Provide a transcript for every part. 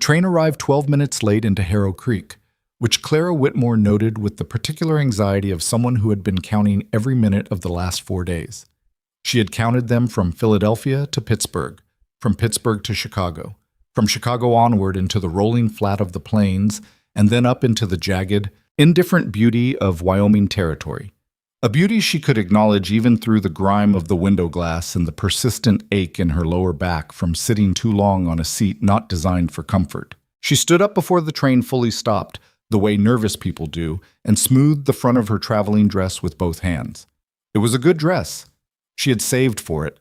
train arrived 12 minutes late into Harrow Creek, which Clara Whitmore noted with the particular anxiety of someone who had been counting every minute of the last 4 days. She had counted them from Philadelphia to Pittsburgh, from Pittsburgh to Chicago, from Chicago onward into the rolling flat of the plains, and then up into the jagged, indifferent beauty of Wyoming territory. A beauty she could acknowledge even through the grime of the window glass and the persistent ache in her lower back from sitting too long on a seat not designed for comfort. She stood up before the train fully stopped, the way nervous people do, and smoothed the front of her traveling dress with both hands. It was a good dress. She had saved for it.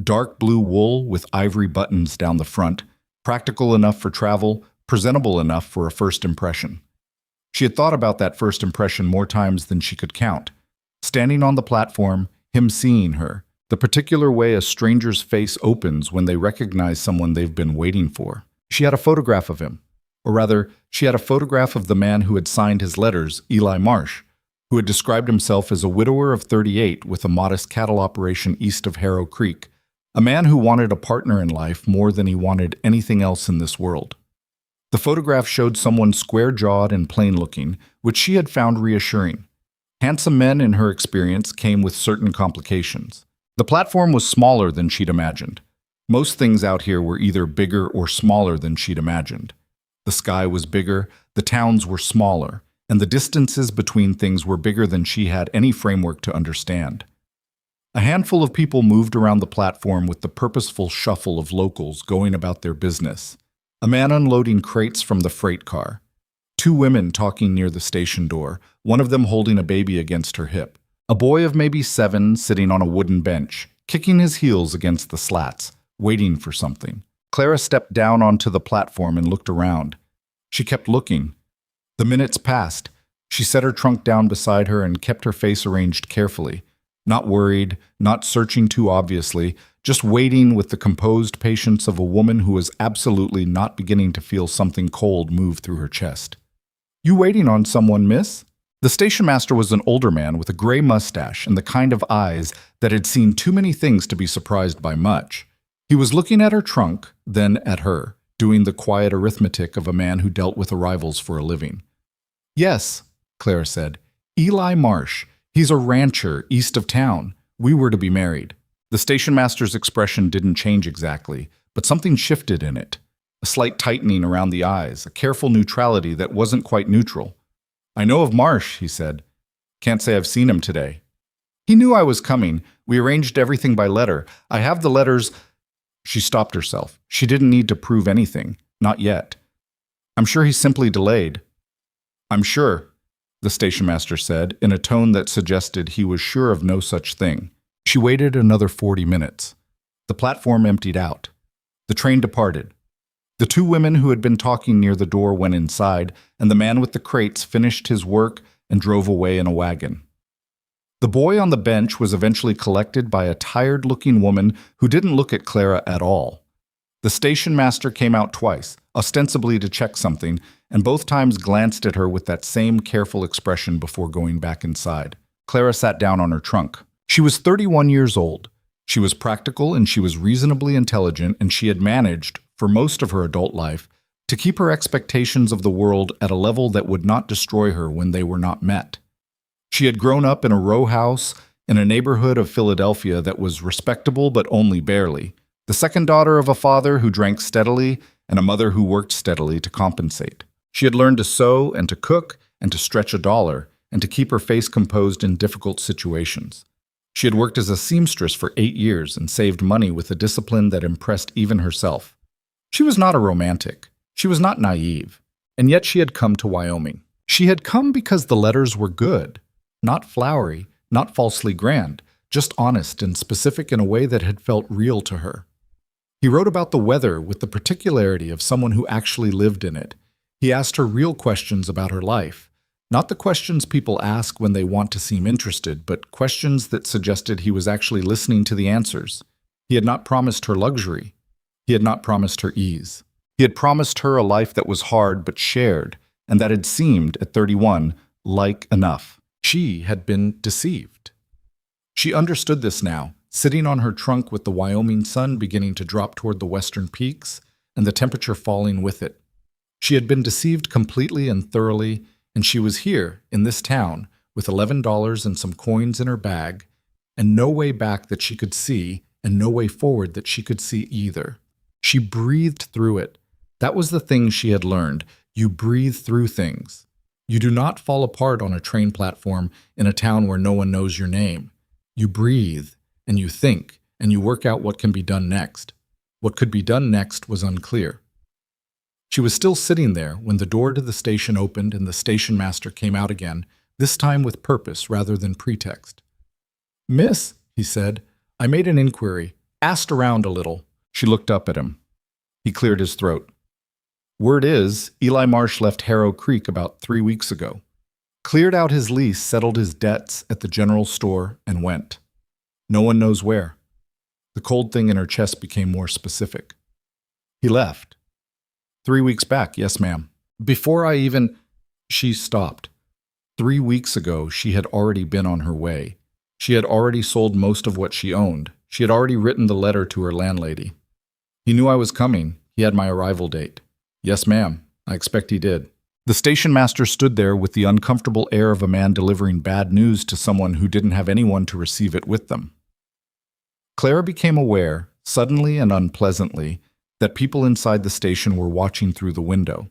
Dark blue wool with ivory buttons down the front, practical enough for travel, presentable enough for a first impression. She had thought about that first impression more times than she could count. Standing on the platform, him seeing her, the particular way a stranger's face opens when they recognize someone they've been waiting for. She had a photograph of him. Or rather, she had a photograph of the man who had signed his letters, Eli Marsh, who had described himself as a widower of 38 with a modest cattle operation east of Harrow Creek, a man who wanted a partner in life more than he wanted anything else in this world. The photograph showed someone square-jawed and plain-looking, which she had found reassuring. Handsome men, in her experience, came with certain complications. The platform was smaller than she'd imagined. Most things out here were either bigger or smaller than she'd imagined. The sky was bigger, the towns were smaller, and the distances between things were bigger than she had any framework to understand. A handful of people moved around the platform with the purposeful shuffle of locals going about their business. A man unloading crates from the freight car. 2 women talking near the station door, one of them holding a baby against her hip. A boy of maybe 7 sitting on a wooden bench, kicking his heels against the slats, waiting for something. Clara stepped down onto the platform and looked around. She kept looking. The minutes passed. She set her trunk down beside her and kept her face arranged carefully. Not worried, not searching too obviously, just waiting with the composed patience of a woman who was absolutely not beginning to feel something cold move through her chest. "You waiting on someone, miss?" The station master was an older man with a gray mustache and the kind of eyes that had seen too many things to be surprised by much. He was looking at her trunk, then at her, doing the quiet arithmetic of a man who dealt with arrivals for a living. "Yes," Clara said. "Eli Marsh. He's a rancher east of town. We were to be married." The station master's expression didn't change exactly, but something shifted in it. A slight tightening around the eyes, a careful neutrality that wasn't quite neutral. "I know of Marsh," he said. "Can't say I've seen him today." "He knew I was coming. We arranged everything by letter. I have the letters—" She stopped herself. She didn't need to prove anything. Not yet. "I'm sure he's simply delayed." "I'm sure," the station master said, in a tone that suggested he was sure of no such thing. She waited another 40 minutes. The platform emptied out. The train departed. The 2 women who had been talking near the door went inside, and the man with the crates finished his work and drove away in a wagon. The boy on the bench was eventually collected by a tired-looking woman who didn't look at Clara at all. The station master came out twice, ostensibly to check something, and both times glanced at her with that same careful expression before going back inside. Clara sat down on her trunk. She was 31 years old. She was practical and she was reasonably intelligent, and she had managed, for most of her adult life, to keep her expectations of the world at a level that would not destroy her when they were not met. She had grown up in a row house in a neighborhood of Philadelphia that was respectable but only barely, the second daughter of a father who drank steadily and a mother who worked steadily to compensate. She had learned to sew and to cook and to stretch a dollar and to keep her face composed in difficult situations. She had worked as a seamstress for 8 years and saved money with a discipline that impressed even herself. She was not a romantic. She was not naive. And yet she had come to Wyoming. She had come because the letters were good, not flowery, not falsely grand, just honest and specific in a way that had felt real to her. He wrote about the weather with the particularity of someone who actually lived in it. He asked her real questions about her life. Not the questions people ask when they want to seem interested, but questions that suggested he was actually listening to the answers. He had not promised her luxury. He had not promised her ease. He had promised her a life that was hard but shared, and that had seemed, at 31, like enough. She had been deceived. She understood this now, sitting on her trunk with the Wyoming sun beginning to drop toward the western peaks and the temperature falling with it. She had been deceived completely and thoroughly, and she was here, in this town, with $11 and some coins in her bag, and no way back that she could see, and no way forward that she could see either. She breathed through it. That was the thing she had learned. You breathe through things. You do not fall apart on a train platform in a town where no one knows your name. You breathe, and you think, and you work out what can be done next. What could be done next was unclear. She was still sitting there when the door to the station opened and the station master came out again, this time with purpose rather than pretext. "Miss," he said, "I made an inquiry, asked around a little." She looked up at him. He cleared his throat. "Word is, Eli Marsh left Harrow Creek about 3 weeks ago. Cleared out his lease, settled his debts at the general store, and went. No one knows where." The cold thing in her chest became more specific. "He left. 3 weeks back, yes, ma'am. Before I even—" She stopped. 3 weeks ago, she had already been on her way. She had already sold most of what she owned. She had already written the letter to her landlady. "He knew I was coming. He had my arrival date." "Yes, ma'am. I expect he did." The station master stood there with the uncomfortable air of a man delivering bad news to someone who didn't have anyone to receive it with them. Clara became aware, suddenly and unpleasantly, that people inside the station were watching through the window.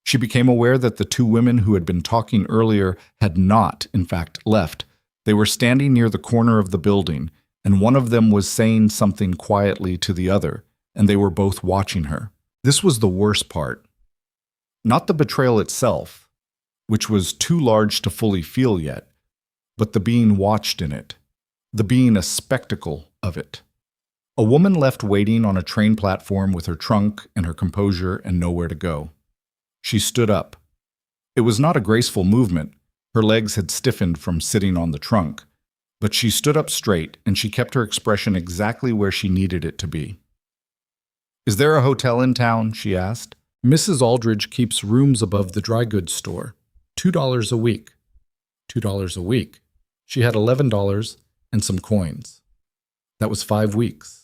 She became aware that the two women who had been talking earlier had not, in fact, left. They were standing near the corner of the building, and one of them was saying something quietly to the other, and they were both watching her. This was the worst part. Not the betrayal itself, which was too large to fully feel yet, but the being watched in it, the being a spectacle of it. A woman left waiting on a train platform with her trunk and her composure and nowhere to go. She stood up. It was not a graceful movement. Her legs had stiffened from sitting on the trunk, but she stood up straight and she kept her expression exactly where she needed it to be. "Is there a hotel in town?" she asked. "Mrs. Aldridge keeps rooms above the dry goods store. $2 a week." $2 a week. She had $11 and some coins. That was 5 weeks.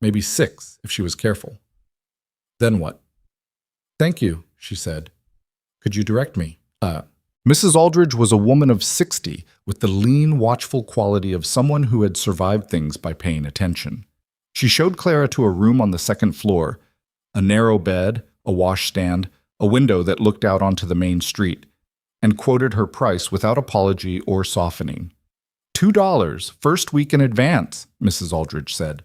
Maybe 6 if she was careful. Then what? "Thank you," she said. "Could you direct me?" Mrs. Aldridge was a woman of 60 with the lean, watchful quality of someone who had survived things by paying attention. She showed Clara to a room on the second floor, a narrow bed, a washstand, a window that looked out onto the main street, and quoted her price without apology or softening. $2, first week in advance, Mrs. Aldridge said.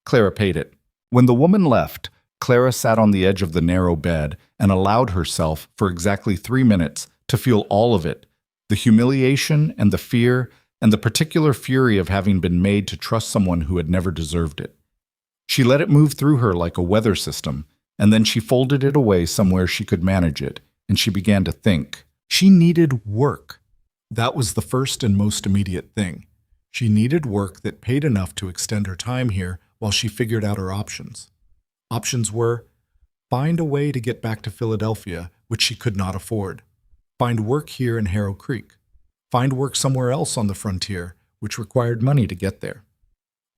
Clara paid it. When the woman left, Clara sat on the edge of the narrow bed and allowed herself, for exactly 3 minutes, to feel all of it, the humiliation and the fear and the particular fury of having been made to trust someone who had never deserved it. She let it move through her like a weather system, and then she folded it away somewhere she could manage it, and she began to think. She needed work. That was the first and most immediate thing. She needed work that paid enough to extend her time here while she figured out her options. Options were, find a way to get back to Philadelphia, which she could not afford. Find work here in Harrow Creek. Find work somewhere else on the frontier, which required money to get there.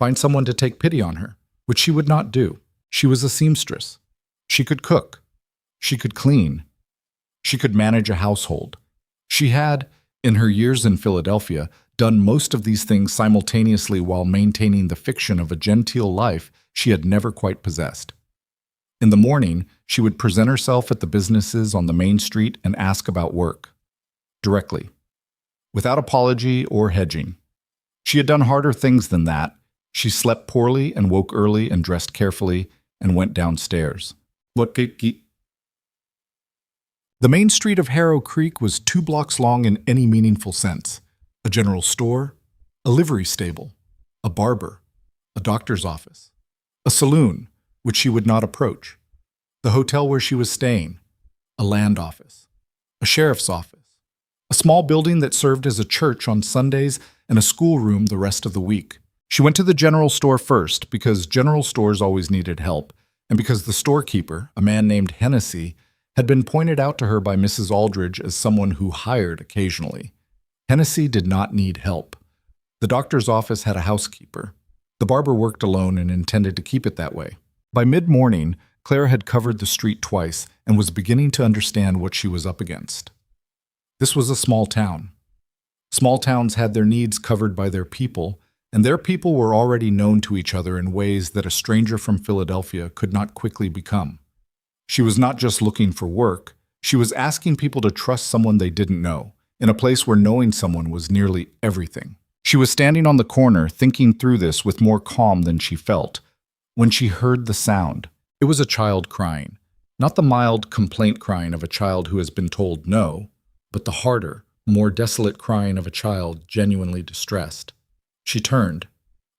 Find someone to take pity on her, which she would not do. She was a seamstress. She could cook. She could clean. She could manage a household. She had, in her years in Philadelphia, done most of these things simultaneously while maintaining the fiction of a genteel life she had never quite possessed. In the morning, she would present herself at the businesses on the main street and ask about work. Directly. Without apology or hedging. She had done harder things than that. She slept poorly and woke early and dressed carefully and went downstairs. The main street of Harrow Creek was 2 blocks long in any meaningful sense. A general store, a livery stable, a barber, a doctor's office, a saloon, which she would not approach, the hotel where she was staying, a land office, a sheriff's office, a small building that served as a church on Sundays and a schoolroom the rest of the week. She went to the general store first because general stores always needed help, and because the storekeeper, a man named Hennessy, had been pointed out to her by Mrs. Aldridge as someone who hired occasionally. Hennessy did not need help. The doctor's office had a housekeeper. The barber worked alone and intended to keep it that way. By mid-morning, Clara had covered the street twice and was beginning to understand what she was up against. This was a small town. Small towns had their needs covered by their people, and their people were already known to each other in ways that a stranger from Philadelphia could not quickly become. She was not just looking for work, she was asking people to trust someone they didn't know, in a place where knowing someone was nearly everything. She was standing on the corner, thinking through this with more calm than she felt, when she heard the sound. It was a child crying, not the mild complaint crying of a child who has been told no, but the harder, more desolate crying of a child genuinely distressed. She turned.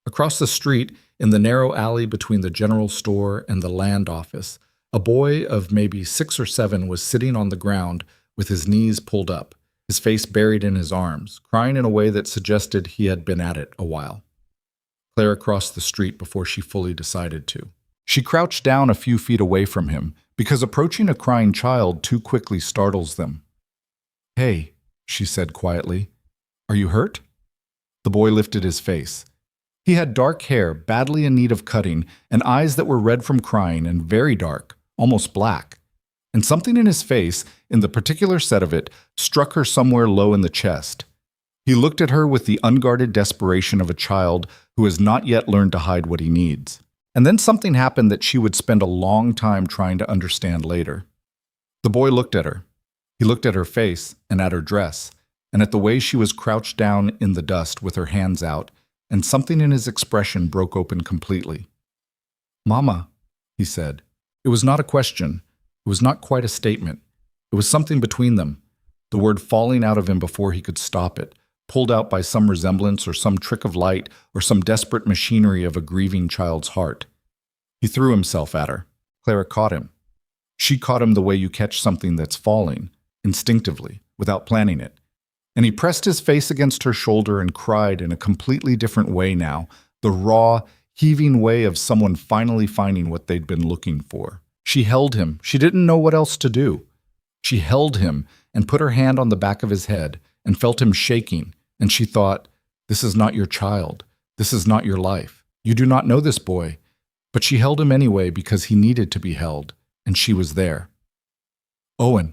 Across the street, in the narrow alley between the general store and the land office, a boy of maybe 6 or 7 was sitting on the ground with his knees pulled up, his face buried in his arms, crying in a way that suggested he had been at it a while. Clara crossed the street before she fully decided to. She crouched down a few feet away from him, because approaching a crying child too quickly startles them. "Hey," she said quietly, "are you hurt?" The boy lifted his face. He had dark hair, badly in need of cutting, and eyes that were red from crying and very dark, almost black. And something in his face, in the particular set of it, struck her somewhere low in the chest. He looked at her with the unguarded desperation of a child who has not yet learned to hide what he needs. And then something happened that she would spend a long time trying to understand later. The boy looked at her. He looked at her face and at her dress, and at the way she was crouched down in the dust with her hands out, and something in his expression broke open completely. "Mama," he said. It was not a question. It was not quite a statement. It was something between them, the word falling out of him before he could stop it, pulled out by some resemblance or some trick of light or some desperate machinery of a grieving child's heart. He threw himself at her. Clara caught him. She caught him the way you catch something that's falling, instinctively, without planning it. And he pressed his face against her shoulder and cried in a completely different way now, the raw, heaving way of someone finally finding what they'd been looking for. She held him. She didn't know what else to do. She held him and put her hand on the back of his head and felt him shaking, and she thought, "This is not your child. This is not your life. You do not know this boy." But she held him anyway because he needed to be held, and she was there. "Owen."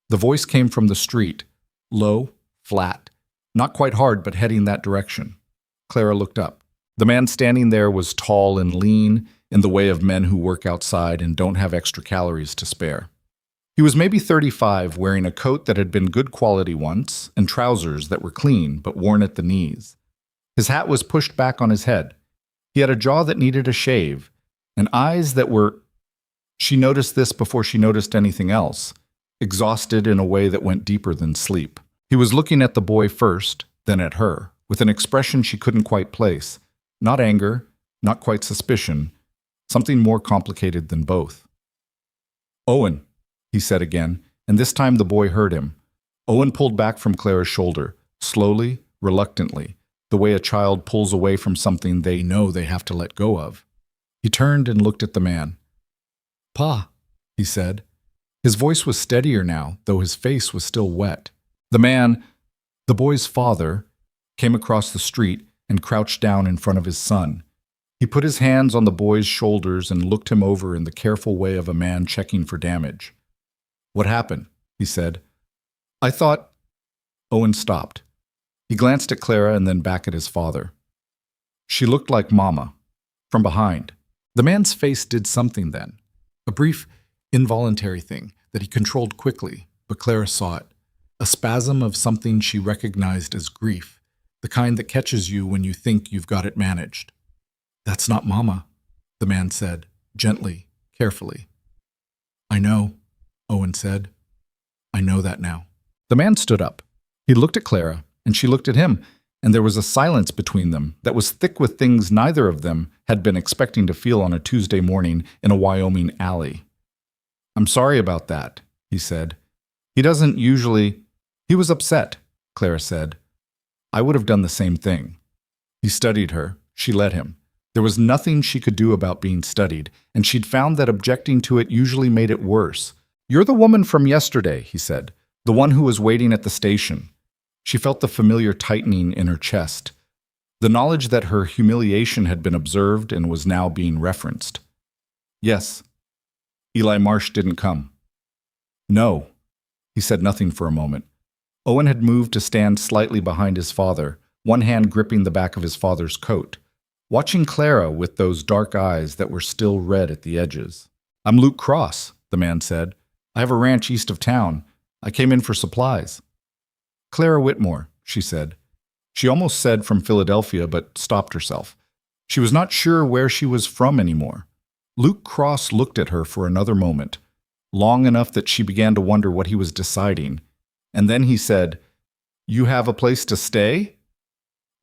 The voice came from the street, low, flat, not quite hard, but heading that direction. Clara looked up. The man standing there was tall and lean, in the way of men who work outside and don't have extra calories to spare. He was maybe 35, wearing a coat that had been good quality once, and trousers that were clean but worn at the knees. His hat was pushed back on his head. He had a jaw that needed a shave, and eyes that were— She noticed this before she noticed anything else, exhausted in a way that went deeper than sleep. He was looking at the boy first, then at her, with an expression she couldn't quite place. Not anger, not quite suspicion, something more complicated than both. "Owen," he said again, and this time the boy heard him. Owen pulled back from Clara's shoulder, slowly, reluctantly, the way a child pulls away from something they know they have to let go of. He turned and looked at the man. "Pa," he said. His voice was steadier now, though his face was still wet. The man, the boy's father, came across the street and crouched down in front of his son. He put his hands on the boy's shoulders and looked him over in the careful way of a man checking for damage. "What happened?" he said. "I thought—" Owen stopped. He glanced at Clara and then back at his father. She looked like Mama, from behind. The man's face did something then, a brief, involuntary thing that he controlled quickly, but Clara saw it. A spasm of something she recognized as grief, the kind that catches you when you think you've got it managed. "That's not Mama," the man said, gently, carefully. "I know," Owen said. "I know that now." The man stood up. He looked at Clara, and she looked at him, and there was a silence between them that was thick with things neither of them had been expecting to feel on a Tuesday morning in a Wyoming alley. "I'm sorry about that," he said. "He doesn't usually—" "He was upset," Clara said. "I would have done the same thing." He studied her. She let him. There was nothing she could do about being studied, and she'd found that objecting to it usually made it worse. "You're the woman from yesterday," he said, "the one who was waiting at the station." She felt the familiar tightening in her chest, the knowledge that her humiliation had been observed and was now being referenced. "Yes," Eli Marsh didn't come. No. He said nothing for a moment. Owen had moved to stand slightly behind his father, one hand gripping the back of his father's coat, watching Clara with those dark eyes that were still red at the edges. I'm Luke Cross, the man said. I have a ranch east of town. I came in for supplies. Clara Whitmore, she said. She almost said from Philadelphia, but stopped herself. She was not sure where she was from anymore. Luke Cross looked at her for another moment, long enough that she began to wonder what he was deciding. And then he said, You have a place to stay?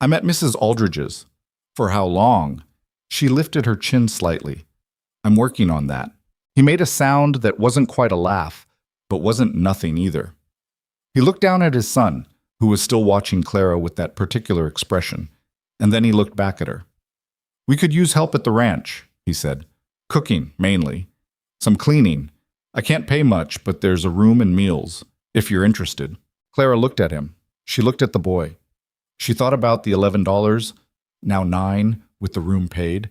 I'm at Mrs. Aldridge's. For how long? She lifted her chin slightly. I'm working on that. He made a sound that wasn't quite a laugh, but wasn't nothing either. He looked down at his son, who was still watching Clara with that particular expression, and then he looked back at her. We could use help at the ranch, he said. Cooking, mainly. Some cleaning. I can't pay much, but there's a room and meals, if you're interested. Clara looked at him. She looked at the boy. She thought about the $11, now $9, with the room paid,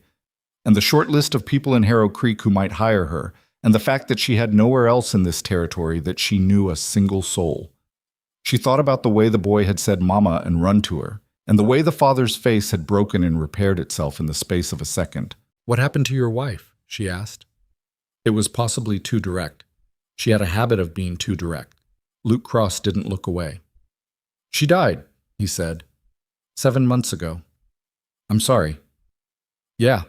and the short list of people in Harrow Creek who might hire her, and the fact that she had nowhere else in this territory that she knew a single soul. She thought about the way the boy had said mama and run to her, and the way the father's face had broken and repaired itself in the space of a second. What happened to your wife? She asked. It was possibly too direct. She had a habit of being too direct. Luke Cross didn't look away. She died, he said. 7 months ago. I'm sorry. Yeah.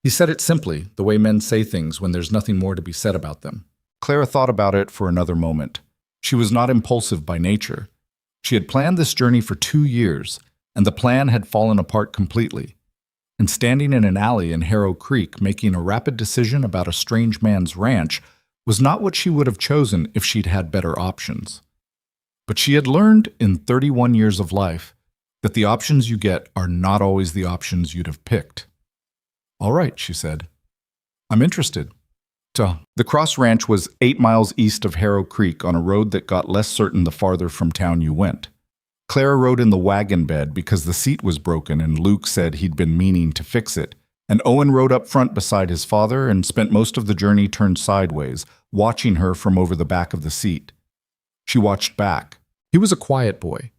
He said it simply, the way men say things when there's nothing more to be said about them. Clara thought about it for another moment. She was not impulsive by nature. She had planned this journey for 2 years, and the plan had fallen apart completely. And standing in an alley in Harrow Creek making a rapid decision about a strange man's ranch was not what she would have chosen if she'd had better options. But she had learned in 31 years of life that the options you get are not always the options you'd have picked. All right, she said. I'm interested. The Cross Ranch was 8 miles east of Harrow Creek on a road that got less certain the farther from town you went. Clara rode in the wagon bed because the seat was broken and Luke said he'd been meaning to fix it, and Owen rode up front beside his father and spent most of the journey turned sideways, watching her from over the back of the seat. She watched back. He was a quiet boy.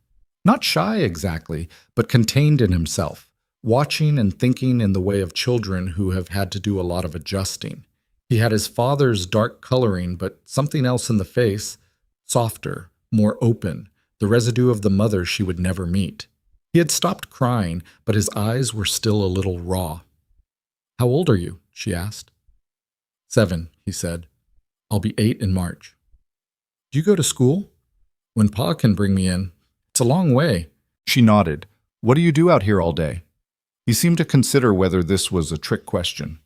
Not shy exactly, but contained in himself, watching and thinking in the way of children who have had to do a lot of adjusting. He had his father's dark coloring, but something else in the face, softer, more open, the residue of the mother she would never meet. He had stopped crying, but his eyes were still a little raw. How old are you? She asked. 7, he said. I'll be 8 in March. Do you go to school? When Pa can bring me in. It's a long way. She nodded. What do you do out here all day? He seemed to consider whether this was a trick question.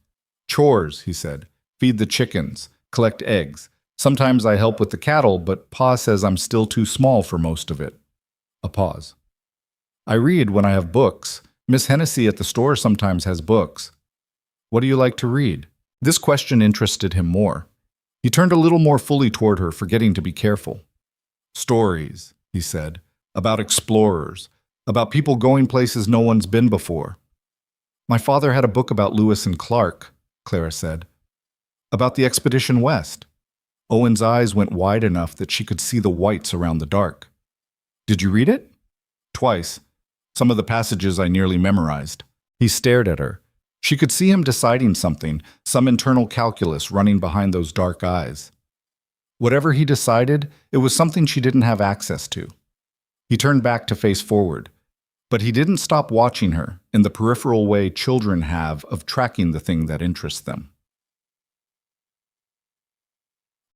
Chores, he said. Feed the chickens, collect eggs. Sometimes I help with the cattle, but Pa says I'm still too small for most of it. A pause. I read when I have books. Miss Hennessy at the store sometimes has books. What do you like to read? This question interested him more. He turned a little more fully toward her, forgetting to be careful. Stories, he said, about explorers, about people going places no one's been before. My father had a book about Lewis and Clark, Clara said. About the expedition west. Owen's eyes went wide enough that she could see the whites around the dark. Did you read it? Twice. Some of the passages I nearly memorized. He stared at her. She could see him deciding something, some internal calculus running behind those dark eyes. Whatever he decided, it was something she didn't have access to. He turned back to face forward, but he didn't stop watching her in the peripheral way children have of tracking the thing that interests them.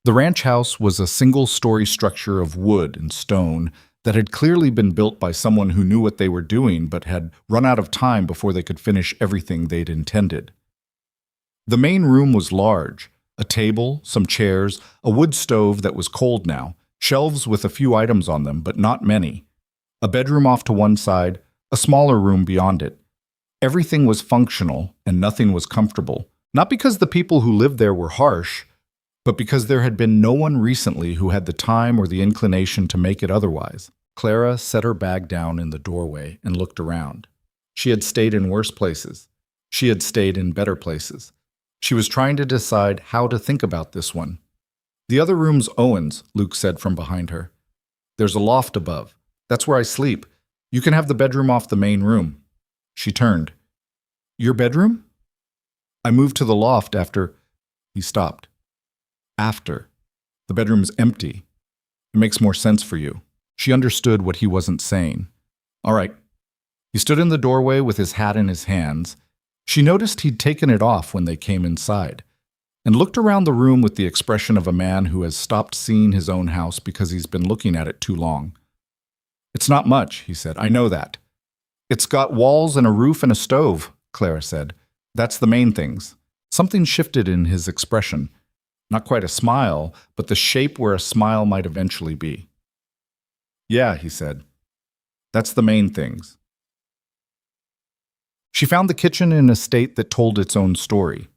The ranch house was a single-story structure of wood and stone that had clearly been built by someone who knew what they were doing but had run out of time before they could finish everything they'd intended. The main room was large, a table, some chairs, a wood stove that was cold now, shelves with a few items on them, but not many, a bedroom off to one side, a smaller room beyond it. Everything was functional and nothing was comfortable, not because the people who lived there were harsh, but because there had been no one recently who had the time or the inclination to make it otherwise. Clara set her bag down in the doorway and looked around. She had stayed in worse places. She had stayed in better places. She was trying to decide how to think about this one. The other room's Owen's, Luke said from behind her. There's a loft above. That's where I sleep. You can have the bedroom off the main room. She turned. Your bedroom? I moved to the loft after... He stopped. After. The bedroom's empty. It makes more sense for you. She understood what he wasn't saying. All right. He stood in the doorway with his hat in his hands. She noticed he'd taken it off when they came inside, and looked around the room with the expression of a man who has stopped seeing his own house because he's been looking at it too long. It's not much, he said. I know that. It's got walls and a roof and a stove, Clara said. That's the main things. Something shifted in his expression. Not quite a smile, but the shape where a smile might eventually be. Yeah, he said. That's the main things. She found the kitchen in a state that told its own story.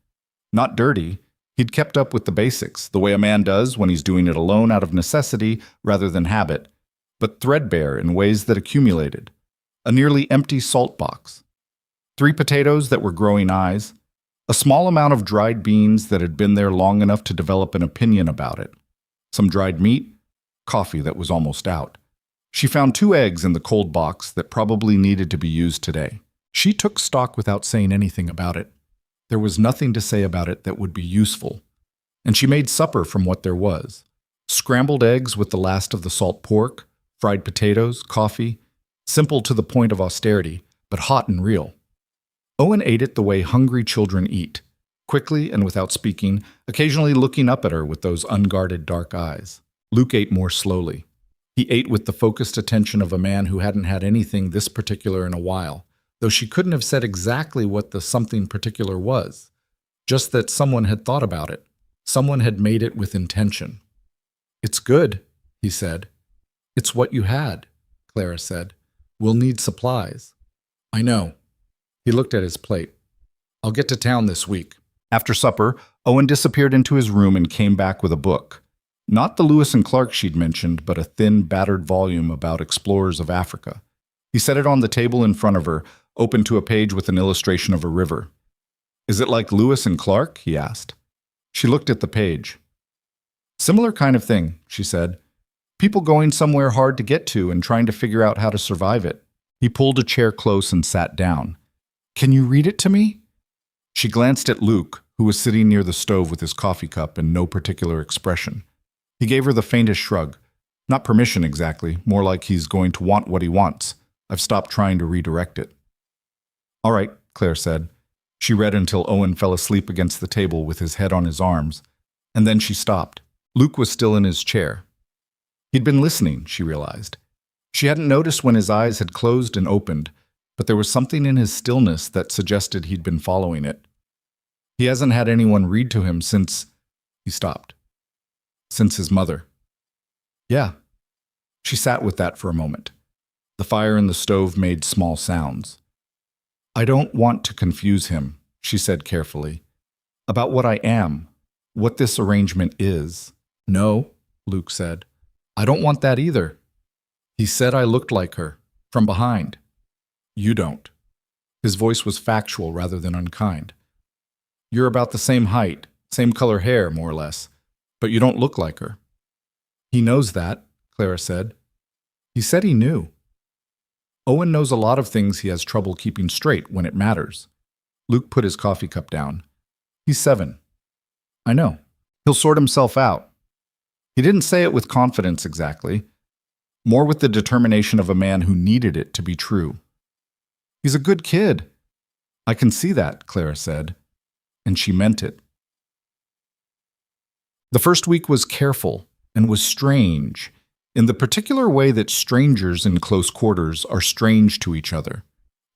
Not dirty. He'd kept up with the basics, the way a man does when he's doing it alone out of necessity rather than habit, but threadbare in ways that accumulated. A nearly empty salt box. 3 potatoes that were growing eyes. A small amount of dried beans that had been there long enough to develop an opinion about it. Some dried meat. Coffee that was almost out. She found 2 eggs in the cold box that probably needed to be used today. She took stock without saying anything about it. There was nothing to say about it that would be useful. And she made supper from what there was. Scrambled eggs with the last of the salt pork, fried potatoes, coffee. Simple to the point of austerity, but hot and real. Owen ate it the way hungry children eat, quickly and without speaking, occasionally looking up at her with those unguarded dark eyes. Luke ate more slowly. He ate with the focused attention of a man who hadn't had anything this particular in a while, though she couldn't have said exactly what the something particular was, just that someone had thought about it. Someone had made it with intention. It's good, he said. It's what you had, Clara said. We'll need supplies. I know. He looked at his plate. I'll get to town this week. After supper, Owen disappeared into his room and came back with a book. Not the Lewis and Clark she'd mentioned, but a thin, battered volume about explorers of Africa. He set it on the table in front of her, open to a page with an illustration of a river. Is it like Lewis and Clark? He asked. She looked at the page. Similar kind of thing, she said. People going somewhere hard to get to and trying to figure out how to survive it. He pulled a chair close and sat down. Can you read it to me? She glanced at Luke, who was sitting near the stove with his coffee cup and no particular expression. He gave her the faintest shrug. Not permission exactly, more like he's going to want what he wants. I've stopped trying to redirect it. All right, Claire said. She read until Owen fell asleep against the table with his head on his arms, and then she stopped. Luke was still in his chair. He'd been listening, she realized. She hadn't noticed when his eyes had closed and opened, but there was something in his stillness that suggested he'd been following it. He hasn't had anyone read to him since... He stopped. Since his mother. Yeah. She sat with that for a moment. The fire in the stove made small sounds. I don't want to confuse him, she said carefully. About what I am, what this arrangement is. No, Luke said. I don't want that either. He said I looked like her, from behind. You don't. His voice was factual rather than unkind. You're about the same height, same color hair, more or less, but you don't look like her. He knows that, Clara said. He said he knew. Owen knows a lot of things he has trouble keeping straight when it matters. Luke put his coffee cup down. He's 7. I know. He'll sort himself out. He didn't say it with confidence exactly, more with the determination of a man who needed it to be true. He's a good kid. I can see that, Clara said, and she meant it. The first week was careful and was strange, in the particular way that strangers in close quarters are strange to each other.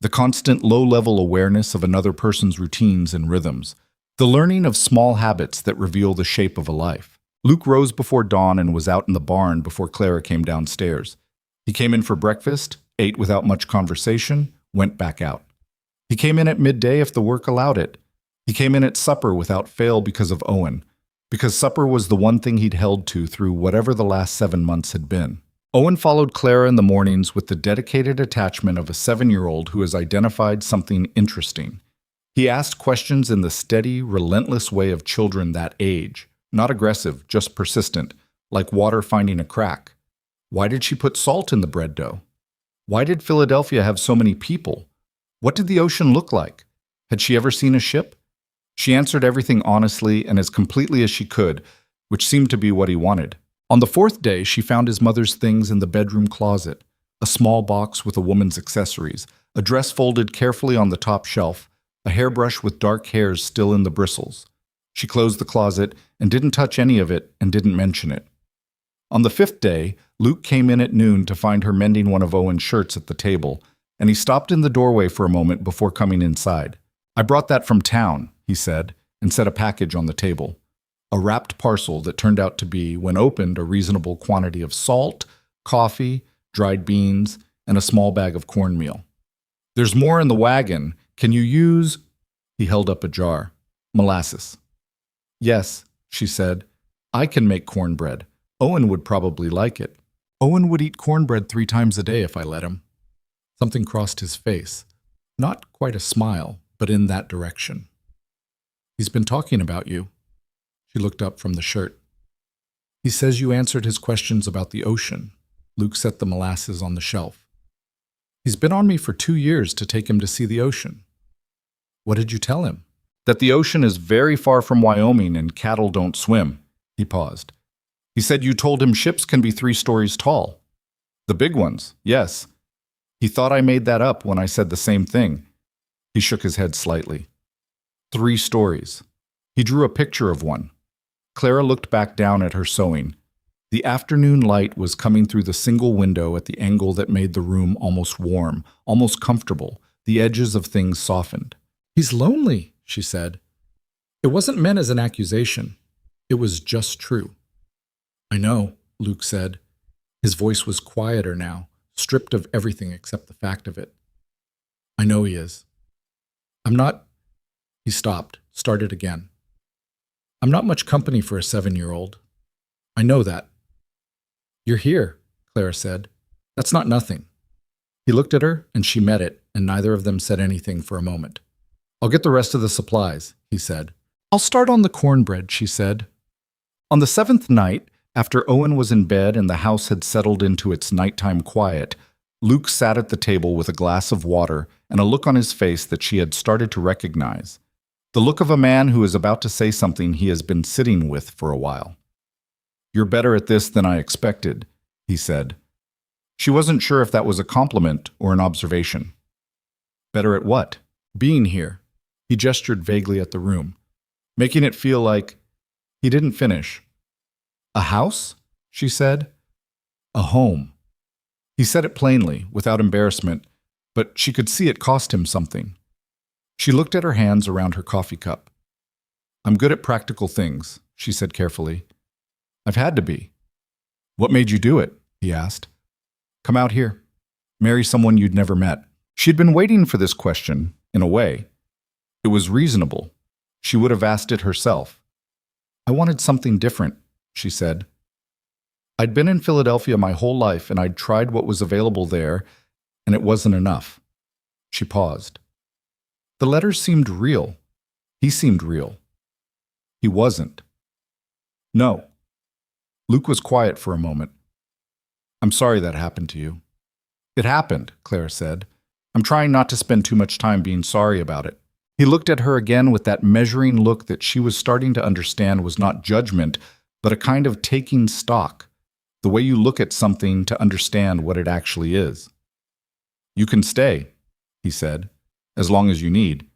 The constant low-level awareness of another person's routines and rhythms, the learning of small habits that reveal the shape of a life. Luke rose before dawn and was out in the barn before Clara came downstairs. He came in for breakfast, ate without much conversation, went back out. He came in at midday if the work allowed it. He came in at supper without fail because of Owen, because supper was the one thing he'd held to through whatever the last 7 months had been. Owen followed Clara in the mornings with the dedicated attachment of a 7-year-old who has identified something interesting. He asked questions in the steady, relentless way of children that age, not aggressive, just persistent, like water finding a crack. Why did she put salt in the bread dough? Why did Philadelphia have so many people? What did the ocean look like? Had she ever seen a ship? She answered everything honestly and as completely as she could, which seemed to be what he wanted. On the fourth day, she found his mother's things in the bedroom closet, a small box with a woman's accessories, a dress folded carefully on the top shelf, a hairbrush with dark hairs still in the bristles. She closed the closet and didn't touch any of it and didn't mention it. On the fifth day, Luke came in at noon to find her mending one of Owen's shirts at the table, and he stopped in the doorway for a moment before coming inside. "I brought that from town," he said, and set a package on the table. A wrapped parcel that turned out to be, when opened, a reasonable quantity of salt, coffee, dried beans, and a small bag of cornmeal. "There's more in the wagon. Can you use—" He held up a jar. "Molasses." "Yes," she said. "I can make cornbread. Owen would probably like it. Owen would eat cornbread 3 times a day if I let him." Something crossed his face. Not quite a smile, but in that direction. "He's been talking about you." She looked up from the shirt. "He says you answered his questions about the ocean." Luke set the molasses on the shelf. "He's been on me for 2 years to take him to see the ocean." "What did you tell him?" "That the ocean is very far from Wyoming and cattle don't swim." He paused. "He said you told him ships can be 3 stories tall." "The big ones, yes." He thought I made that up when I said the same thing. He shook his head slightly. 3 stories. He drew a picture of one. Clara looked back down at her sewing. The afternoon light was coming through the single window at the angle that made the room almost warm, almost comfortable. The edges of things softened. "He's lonely," she said. It wasn't meant as an accusation. It was just true. "I know," Luke said. His voice was quieter now, stripped of everything except the fact of it. "I know he is. I'm not—" He stopped, started again. "I'm not much company for a 7-year-old. I know that." "You're here," Clara said. "That's not nothing." He looked at her, and she met it, and neither of them said anything for a moment. "I'll get the rest of the supplies," he said. "I'll start on the cornbread," she said. On the 7th night, after Owen was in bed and the house had settled into its nighttime quiet, Luke sat at the table with a glass of water and a look on his face that she had started to recognize. The look of a man who is about to say something he has been sitting with for a while. "You're better at this than I expected," he said. She wasn't sure if that was a compliment or an observation. "Better at what?" "Being here." He gestured vaguely at the room, making it feel like— He didn't finish. "A house?" she said. "A home." He said it plainly, without embarrassment, but she could see it cost him something. She looked at her hands around her coffee cup. "I'm good at practical things," she said carefully. "I've had to be." "What made you do it?" he asked. "Come out here. Marry someone you'd never met." She'd been waiting for this question, in a way. It was reasonable. She would have asked it herself. "I wanted something different," she said. "I'd been in Philadelphia my whole life, and I'd tried what was available there, and it wasn't enough." She paused. The letters seemed real. He seemed real. He wasn't. "No." Luke was quiet for a moment. "I'm sorry that happened to you." "It happened," Clara said. "I'm trying not to spend too much time being sorry about it." He looked at her again with that measuring look that she was starting to understand was not judgment, but a kind of taking stock, the way you look at something to understand what it actually is. "You can stay," he said, "as long as you need.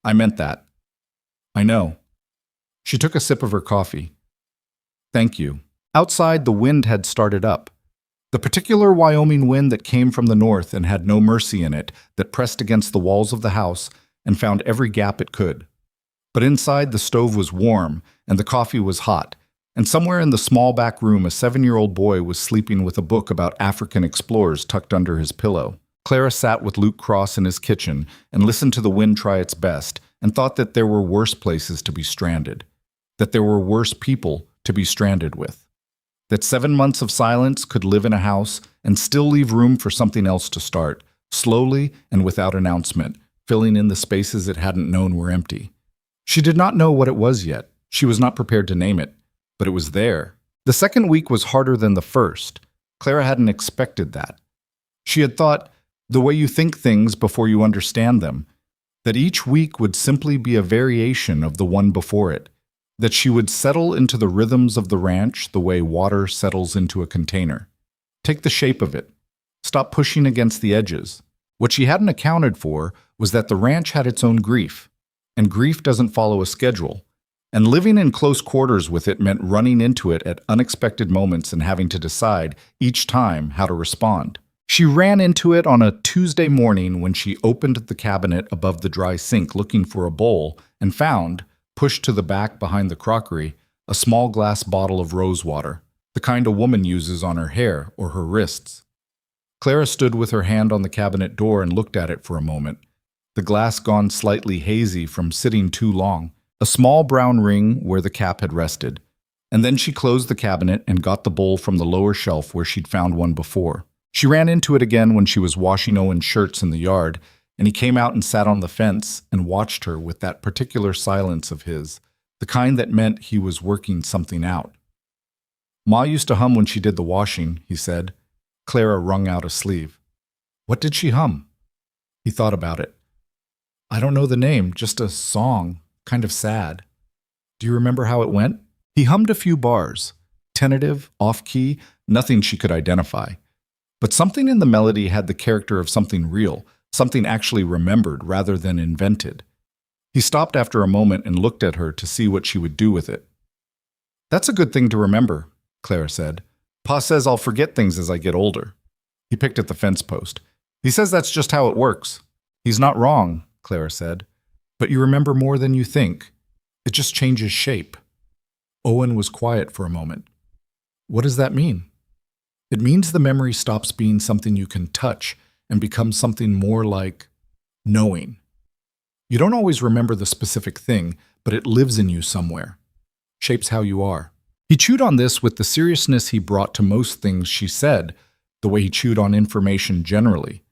I meant that." "I know." She took a sip of her coffee. "Thank you." Outside, the wind had started up. The particular Wyoming wind that came from the north and had no mercy in it, that pressed against the walls of the house and found every gap it could. But inside, the stove was warm and the coffee was hot, and somewhere in the small back room a 7-year-old boy was sleeping with a book about African explorers tucked under his pillow. Clara sat with Luke Cross in his kitchen and listened to the wind try its best and thought that there were worse places to be stranded, that there were worse people to be stranded with, that 7 months of silence could live in a house and still leave room for something else to start, slowly and without announcement, filling in the spaces it hadn't known were empty. She did not know what it was yet. She was not prepared to name it, but it was there. The second week was harder than the first. Clara hadn't expected that. She had thought, the way you think things before you understand them, that each week would simply be a variation of the one before it, that she would settle into the rhythms of the ranch the way water settles into a container. Take the shape of it. Stop pushing against the edges. What she hadn't accounted for was that the ranch had its own grief, and grief doesn't follow a schedule. And living in close quarters with it meant running into it at unexpected moments and having to decide each time how to respond. She ran into it on a Tuesday morning when she opened the cabinet above the dry sink looking for a bowl and found, pushed to the back behind the crockery, a small glass bottle of rose water, the kind a woman uses on her hair or her wrists. Clara stood with her hand on the cabinet door and looked at it for a moment, the glass gone slightly hazy from sitting too long, a small brown ring where the cap had rested. And then she closed the cabinet and got the bowl from the lower shelf where she'd found one before. She ran into it again when she was washing Owen's shirts in the yard, and he came out and sat on the fence and watched her with that particular silence of his, the kind that meant he was working something out. Ma used to hum when she did the washing, he said. Clara wrung out a sleeve. What did she hum? He thought about it. I don't know the name, just a song, kind of sad. Do you remember how it went? He hummed a few bars, tentative, off-key, nothing she could identify. But something in the melody had the character of something real, something actually remembered rather than invented. He stopped after a moment and looked at her to see what she would do with it. That's a good thing to remember, Clara said. Pa says I'll forget things as I get older. He picked at the fence post. He says that's just how it works. He's not wrong, Clara said. But you remember more than you think. It just changes shape. Owen was quiet for a moment. What does that mean? It means the memory stops being something you can touch and becomes something more like knowing. You don't always remember the specific thing, but it lives in you somewhere, shapes how you are. He chewed on this with the seriousness he brought to most things she said, the way he chewed on information generally,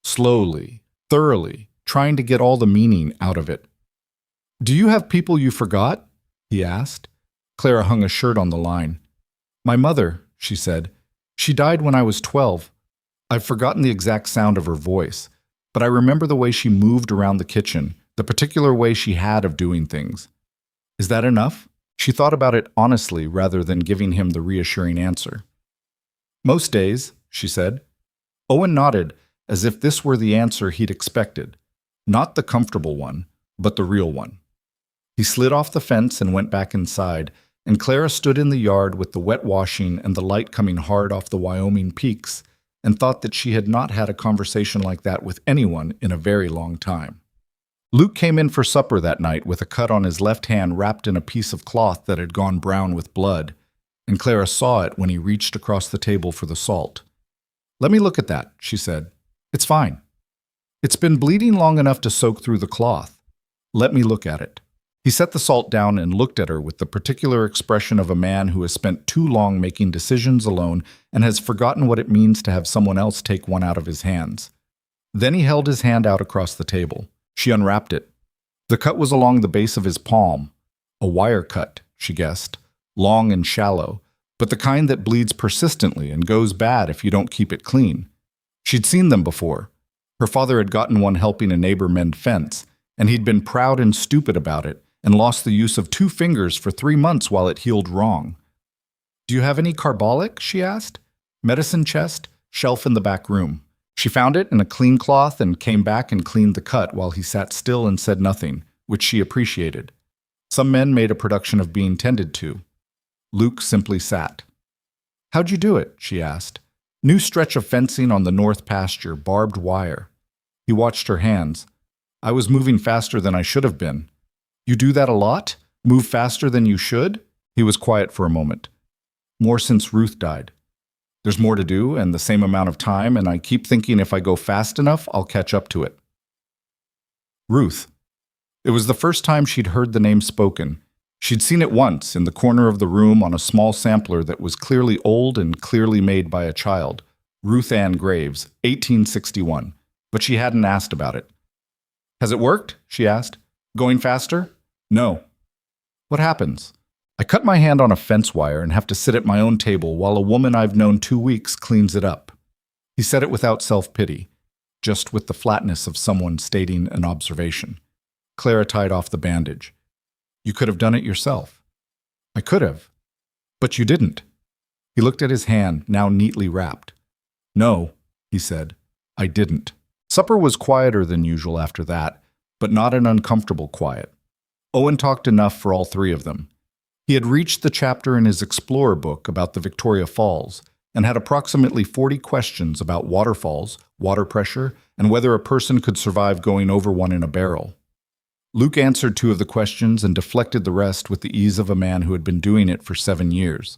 slowly, thoroughly, trying to get all the meaning out of it. Do you have people you forgot? He asked. Clara hung a shirt on the line. My mother, she said. She died when I was 12. I've forgotten the exact sound of her voice, but I remember the way she moved around the kitchen, the particular way she had of doing things. Is that enough? She thought about it honestly rather than giving him the reassuring answer. Most days, she said. Owen nodded, as if this were the answer he'd expected. Not the comfortable one, but the real one. He slid off the fence and went back inside, and Clara stood in the yard with the wet washing and the light coming hard off the Wyoming peaks, and thought that she had not had a conversation like that with anyone in a very long time. Luke came in for supper that night with a cut on his left hand wrapped in a piece of cloth that had gone brown with blood, and Clara saw it when he reached across the table for the salt. Let me look at that, she said. It's fine. It's been bleeding long enough to soak through the cloth. Let me look at it. He set the salt down and looked at her with the particular expression of a man who has spent too long making decisions alone and has forgotten what it means to have someone else take one out of his hands. Then he held his hand out across the table. She unwrapped it. The cut was along the base of his palm. A wire cut, she guessed, long and shallow, but the kind that bleeds persistently and goes bad if you don't keep it clean. She'd seen them before. Her father had gotten one helping a neighbor mend fence, and he'd been proud and stupid about it, and lost the use of 2 fingers for 3 months while it healed wrong. Do you have any carbolic? She asked. Medicine chest, shelf in the back room. She found it in a clean cloth and came back and cleaned the cut while he sat still and said nothing, which she appreciated. Some men made a production of being tended to. Luke simply sat. How'd you do it? She asked. New stretch of fencing on the north pasture, barbed wire. He watched her hands. I was moving faster than I should have been. You do that a lot? Move faster than you should? He was quiet for a moment. More since Ruth died. There's more to do and the same amount of time, and I keep thinking if I go fast enough, I'll catch up to it. Ruth. It was the first time she'd heard the name spoken. She'd seen it once in the corner of the room on a small sampler that was clearly old and clearly made by a child. Ruth Ann Graves, 1861. But she hadn't asked about it. Has it worked? She asked. Going faster? No. What happens? I cut my hand on a fence wire and have to sit at my own table while a woman I've known 2 weeks cleans it up. He said it without self-pity, just with the flatness of someone stating an observation. Clara tied off the bandage. You could have done it yourself. I could have. But you didn't. He looked at his hand, now neatly wrapped. No, he said, I didn't. Supper was quieter than usual after that, but not an uncomfortable quiet. Owen talked enough for all three of them. He had reached the chapter in his Explorer book about the Victoria Falls and had approximately 40 questions about waterfalls, water pressure, and whether a person could survive going over one in a barrel. Luke answered 2 of the questions and deflected the rest with the ease of a man who had been doing it for 7 years.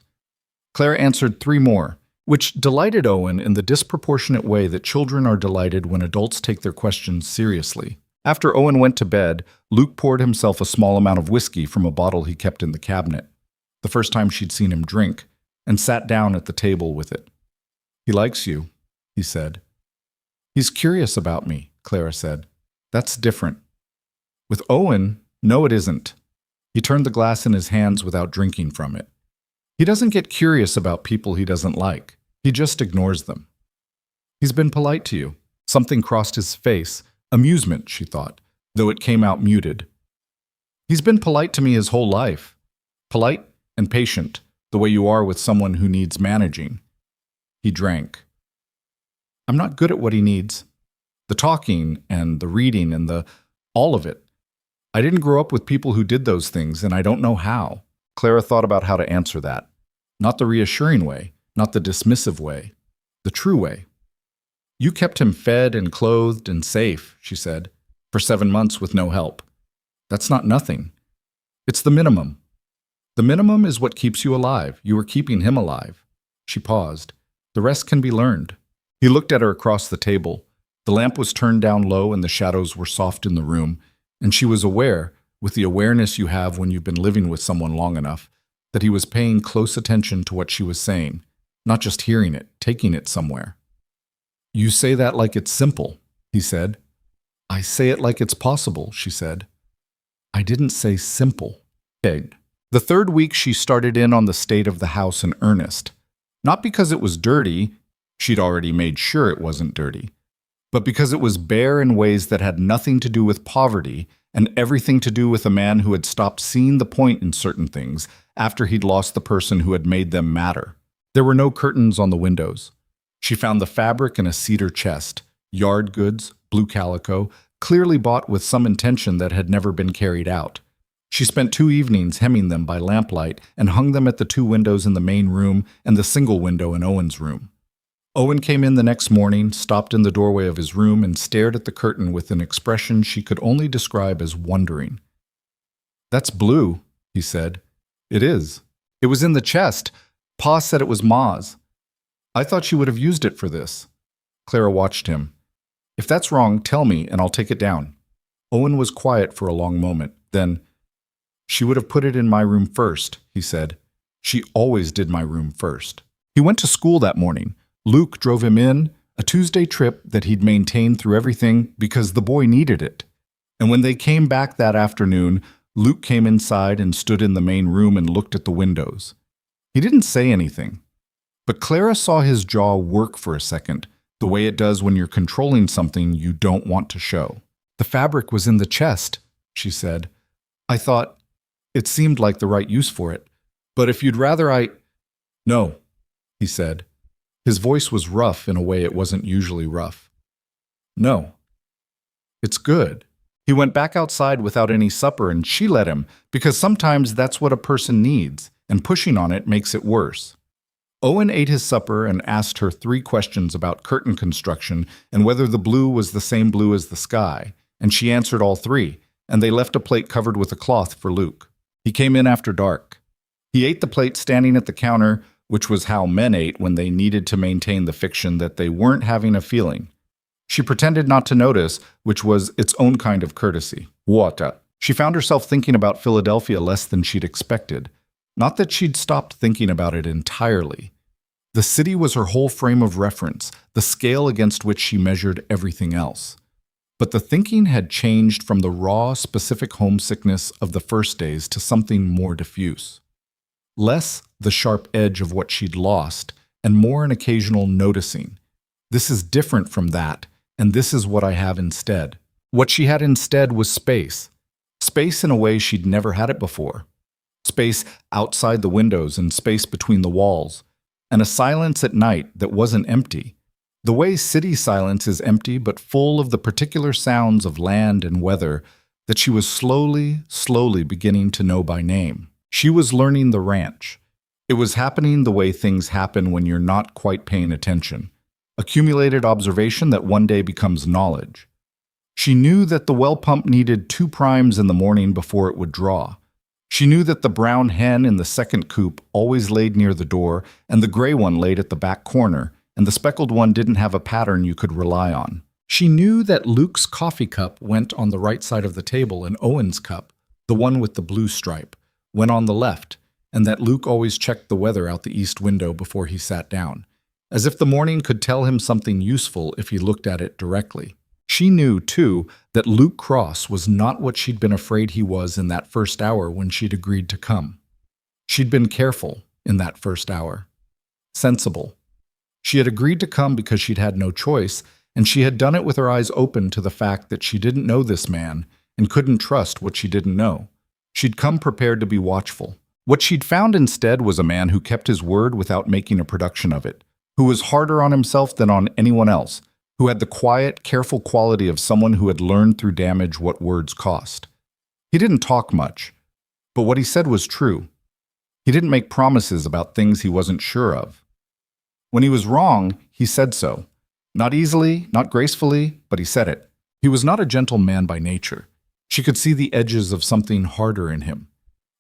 Claire answered 3 more, which delighted Owen in the disproportionate way that children are delighted when adults take their questions seriously. After Owen went to bed, Luke poured himself a small amount of whiskey from a bottle he kept in the cabinet, the first time she'd seen him drink, and sat down at the table with it. He likes you, he said. He's curious about me, Clara said. That's different. With Owen, no, it isn't. He turned the glass in his hands without drinking from it. He doesn't get curious about people he doesn't like. He just ignores them. He's been polite to you. Something crossed his face. Amusement, she thought, though it came out muted. He's been polite to me his whole life. Polite and patient, the way you are with someone who needs managing. He drank. I'm not good at what he needs. The talking and the reading and all of it. I didn't grow up with people who did those things, and I don't know how. Clara thought about how to answer that. Not the reassuring way, not the dismissive way, the true way. You kept him fed and clothed and safe, she said, for 7 months with no help. That's not nothing. It's the minimum. The minimum is what keeps you alive. You were keeping him alive. She paused. The rest can be learned. He looked at her across the table. The lamp was turned down low and the shadows were soft in the room, and she was aware, with the awareness you have when you've been living with someone long enough, that he was paying close attention to what she was saying, not just hearing it, taking it somewhere. You say that like it's simple, he said. I say it like it's possible, she said. I didn't say simple. Begged. The 3rd week she started in on the state of the house in earnest. Not because it was dirty, she'd already made sure it wasn't dirty, but because it was bare in ways that had nothing to do with poverty and everything to do with a man who had stopped seeing the point in certain things after he'd lost the person who had made them matter. There were no curtains on the windows. She found the fabric in a cedar chest, yard goods, blue calico, clearly bought with some intention that had never been carried out. She spent 2 evenings hemming them by lamplight and hung them at the 2 windows in the main room and the single window in Owen's room. Owen came in the next morning, stopped in the doorway of his room, and stared at the curtain with an expression she could only describe as wondering. That's blue, he said. It is. It was in the chest. Pa said it was Ma's. I thought she would have used it for this. Clara watched him. If that's wrong, tell me, and I'll take it down. Owen was quiet for a long moment. Then, she would have put it in my room first, he said. She always did my room first. He went to school that morning. Luke drove him in, a Tuesday trip that he'd maintained through everything because the boy needed it. And when they came back that afternoon, Luke came inside and stood in the main room and looked at the windows. He didn't say anything. But Clara saw his jaw work for a second, the way it does when you're controlling something you don't want to show. The fabric was in the chest, she said. I thought it seemed like the right use for it. But if you'd rather No, he said. His voice was rough in a way it wasn't usually rough. No. It's good. He went back outside without any supper and she let him, because sometimes that's what a person needs, and pushing on it makes it worse. Owen ate his supper and asked her 3 questions about curtain construction and whether the blue was the same blue as the sky, and she answered all 3, and they left a plate covered with a cloth for Luke. He came in after dark. He ate the plate standing at the counter, which was how men ate when they needed to maintain the fiction that they weren't having a feeling. She pretended not to notice, which was its own kind of courtesy. Water. She found herself thinking about Philadelphia less than she'd expected. Not that she'd stopped thinking about it entirely. The city was her whole frame of reference, the scale against which she measured everything else. But the thinking had changed from the raw, specific homesickness of the first days to something more diffuse. Less the sharp edge of what she'd lost, and more an occasional noticing. This is different from that, and this is what I have instead. What she had instead was space. Space in a way she'd never had it before. Space outside the windows and space between the walls. And a silence at night that wasn't empty. The way city silence is empty but full of the particular sounds of land and weather that she was slowly beginning to know by name. She was learning the ranch. It was happening the way things happen when you're not quite paying attention. Accumulated observation that one day becomes knowledge. She knew that the well pump needed 2 primes in the morning before it would draw. She knew that the brown hen in the second coop always laid near the door, and the gray one laid at the back corner, and the speckled one didn't have a pattern you could rely on. She knew that Luke's coffee cup went on the right side of the table, and Owen's cup, the one with the blue stripe, went on the left, and that Luke always checked the weather out the east window before he sat down, as if the morning could tell him something useful if he looked at it directly. She knew, too, that Luke Cross was not what she'd been afraid he was in that first hour when she'd agreed to come. She'd been careful in that first hour. Sensible. She had agreed to come because she'd had no choice, and she had done it with her eyes open to the fact that she didn't know this man and couldn't trust what she didn't know. She'd come prepared to be watchful. What she'd found instead was a man who kept his word without making a production of it, who was harder on himself than on anyone else, who had the quiet, careful quality of someone who had learned through damage what words cost. He didn't talk much, but what he said was true. He didn't make promises about things he wasn't sure of. When he was wrong, he said so. Not easily, not gracefully, but he said it. He was not a gentle man by nature. She could see the edges of something harder in him.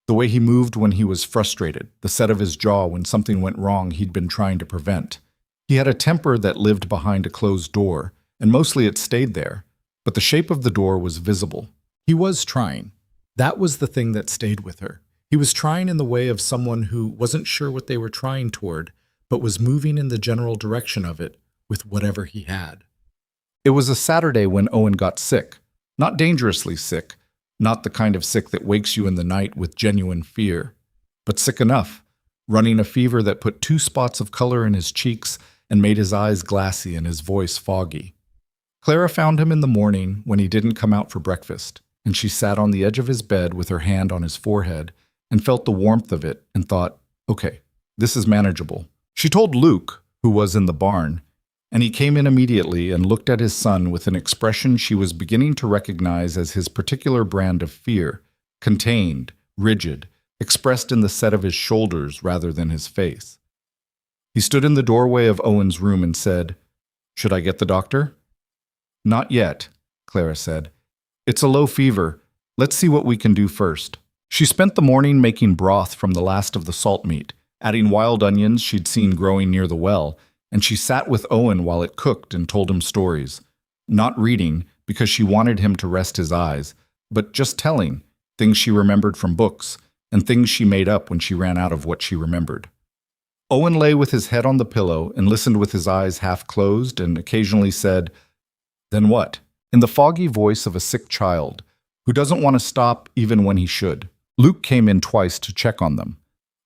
The way he moved when he was frustrated, the set of his jaw when something went wrong he'd been trying to prevent. He had a temper that lived behind a closed door, and mostly it stayed there, but the shape of the door was visible. He was trying. That was the thing that stayed with her. He was trying in the way of someone who wasn't sure what they were trying toward, but was moving in the general direction of it with whatever he had. It was a Saturday when Owen got sick. Not dangerously sick, not the kind of sick that wakes you in the night with genuine fear, but sick enough, running a fever that put 2 spots of color in his cheeks and made his eyes glassy and his voice foggy. Clara found him in the morning when he didn't come out for breakfast, and she sat on the edge of his bed with her hand on his forehead and felt the warmth of it and thought, okay, this is manageable. She told Luke, who was in the barn, and he came in immediately and looked at his son with an expression she was beginning to recognize as his particular brand of fear, contained, rigid, expressed in the set of his shoulders rather than his face. He stood in the doorway of Owen's room and said, "Should I get the doctor?" "Not yet," Clara said. "It's a low fever. Let's see what we can do first." She spent the morning making broth from the last of the salt meat, adding wild onions she'd seen growing near the well, and she sat with Owen while it cooked and told him stories. Not reading, because she wanted him to rest his eyes, but just telling, things she remembered from books, and things she made up when she ran out of what she remembered. Owen lay with his head on the pillow and listened with his eyes half closed and occasionally said, "Then what?" in the foggy voice of a sick child who doesn't want to stop even when he should. Luke came in twice to check on them.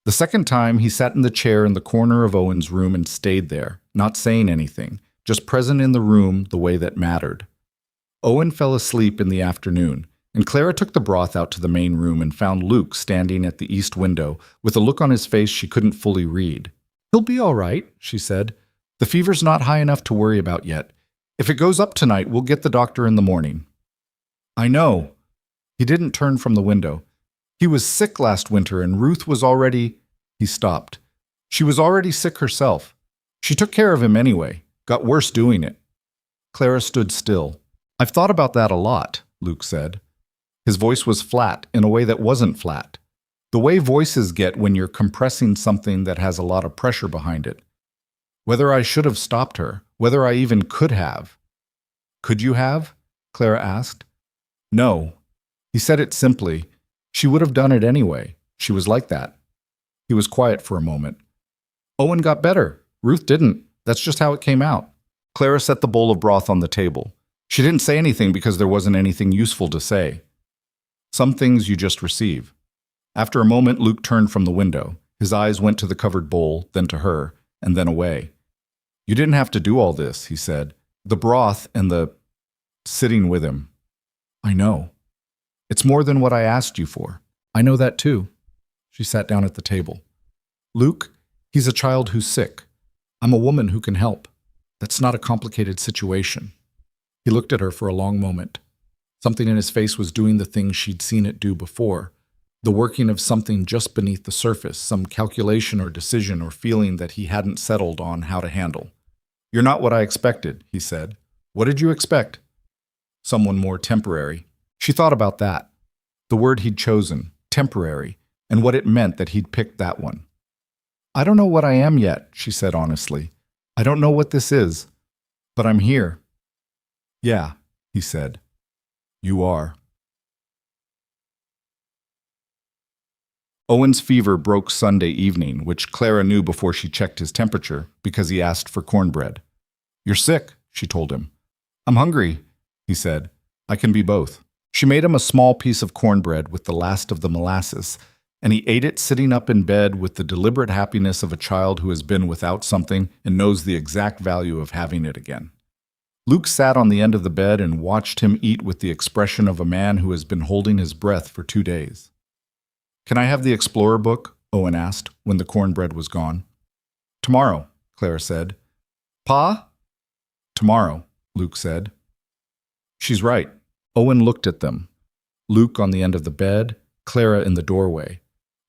The second time, he sat in the chair in the corner of Owen's room and stayed there, not saying anything, just present in the room the way that mattered. Owen fell asleep in the afternoon, and Clara took the broth out to the main room and found Luke standing at the east window with a look on his face she couldn't fully read. "He'll be all right," she said. "The fever's not high enough to worry about yet. If it goes up tonight, we'll get the doctor in the morning." "I know." He didn't turn from the window. "He was sick last winter, and Ruth was already—" He stopped. "She was already sick herself. She took care of him anyway, got worse doing it." Clara stood still. "I've thought about that a lot," Luke said. His voice was flat in a way that wasn't flat. The way voices get when you're compressing something that has a lot of pressure behind it. "Whether I should have stopped her, whether I even could have." "Could you have?" Clara asked. "No." He said it simply. She would have done it anyway. She was like that. He was quiet for a moment. "Owen got better. Ruth didn't. That's just how it came out." Clara set the bowl of broth on the table. She didn't say anything because there wasn't anything useful to say. Some things you just receive. After a moment, Luke turned from the window. His eyes went to the covered bowl, then to her, and then away. You didn't have to do all this, he said. The broth and the sitting with him. I know. It's more than what I asked you for. I know that too. She sat down at the table. Luke, he's a child who's sick. I'm a woman who can help. That's not a complicated situation. He looked at her for a long moment. Something in his face was doing the thing she'd seen it do before. The working of something just beneath the surface, some calculation or decision or feeling that he hadn't settled on how to handle. You're not what I expected, he said. What did you expect? Someone more temporary. She thought about that. The word he'd chosen, temporary, and what it meant that he'd picked that one. I don't know what I am yet, she said honestly. I don't know what this is, but I'm here. Yeah, he said. You are. Owen's fever broke Sunday evening, which Clara knew before she checked his temperature because he asked for cornbread. You're sick, she told him. I'm hungry, he said. I can be both. She made him a small piece of cornbread with the last of the molasses, and he ate it sitting up in bed with the deliberate happiness of a child who has been without something and knows the exact value of having it again. Luke sat on the end of the bed and watched him eat with the expression of a man who has been holding his breath for 2 days. Can I have the Explorer book? Owen asked when the cornbread was gone. Tomorrow, Clara said. Pa? Tomorrow, Luke said. She's right. Owen looked at them. Luke on the end of the bed, Clara in the doorway,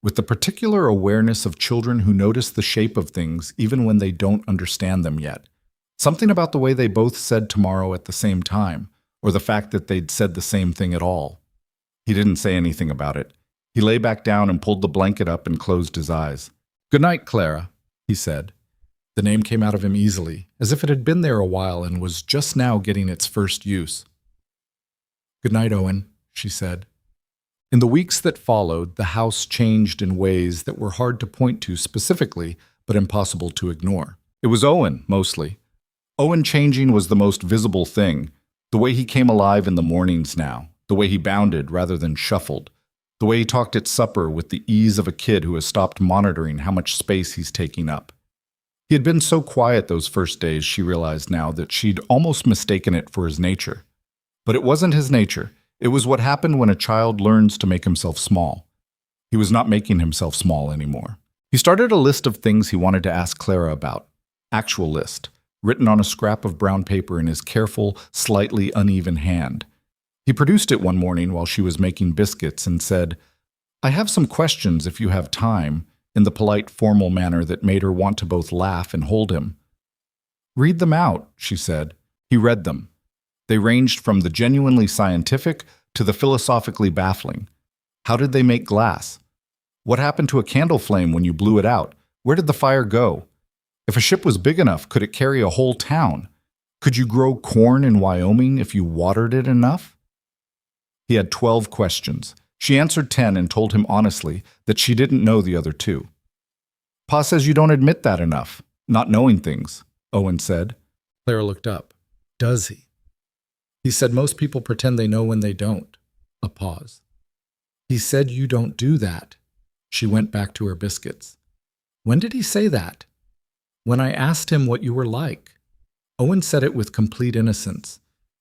with the particular awareness of children who notice the shape of things even when they don't understand them yet. Something about the way they both said tomorrow at the same time, or the fact that they'd said the same thing at all. He didn't say anything about it. He lay back down and pulled the blanket up and closed his eyes. Good night, Clara, he said. The name came out of him easily, as if it had been there a while and was just now getting its first use. Good night, Owen, she said. In the weeks that followed, the house changed in ways that were hard to point to specifically, but impossible to ignore. It was Owen, mostly. Owen changing was the most visible thing, the way he came alive in the mornings now, the way he bounded rather than shuffled, the way he talked at supper with the ease of a kid who has stopped monitoring how much space he's taking up. He had been so quiet those first days, she realized now, that she'd almost mistaken it for his nature. But it wasn't his nature. It was what happened when a child learns to make himself small. He was not making himself small anymore. He started a list of things he wanted to ask Clara about. Actual list, written on a scrap of brown paper in his careful, slightly uneven hand. He produced it one morning while she was making biscuits and said, I have some questions if you have time, in the polite, formal manner that made her want to both laugh and hold him. Read them out, she said. He read them. They ranged from the genuinely scientific to the philosophically baffling. How did they make glass? What happened to a candle flame when you blew it out? Where did the fire go? If a ship was big enough, could it carry a whole town? Could you grow corn in Wyoming if you watered it enough? He had 12 questions. She answered 10 and told him honestly that she didn't know the other 2. Pa says you don't admit that enough, not knowing things, Owen said. Clara looked up. Does he? He said most people pretend they know when they don't. A pause. He said you don't do that. She went back to her biscuits. When did he say that? When I asked him what you were like. Owen said it with complete innocence,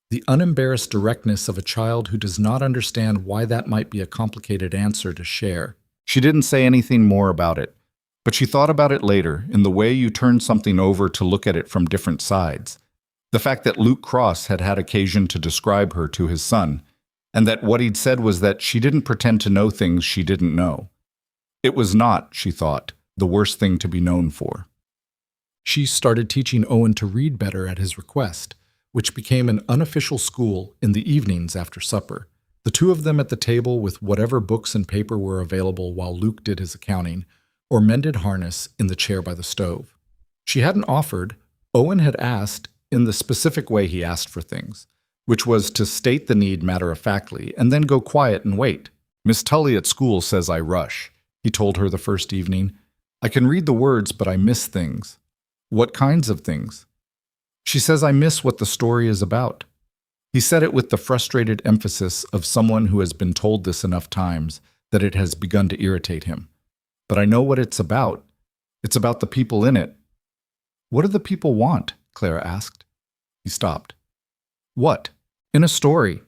the unembarrassed directness of a child who does not understand why that might be a complicated answer to share. She didn't say anything more about it, but she thought about it later in the way you turn something over to look at it from different sides. The fact that Luke Cross had had occasion to describe her to his son, and that what he'd said was that she didn't pretend to know things she didn't know. It was not, she thought, the worst thing to be known for. She started teaching Owen to read better at his request, which became an unofficial school in the evenings after supper. The 2 of them at the table with whatever books and paper were available while Luke did his accounting, or mended harness in the chair by the stove. She hadn't offered. Owen had asked in the specific way he asked for things, which was to state the need matter-of-factly and then go quiet and wait. Miss Tully at school says I rush, he told her the first evening. I can read the words, but I miss things. What kinds of things? She says I miss what the story is about. He said it with the frustrated emphasis of someone who has been told this enough times that it has begun to irritate him. But I know what it's about. It's about the people in it. What do the people want? Clara asked. He stopped. What? In a story.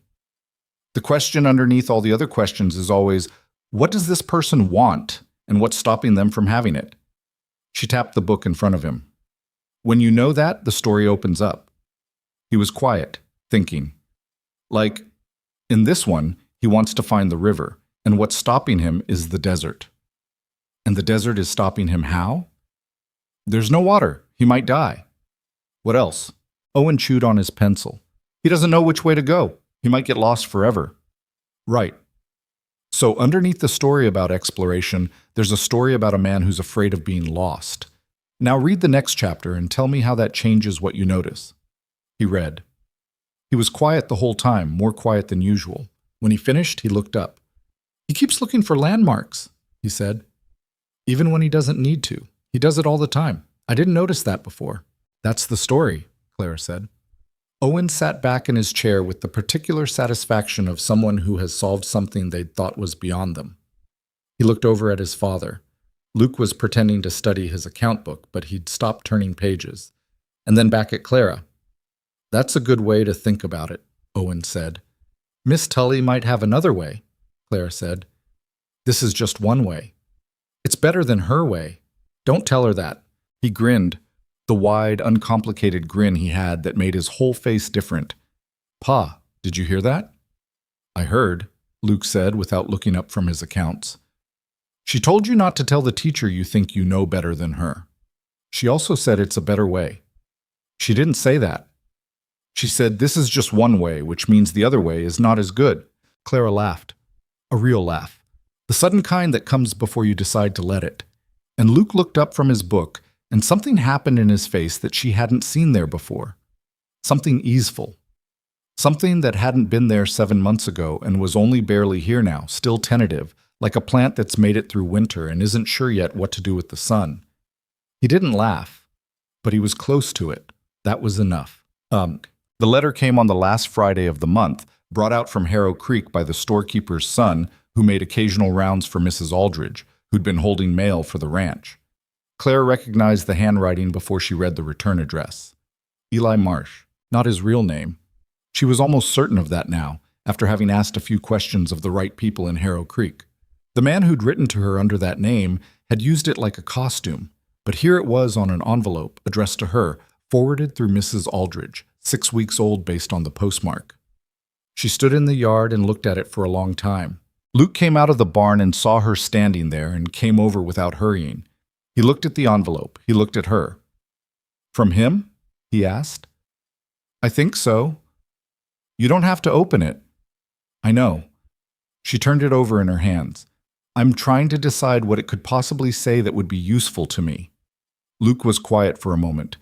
The question underneath all the other questions is always, what does this person want, and what's stopping them from having it? She tapped the book in front of him. When you know that, the story opens up. He was quiet, thinking. Like, in this one, he wants to find the river, and what's stopping him is the desert. And the desert is stopping him how? There's no water. He might die. What else? Owen chewed on his pencil. He doesn't know which way to go. He might get lost forever. Right. So underneath the story about exploration, there's a story about a man who's afraid of being lost. Now read the next chapter and tell me how that changes what you notice. He read. He was quiet the whole time, more quiet than usual. When he finished, he looked up. He keeps looking for landmarks, he said. Even when he doesn't need to. He does it all the time. I didn't notice that before. That's the story, Clara said. Owen sat back in his chair with the particular satisfaction of someone who has solved something they'd thought was beyond them. He looked over at his father. Luke was pretending to study his account book, but he'd stopped turning pages. And then back at Clara. That's a good way to think about it, Owen said. Miss Tully might have another way, Clara said. This is just one way. It's better than her way. Don't tell her that. He grinned, the wide, uncomplicated grin he had that made his whole face different. Pa, did you hear that? I heard, Luke said without looking up from his accounts. She told you not to tell the teacher you think you know better than her. She also said it's a better way. She didn't say that. She said this is just one way, which means the other way is not as good. Clara laughed. A real laugh. The sudden kind that comes before you decide to let it. And Luke looked up from his book, and something happened in his face that she hadn't seen there before. Something easeful. Something that hadn't been there 7 months ago and was only barely here now, still tentative, like a plant that's made it through winter and isn't sure yet what to do with the sun. He didn't laugh, but he was close to it. That was enough. The letter came on the last Friday of the month, brought out from Harrow Creek by the storekeeper's son, who made occasional rounds for Mrs. Aldridge, who'd been holding mail for the ranch. Claire recognized the handwriting before she read the return address. Eli Marsh, not his real name. She was almost certain of that now, after having asked a few questions of the right people in Harrow Creek. The man who'd written to her under that name had used it like a costume, but here it was on an envelope addressed to her, forwarded through Mrs. Aldridge, 6 weeks old based on the postmark. She stood in the yard and looked at it for a long time. Luke came out of the barn and saw her standing there and came over without hurrying. He looked at the envelope. He looked at her. From him? He asked. I think so. You don't have to open it. I know. She turned it over in her hands. I'm trying to decide what it could possibly say that would be useful to me. Luke was quiet for a moment.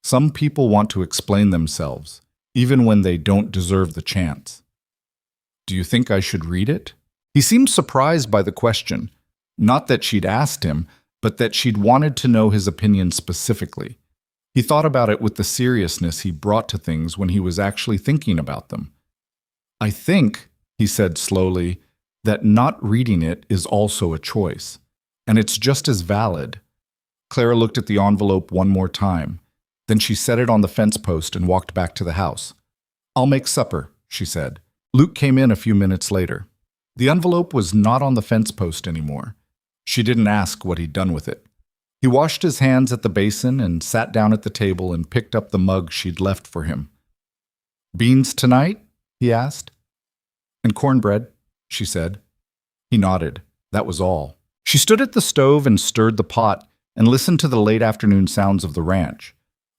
Some people want to explain themselves, even when they don't deserve the chance. Do you think I should read it? He seemed surprised by the question. Not that she'd asked him, but that she'd wanted to know his opinion specifically. He thought about it with the seriousness he brought to things when he was actually thinking about them. I think, he said slowly, that not reading it is also a choice, and it's just as valid. Clara looked at the envelope one more time. Then she set it on the fence post and walked back to the house. I'll make supper, she said. Luke came in a few minutes later. The envelope was not on the fence post anymore. She didn't ask what he'd done with it. He washed his hands at the basin and sat down at the table and picked up the mug she'd left for him. Beans tonight? He asked. And cornbread, she said. He nodded. That was all. She stood at the stove and stirred the pot and listened to the late afternoon sounds of the ranch.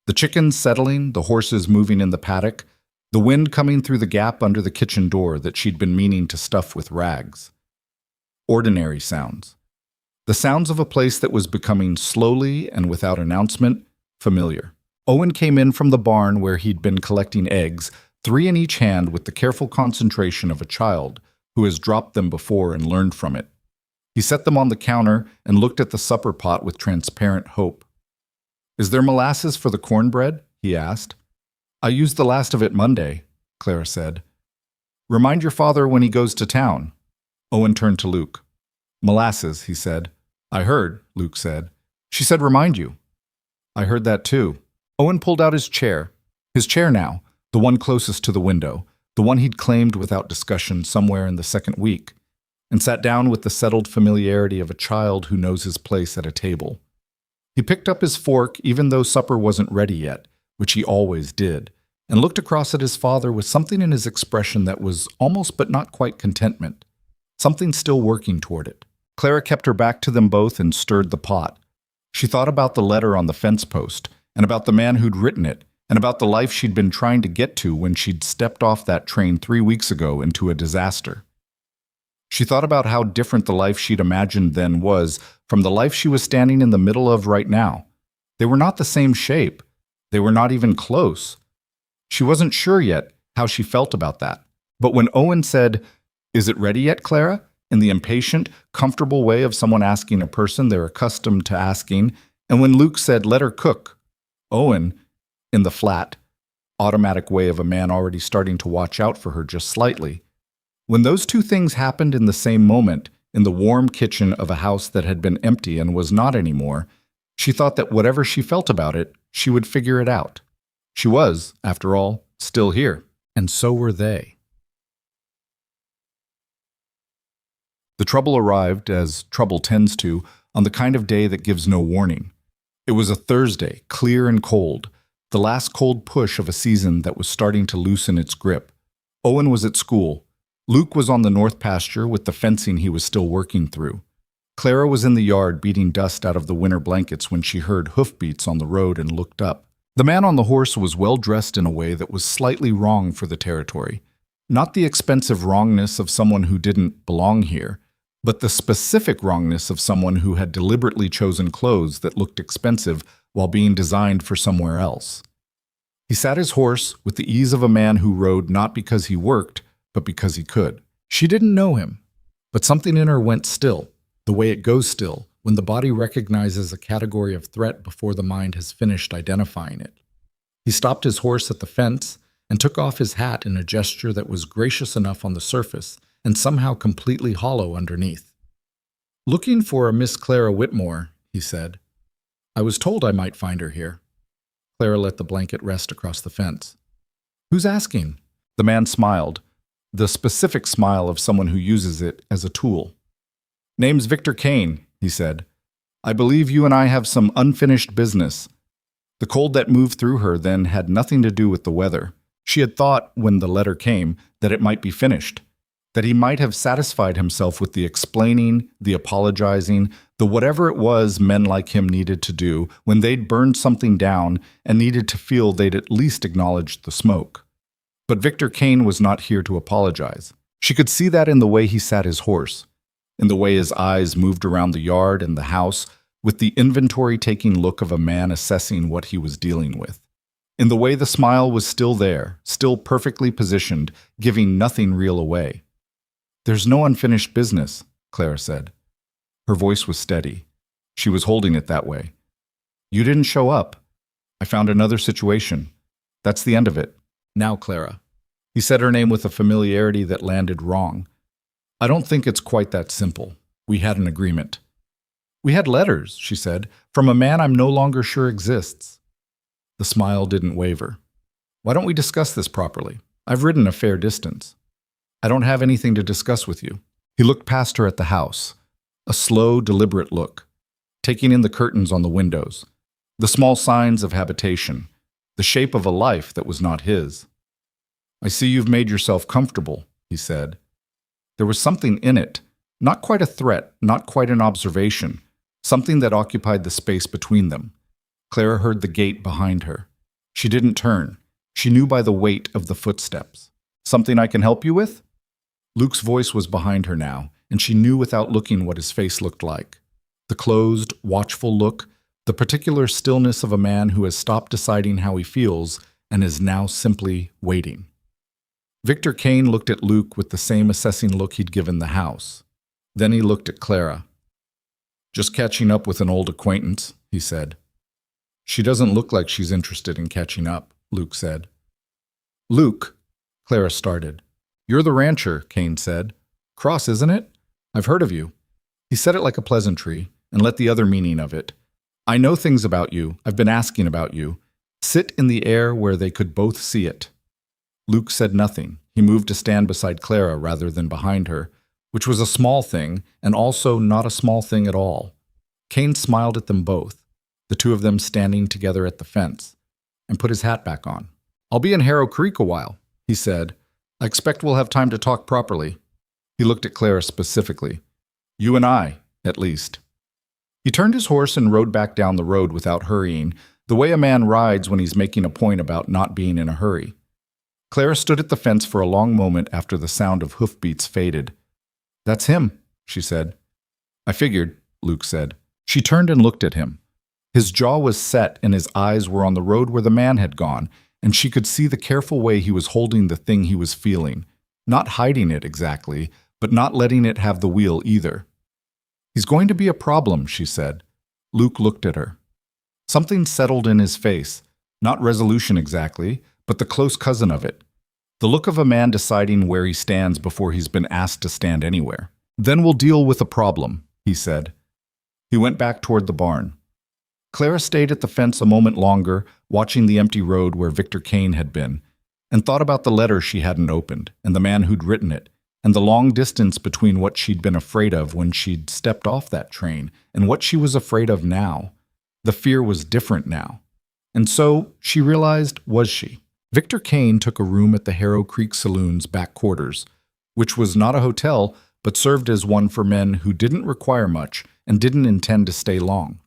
The chickens settling, the horses moving in the paddock, the wind coming through the gap under the kitchen door that she'd been meaning to stuff with rags. Ordinary sounds. The sounds of a place that was becoming slowly and without announcement familiar. Owen came in from the barn where he'd been collecting eggs, 3 in each hand with the careful concentration of a child who has dropped them before and learned from it. He set them on the counter and looked at the supper pot with transparent hope. Is there molasses for the cornbread? He asked. I used the last of it Monday. Clara said. Remind your father when he goes to town. Owen turned to Luke. Molasses, he said. I heard, Luke said. She said remind you. I heard that too. Owen pulled out his chair now, the one closest to the window, the one he'd claimed without discussion somewhere in the second week, and sat down with the settled familiarity of a child who knows his place at a table. He picked up his fork even though supper wasn't ready yet, which he always did, and looked across at his father with something in his expression that was almost but not quite contentment, something still working toward it. Clara kept her back to them both and stirred the pot. She thought about the letter on the fence post, and about the man who'd written it, and about the life she'd been trying to get to when she'd stepped off that train 3 weeks ago into a disaster. She thought about how different the life she'd imagined then was from the life she was standing in the middle of right now. They were not the same shape. They were not even close. She wasn't sure yet how she felt about that. But when Owen said, "Is it ready yet, Clara?" in the impatient, comfortable way of someone asking a person they're accustomed to asking, and when Luke said, "Let her cook," Owen, in the flat, automatic way of a man already starting to watch out for her just slightly. When those two things happened in the same moment, in the warm kitchen of a house that had been empty and was not anymore, she thought that whatever she felt about it, she would figure it out. She was, after all, still here, and so were they. The trouble arrived, as trouble tends to, on the kind of day that gives no warning. It was a Thursday, clear and cold, the last cold push of a season that was starting to loosen its grip. Owen was at school. Luke was on the north pasture with the fencing he was still working through. Clara was in the yard beating dust out of the winter blankets when she heard hoofbeats on the road and looked up. The man on the horse was well dressed in a way that was slightly wrong for the territory. Not the expensive wrongness of someone who didn't belong here, but the specific wrongness of someone who had deliberately chosen clothes that looked expensive while being designed for somewhere else. He sat his horse with the ease of a man who rode not because he worked, but because he could. She didn't know him, but something in her went still, the way it goes still when the body recognizes a category of threat before the mind has finished identifying it. He stopped his horse at the fence and took off his hat in a gesture that was gracious enough on the surface and somehow completely hollow underneath. "Looking for a Miss Clara Whitmore," he said. "I was told I might find her here." Clara let the blanket rest across the fence. "Who's asking?" The man smiled, the specific smile of someone who uses it as a tool. "Name's Victor Kane," he said. "I believe you and I have some unfinished business." The cold that moved through her then had nothing to do with the weather. She had thought, when the letter came, that it might be finished, that he might have satisfied himself with the explaining, the apologizing, the whatever it was men like him needed to do when they'd burned something down and needed to feel they'd at least acknowledged the smoke. But Victor Kane was not here to apologize. She could see that in the way he sat his horse, in the way his eyes moved around the yard and the house, with the inventory-taking look of a man assessing what he was dealing with. In the way the smile was still there, still perfectly positioned, giving nothing real away. "There's no unfinished business," Clara said. Her voice was steady. She was holding it that way. "You didn't show up. I found another situation. That's the end of it. Now, Clara." He said her name with a familiarity that landed wrong. "I don't think it's quite that simple. We had an agreement." "We had letters," she said, "from a man I'm no longer sure exists." The smile didn't waver. "Why don't we discuss this properly? I've ridden a fair distance." "I don't have anything to discuss with you." He looked past her at the house, a slow, deliberate look, taking in the curtains on the windows, the small signs of habitation, the shape of a life that was not his. "I see you've made yourself comfortable," he said. There was something in it, not quite a threat, not quite an observation, something that occupied the space between them. Clara heard the gate behind her. She didn't turn. She knew by the weight of the footsteps. "Something I can help you with?" Luke's voice was behind her now, and she knew without looking what his face looked like. The closed, watchful look, the particular stillness of a man who has stopped deciding how he feels and is now simply waiting. Victor Kane looked at Luke with the same assessing look he'd given the house. Then he looked at Clara. "Just catching up with an old acquaintance," he said. "She doesn't look like she's interested in catching up," Luke said. "Luke," Clara started. "You're the rancher," Kane said. "Cross, isn't it? I've heard of you." He said it like a pleasantry, and let the other meaning of it. "I know things about you. I've been asking about you." Sit in the air where they could both see it. Luke said nothing. He moved to stand beside Clara rather than behind her, which was a small thing, and also not a small thing at all. Kane smiled at them both, the two of them standing together at the fence, and put his hat back on. "I'll be in Harrow Creek a while," he said. "I expect we'll have time to talk properly." He looked at Clara specifically. "You and I, at least." He turned his horse and rode back down the road without hurrying, the way a man rides when he's making a point about not being in a hurry. Clara stood at the fence for a long moment after the sound of hoofbeats faded. "That's him," she said. "I figured," Luke said. She turned and looked at him. His jaw was set and his eyes were on the road where the man had gone, and she could see the careful way he was holding the thing he was feeling, not hiding it exactly, but not letting it have the wheel either. "He's going to be a problem," she said. Luke looked at her. Something settled in his face, not resolution exactly, but the close cousin of it. The look of a man deciding where he stands before he's been asked to stand anywhere. "Then we'll deal with the problem," he said. He went back toward the barn. Clara stayed at the fence a moment longer, watching the empty road where Victor Kane had been, and thought about the letter she hadn't opened, and the man who'd written it, and the long distance between what she'd been afraid of when she'd stepped off that train and what she was afraid of now. The fear was different now. And so, she realized, was she? Victor Kane took a room at the Harrow Creek Saloon's back quarters, which was not a hotel, but served as one for men who didn't require much and didn't intend to stay long.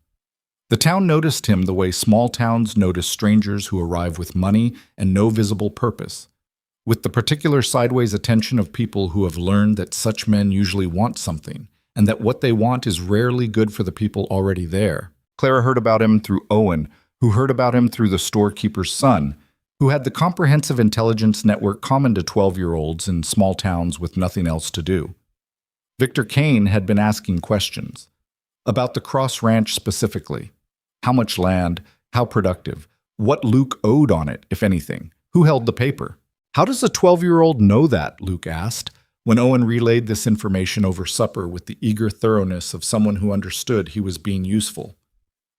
The town noticed him the way small towns notice strangers who arrive with money and no visible purpose, with the particular sideways attention of people who have learned that such men usually want something, and that what they want is rarely good for the people already there. Clara heard about him through Owen, who heard about him through the storekeeper's son, who had the comprehensive intelligence network common to 12-year-olds in small towns with nothing else to do. Victor Kane had been asking questions about the Cross Ranch specifically. How much land? How productive? What Luke owed on it, if anything? Who held the paper? "How does a 12-year-old know that?" Luke asked, when Owen relayed this information over supper with the eager thoroughness of someone who understood he was being useful.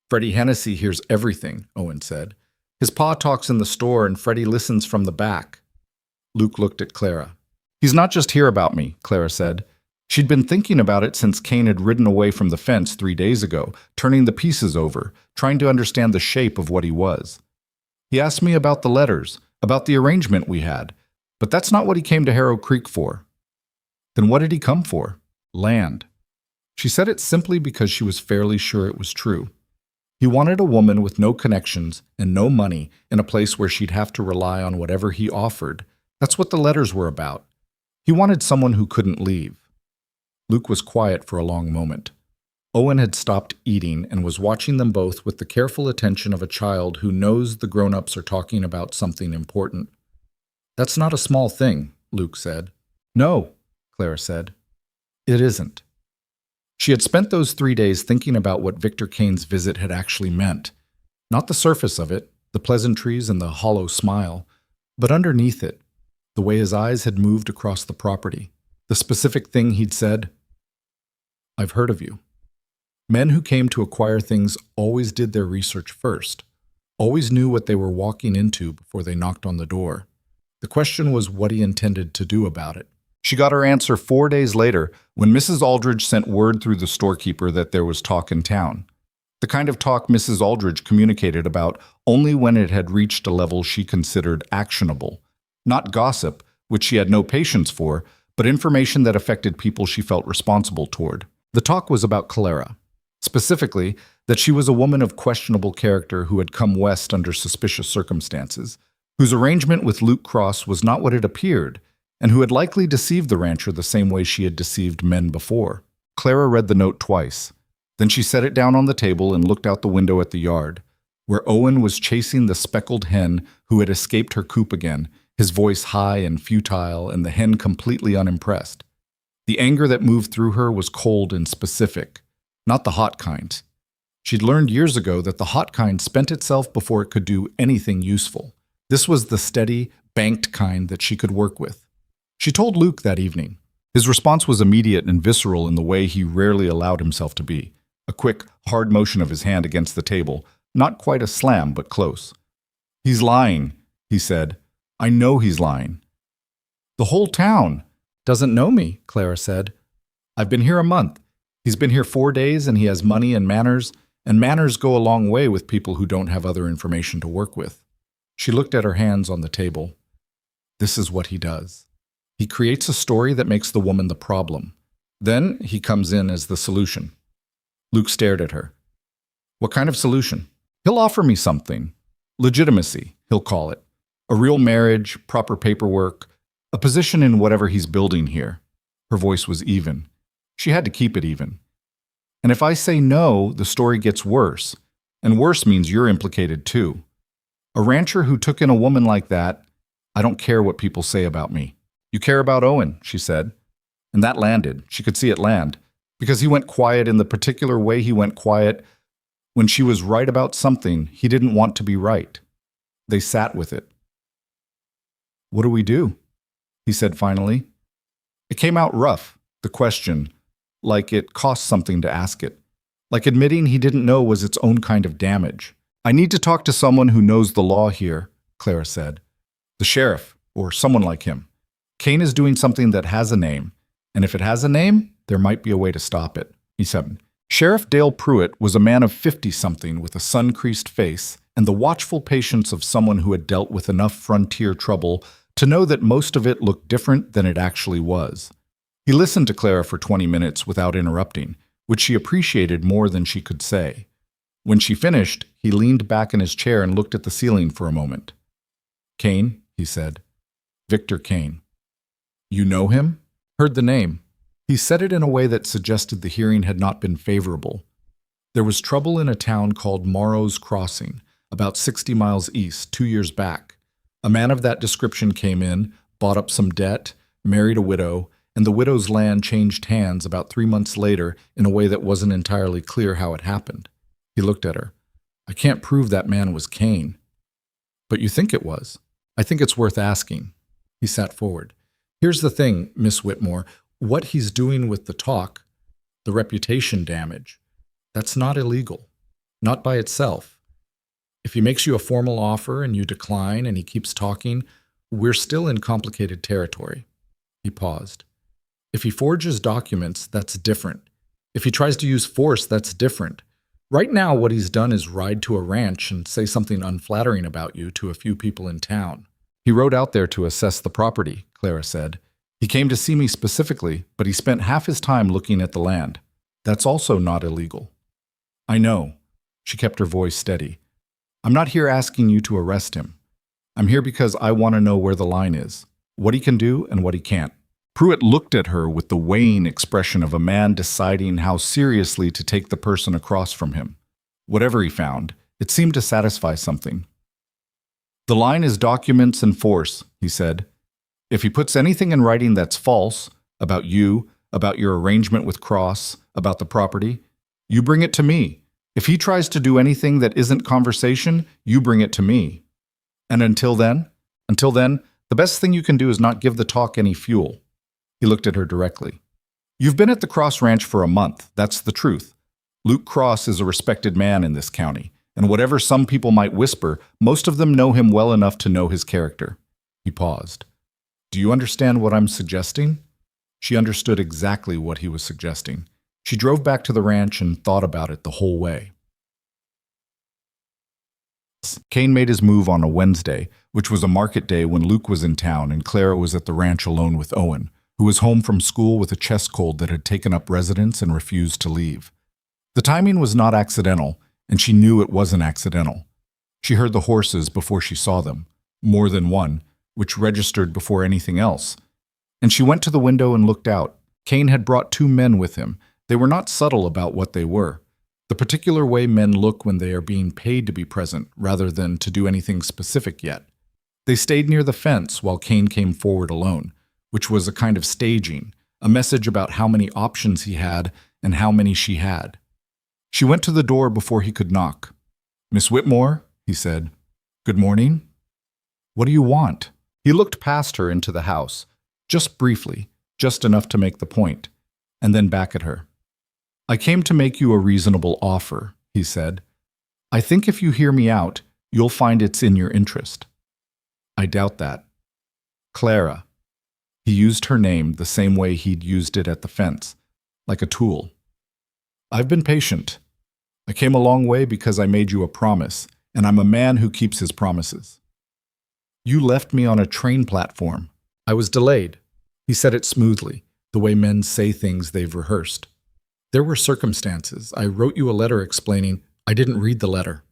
"Freddie Hennessy hears everything," Owen said. "His pa talks in the store and Freddie listens from the back." Luke looked at Clara. "He's not just here about me," Clara said. She'd been thinking about it since Kane had ridden away from the fence 3 days ago, turning the pieces over, trying to understand the shape of what he was. "He asked me about the letters, about the arrangement we had, but that's not what he came to Harrow Creek for." "Then what did he come for?" "Land." She said it simply because she was fairly sure it was true. He wanted a woman with no connections and no money in a place where she'd have to rely on whatever he offered. That's what the letters were about. He wanted someone who couldn't leave. Luke was quiet for a long moment. Owen had stopped eating and was watching them both with the careful attention of a child who knows the grown-ups are talking about something important. "That's not a small thing," Luke said. "No," Clara said. "It isn't." She had spent those 3 days thinking about what Victor Kane's visit had actually meant. Not the surface of it, the pleasantries and the hollow smile, but underneath it, the way his eyes had moved across the property, the specific thing he'd said. "I've heard of you." Men who came to acquire things always did their research first, always knew what they were walking into before they knocked on the door. The question was what he intended to do about it. She got her answer 4 days later when Mrs. Aldridge sent word through the storekeeper that there was talk in town. The kind of talk Mrs. Aldridge communicated about only when it had reached a level she considered actionable. Not gossip, which she had no patience for, but information that affected people she felt responsible toward. The talk was about Clara. Specifically, that she was a woman of questionable character who had come west under suspicious circumstances, whose arrangement with Luke Cross was not what it appeared, and who had likely deceived the rancher the same way she had deceived men before. Clara read the note twice. Then she set it down on the table and looked out the window at the yard, where Owen was chasing the speckled hen who had escaped her coop again, his voice high and futile and the hen completely unimpressed. The anger that moved through her was cold and specific, not the hot kind. She'd learned years ago that the hot kind spent itself before it could do anything useful. This was the steady, banked kind that she could work with. She told Luke that evening. His response was immediate and visceral in the way he rarely allowed himself to be. A quick, hard motion of his hand against the table, not quite a slam, but close. "He's lying," he said. "I know he's lying." "The whole town doesn't know me," Clara said. "I've been here a month. He's been here 4 days, and he has money and manners go a long way with people who don't have other information to work with." She looked at her hands on the table. "This is what he does. He creates a story that makes the woman the problem. Then he comes in as the solution." Luke stared at her. "What kind of solution?" "He'll offer me something. Legitimacy, he'll call it. A real marriage, proper paperwork, a position in whatever he's building here." Her voice was even. She had to keep it even. "And if I say no, the story gets worse. And worse means you're implicated too. A rancher who took in a woman like that, I don't care what people say about me." "You care about Owen," she said. And that landed. She could see it land. Because he went quiet in the particular way he went quiet when she was right about something he didn't want to be right. They sat with it. "What do we do?" he said finally. It came out rough, the question, like it cost something to ask it. Like admitting he didn't know was its own kind of damage. "I need to talk to someone who knows the law here," Clara said. "The sheriff, or someone like him. Kane is doing something that has a name, and if it has a name, there might be a way to stop it," he said. Sheriff Dale Pruitt was a man of 50-something with a sun-creased face and the watchful patience of someone who had dealt with enough frontier trouble to know that most of it looked different than it actually was. He listened to Clara for 20 minutes without interrupting, which she appreciated more than she could say. When she finished, he leaned back in his chair and looked at the ceiling for a moment. "Kane," he said. "Victor Kane." "You know him?" "Heard the name." He said it in a way that suggested the hearing had not been favorable. "There was trouble in a town called Morrow's Crossing, about 60 miles east, 2 years back. A man of that description came in, bought up some debt, married a widow, and the widow's land changed hands about 3 months later in a way that wasn't entirely clear how it happened." He looked at her. "I can't prove that man was Kane." "But you think it was?" "I think it's worth asking." He sat forward. "Here's the thing, Miss Whitmore. What he's doing with the talk, the reputation damage, that's not illegal. Not by itself. If he makes you a formal offer and you decline and he keeps talking, we're still in complicated territory." He paused. "If he forges documents, that's different. If he tries to use force, that's different. Right now, what he's done is ride to a ranch and say something unflattering about you to a few people in town." "He rode out there to assess the property," Clara said. "He came to see me specifically, but he spent half his time looking at the land. That's also not illegal." "I know." She kept her voice steady. "I'm not here asking you to arrest him. I'm here because I want to know where the line is, what he can do and what he can't." Pruitt looked at her with the weighing expression of a man deciding how seriously to take the person across from him. Whatever he found, it seemed to satisfy something. "The line is documents and force," he said. "If he puts anything in writing that's false, about you, about your arrangement with Cross, about the property, you bring it to me. If he tries to do anything that isn't conversation, you bring it to me. And until then, the best thing you can do is not give the talk any fuel." He looked at her directly. "You've been at the Cross Ranch for a month, that's the truth. Luke Cross is a respected man in this county, and whatever some people might whisper, most of them know him well enough to know his character." He paused. "Do you understand what I'm suggesting?" She understood exactly what he was suggesting. She drove back to the ranch and thought about it the whole way. Kane made his move on a Wednesday, which was a market day when Luke was in town and Clara was at the ranch alone with Owen, who was home from school with a chest cold that had taken up residence and refused to leave. The timing was not accidental, and she knew it wasn't accidental. She heard the horses before she saw them, more than one, which registered before anything else. And she went to the window and looked out. Kane had brought 2 men with him. They were not subtle about what they were. The particular way men look when they are being paid to be present, rather than to do anything specific yet. They stayed near the fence while Kane came forward alone, which was a kind of staging, a message about how many options he had and how many she had. She went to the door before he could knock. "Miss Whitmore," he said. "Good morning." "What do you want?" He looked past her into the house, just briefly, just enough to make the point, and then back at her. "I came to make you a reasonable offer," he said. "I think if you hear me out, you'll find it's in your interest." "I doubt that." "Clara." He used her name the same way he'd used it at the fence, like a tool. "I've been patient. I came a long way because I made you a promise, and I'm a man who keeps his promises." "You left me on a train platform. I was delayed." He said it smoothly, the way men say things they've rehearsed. "There were circumstances. I wrote you a letter explaining. I didn't read the letter."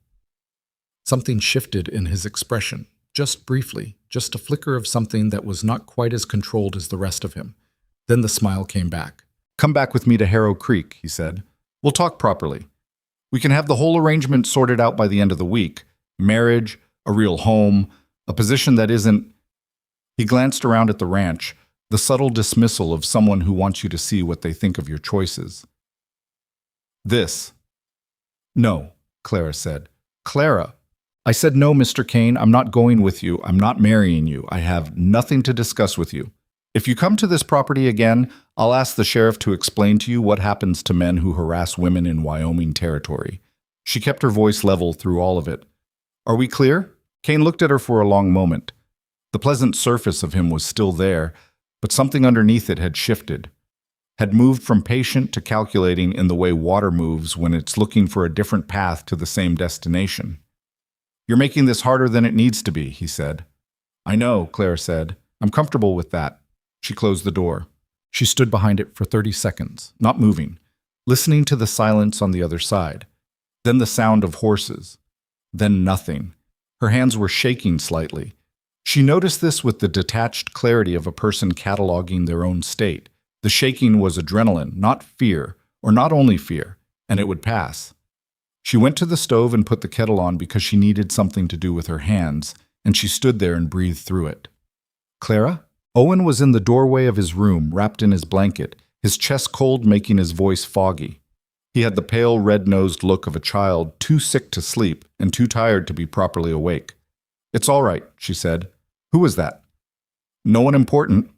Something shifted in his expression, just briefly, just a flicker of something that was not quite as controlled as the rest of him. Then the smile came back. "Come back with me to Harrow Creek," he said. "We'll talk properly. We can have the whole arrangement sorted out by the end of the week. Marriage, a real home, a position that isn't—" He glanced around at the ranch, the subtle dismissal of someone who wants you to see what they think of your choices. "This." "No," Clara said. "Clara." "I said no, Mr. Kane. I'm not going with you. I'm not marrying you. I have nothing to discuss with you. If you come to this property again, I'll ask the sheriff to explain to you what happens to men who harass women in Wyoming territory." She kept her voice level through all of it. "Are we clear?" Kane looked at her for a long moment. The pleasant surface of him was still there, but something underneath it had shifted, had moved from patient to calculating in the way water moves when it's looking for a different path to the same destination. "You're making this harder than it needs to be," he said. "I know," Claire said. "I'm comfortable with that." She closed the door. She stood behind it for 30 seconds, not moving, listening to the silence on the other side. Then the sound of horses. Then nothing. Her hands were shaking slightly. She noticed this with the detached clarity of a person cataloging their own state. The shaking was adrenaline, not fear, or not only fear, and it would pass. She went to the stove and put the kettle on because she needed something to do with her hands, and she stood there and breathed through it. "Clara?" Owen was in the doorway of his room, wrapped in his blanket, his chest cold making his voice foggy. He had the pale, red-nosed look of a child too sick to sleep and too tired to be properly awake. "It's all right," she said. "Who was that?" "No one important."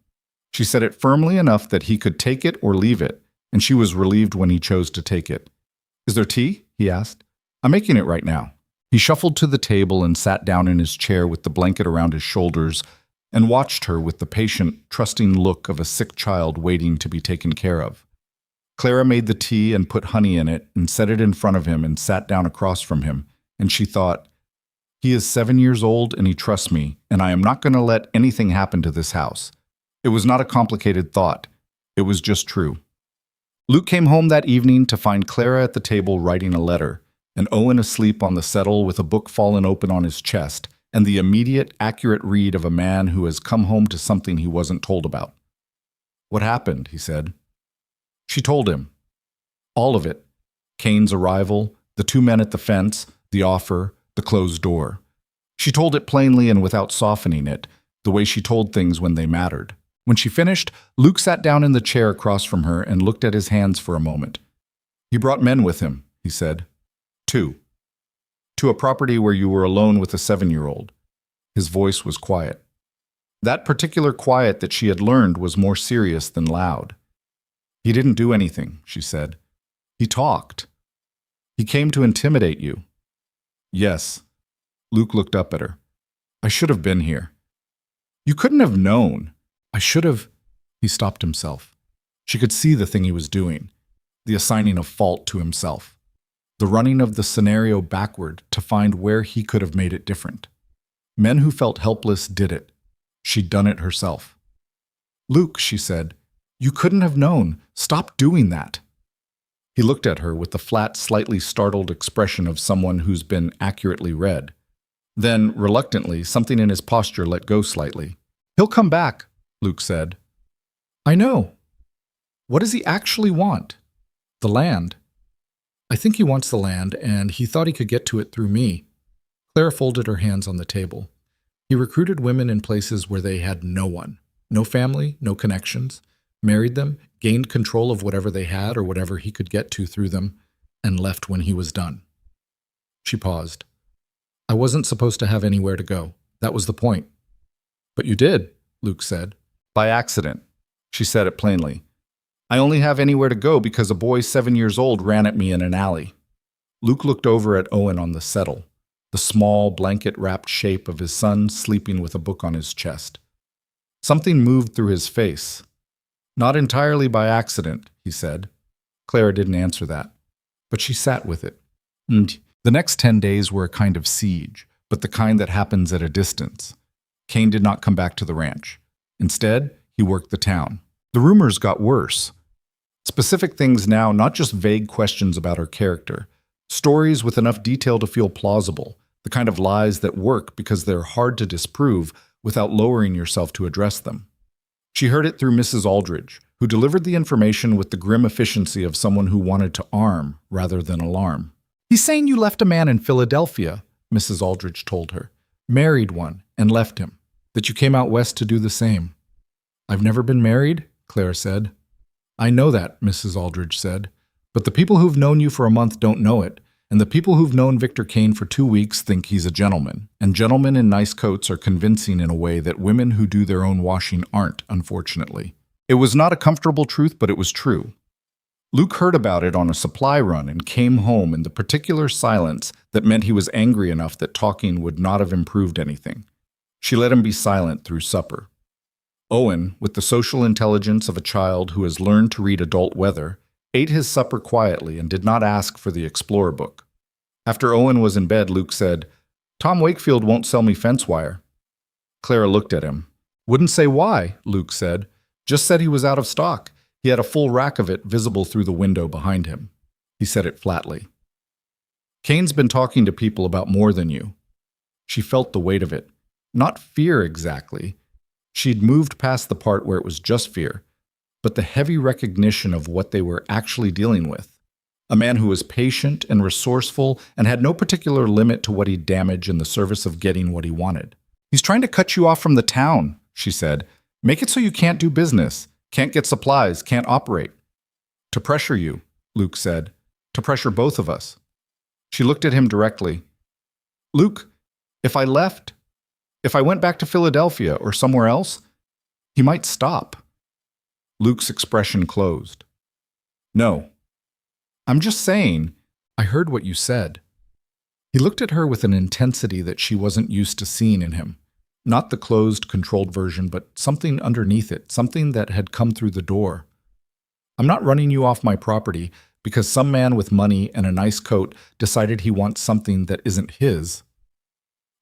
She said it firmly enough that he could take it or leave it, and she was relieved when he chose to take it. "Is there tea?" he asked. "I'm making it right now." He shuffled to the table and sat down in his chair with the blanket around his shoulders and watched her with the patient, trusting look of a sick child waiting to be taken care of. Clara made the tea and put honey in it and set it in front of him and sat down across from him, and she thought, "He is 7 years old and he trusts me, and I am not going to let anything happen to this house." It was not a complicated thought. It was just true. Luke came home that evening to find Clara at the table writing a letter, and Owen asleep on the settle with a book fallen open on his chest, and the immediate, accurate read of a man who has come home to something he wasn't told about. "What happened?" he said. She told him. All of it. Kane's arrival, the 2 men at the fence, the offer, the closed door. She told it plainly and without softening it, the way she told things when they mattered. When she finished, Luke sat down in the chair across from her and looked at his hands for a moment. "He brought men with him," he said. 2. "To a property where you were alone with a 7-year-old. His voice was quiet. That particular quiet that she had learned was more serious than loud. "He didn't do anything," she said. "He talked." "He came to intimidate you." "Yes." Luke looked up at her. "I should have been here." "You couldn't have known." "I should have—" He stopped himself. She could see the thing he was doing, the assigning of fault to himself, the running of the scenario backward to find where he could have made it different. Men who felt helpless did it. She'd done it herself. "Luke," she said, "you couldn't have known. Stop doing that." He looked at her with the flat, slightly startled expression of someone who's been accurately read. Then, reluctantly, something in his posture let go slightly. "He'll come back," Luke said. "I know." "What does he actually want?" "The land." "I think he wants the land, and he thought he could get to it through me." Clara folded her hands on the table. "He recruited women in places where they had no one, no family, no connections, married them, gained control of whatever they had or whatever he could get to through them, and left when he was done." She paused. "I wasn't supposed to have anywhere to go. That was the point." But you did, Luke said. By accident. She said it plainly. I only have anywhere to go because a boy 7 years old ran at me in an alley. Luke looked over at Owen on the settle, the small, blanket-wrapped shape of his son sleeping with a book on his chest. Something moved through his face. Not entirely by accident, he said. Clara didn't answer that, but she sat with it. And the next 10 days were a kind of siege, but the kind that happens at a distance. Kane did not come back to the ranch. Instead, he worked the town. The rumors got worse. Specific things now, not just vague questions about her character. Stories with enough detail to feel plausible, the kind of lies that work because they're hard to disprove without lowering yourself to address them. She heard it through Mrs. Aldridge, who delivered the information with the grim efficiency of someone who wanted to arm rather than alarm. He's saying you left a man in Philadelphia, Mrs. Aldridge told her. Married one and left him. That you came out west to do the same. I've never been married, Clara said. I know that, Mrs. Aldridge said. But the people who've known you for a month don't know it, and the people who've known Victor Kane for 2 weeks think he's a gentleman, and gentlemen in nice coats are convincing in a way that women who do their own washing aren't, unfortunately. It was not a comfortable truth, but it was true. Luke heard about it on a supply run and came home in the particular silence that meant he was angry enough that talking would not have improved anything. She let him be silent through supper. Owen, with the social intelligence of a child who has learned to read adult weather, ate his supper quietly and did not ask for the Explorer book. After Owen was in bed, Luke said, Tom Wakefield won't sell me fence wire. Clara looked at him. Wouldn't say why, Luke said. Just said he was out of stock. He had a full rack of it visible through the window behind him. He said it flatly. Kane's been talking to people about more than you. She felt the weight of it. Not fear exactly. She'd moved past the part where it was just fear, but the heavy recognition of what they were actually dealing with. A man who was patient and resourceful and had no particular limit to what he'd damage in the service of getting what he wanted. He's trying to cut you off from the town, she said. Make it so you can't do business, can't get supplies, can't operate. To pressure you, Luke said. To pressure both of us. She looked at him directly. Luke, if I went back to Philadelphia or somewhere else, he might stop. Luke's expression closed. No. I'm just saying, I heard what you said. He looked at her with an intensity that she wasn't used to seeing in him. Not the closed, controlled version, but something underneath it, something that had come through the door. I'm not running you off my property because some man with money and a nice coat decided he wants something that isn't his.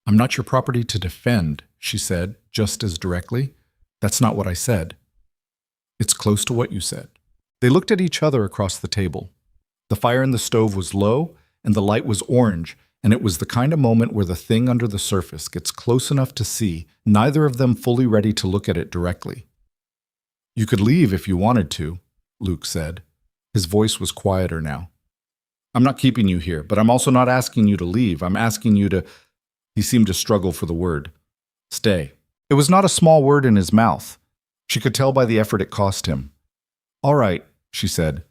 I'm not your property to defend, she said, just as directly. That's not what I said. It's close to what you said. They looked at each other across the table. The fire in the stove was low, and the light was orange, and it was the kind of moment where the thing under the surface gets close enough to see, neither of them fully ready to look at it directly. You could leave if you wanted to, Luke said. His voice was quieter now. I'm not keeping you here, but I'm also not asking you to leave. I'm asking you to... He seemed to struggle for the word. Stay. It was not a small word in his mouth. She could tell by the effort it cost him. All right, she said.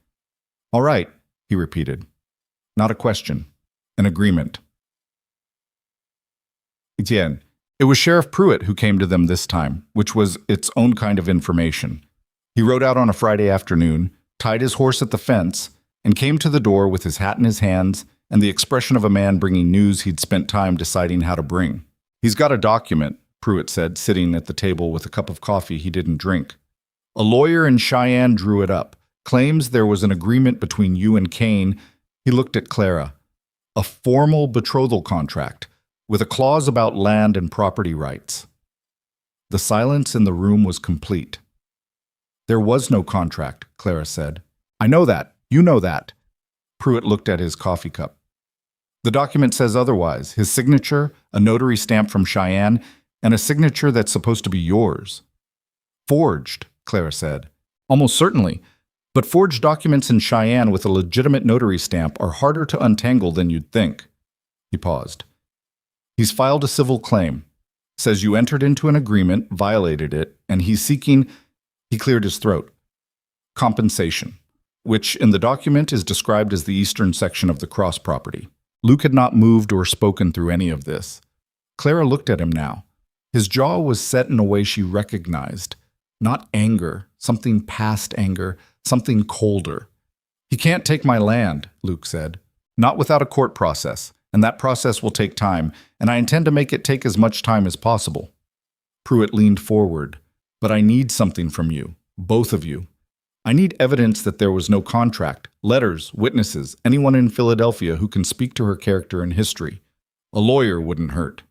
All right, he repeated. Not a question. An agreement. Again, it was Sheriff Pruitt who came to them this time, which was its own kind of information. He rode out on a Friday afternoon, tied his horse at the fence, and came to the door with his hat in his hands and the expression of a man bringing news he'd spent time deciding how to bring. He's got a document, Pruitt said, sitting at the table with a cup of coffee he didn't drink. A lawyer in Cheyenne drew it up, claims there was an agreement between you and Kane. He looked at Clara. A formal betrothal contract, with a clause about land and property rights. The silence in the room was complete. There was no contract, Clara said. I know that. You know that. Pruitt looked at his coffee cup. The document says otherwise. His signature, a notary stamp from Cheyenne, and a signature that's supposed to be yours. Forged, Clara said. Almost certainly. But forged documents in Cheyenne with a legitimate notary stamp are harder to untangle than you'd think. He paused. He's filed a civil claim. Says you entered into an agreement, violated it, and he's seeking... He cleared his throat. Compensation, which in the document is described as the eastern section of the Cross property. Luke had not moved or spoken through any of this. Clara looked at him now. His jaw was set in a way she recognized. Not anger, something past anger, something colder. "He can't take my land," Luke said. "Not without a court process, and that process will take time, and I intend to make it take as much time as possible." Pruitt leaned forward. "But I need something from you, both of you. I need evidence that there was no contract, letters, witnesses, anyone in Philadelphia who can speak to her character and history. A lawyer wouldn't hurt."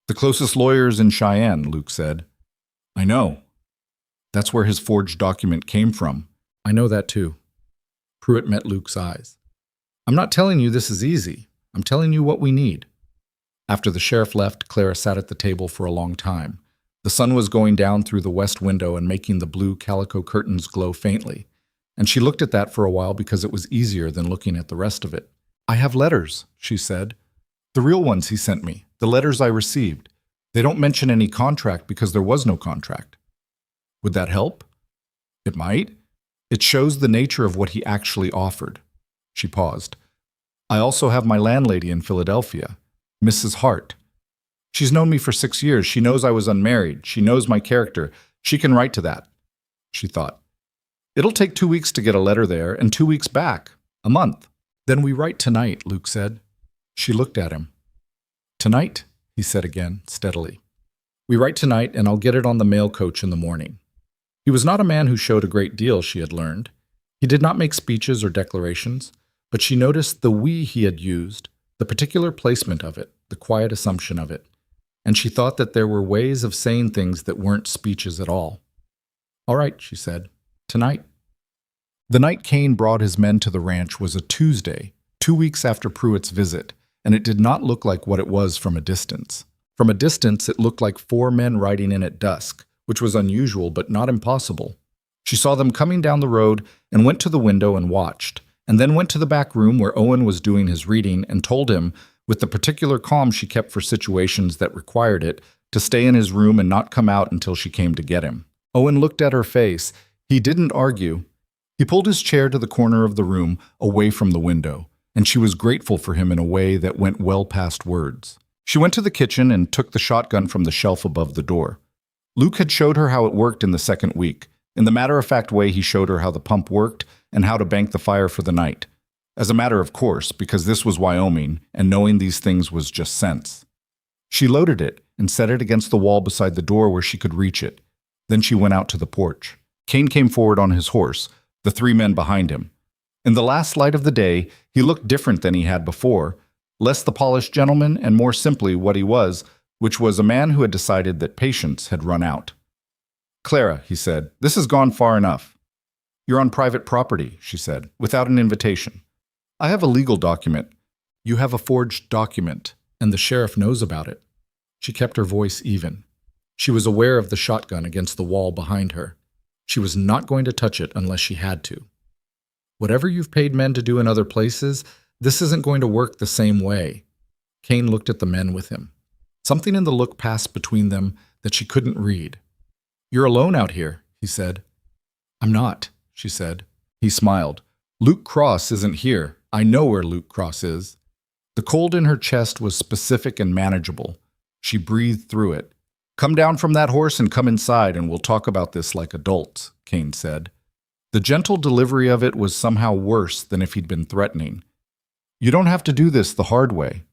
"The closest lawyer is in Cheyenne," Luke said. "I know. That's where his forged document came from." "I know that too." Pruitt met Luke's eyes. "I'm not telling you this is easy. I'm telling you what we need." After the sheriff left, Clara sat at the table for a long time. The sun was going down through the west window and making the blue calico curtains glow faintly, and she looked at that for a while because it was easier than looking at the rest of it. "I have letters," she said. "The real ones he sent me, the letters I received. They don't mention any contract because there was no contract." "Would that help?" "It might. It shows the nature of what he actually offered." She paused. "I also have my landlady in Philadelphia, Mrs. Hart. She's known me for 6 years. She knows I was unmarried. She knows my character. She can write to that." She thought. "It'll take 2 weeks to get a letter there, and 2 weeks back. A month." "Then we write tonight," Luke said. She looked at him. "Tonight?" he said again, steadily. "We write tonight, and I'll get it on the mail coach in the morning." He was not a man who showed a great deal, she had learned. He did not make speeches or declarations, but she noticed the "we" he had used, the particular placement of it, the quiet assumption of it. And she thought that there were ways of saying things that weren't speeches at all. "All right," she said. "Tonight." The night Kane brought his men to the ranch was a Tuesday, 2 weeks after Pruitt's visit, and it did not look like what it was from a distance. From a distance, it looked like 4 men riding in at dusk, which was unusual but not impossible. She saw them coming down the road and went to the window and watched, and then went to the back room where Owen was doing his reading and told him, with the particular calm she kept for situations that required it, to stay in his room and not come out until she came to get him. Owen looked at her face. He didn't argue. He pulled his chair to the corner of the room, away from the window, and she was grateful for him in a way that went well past words. She went to the kitchen and took the shotgun from the shelf above the door. Luke had showed her how it worked in the second week. In the matter-of-fact way he showed her how the pump worked and how to bank the fire for the night. As a matter of course, because this was Wyoming, and knowing these things was just sense. She loaded it and set it against the wall beside the door where she could reach it. Then she went out to the porch. Kane came forward on his horse, the 3 men behind him. In the last light of the day, he looked different than he had before, less the polished gentleman and more simply what he was, which was a man who had decided that patience had run out. "Clara," he said, "this has gone far enough." "You're on private property," she said, "without an invitation. I have a legal document." "You have a forged document, and the sheriff knows about it." She kept her voice even. She was aware of the shotgun against the wall behind her. She was not going to touch it unless she had to. "Whatever you've paid men to do in other places, this isn't going to work the same way." Kane looked at the men with him. Something in the look passed between them that she couldn't read. "You're alone out here," he said. "I'm not," she said. He smiled. "Luke Cross isn't here. I know where Luke Cross is." The cold in her chest was specific and manageable. She breathed through it. "Come down from that horse and come inside, and we'll talk about this like adults," Kane said. The gentle delivery of it was somehow worse than if he'd been threatening. "You don't have to do this the hard way."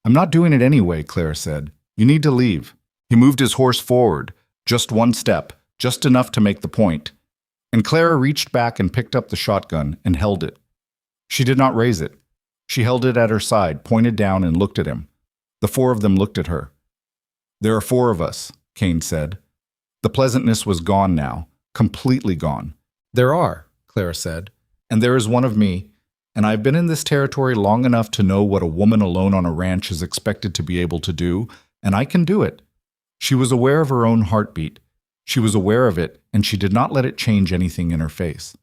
"I'm not doing it anyway," Clara said. "You need to leave." He moved his horse forward, just 1 step, just enough to make the point. And Clara reached back and picked up the shotgun and held it. She did not raise it. She held it at her side, pointed down, and looked at him. The 4 of them looked at her. "There are 4 of us," Kane said. The pleasantness was gone now, completely gone. "There are," Clara said, "and there is one of me, and I've been in this territory long enough to know what a woman alone on a ranch is expected to be able to do, and I can do it." She was aware of her own heartbeat. She was aware of it, and she did not let it change anything in her face.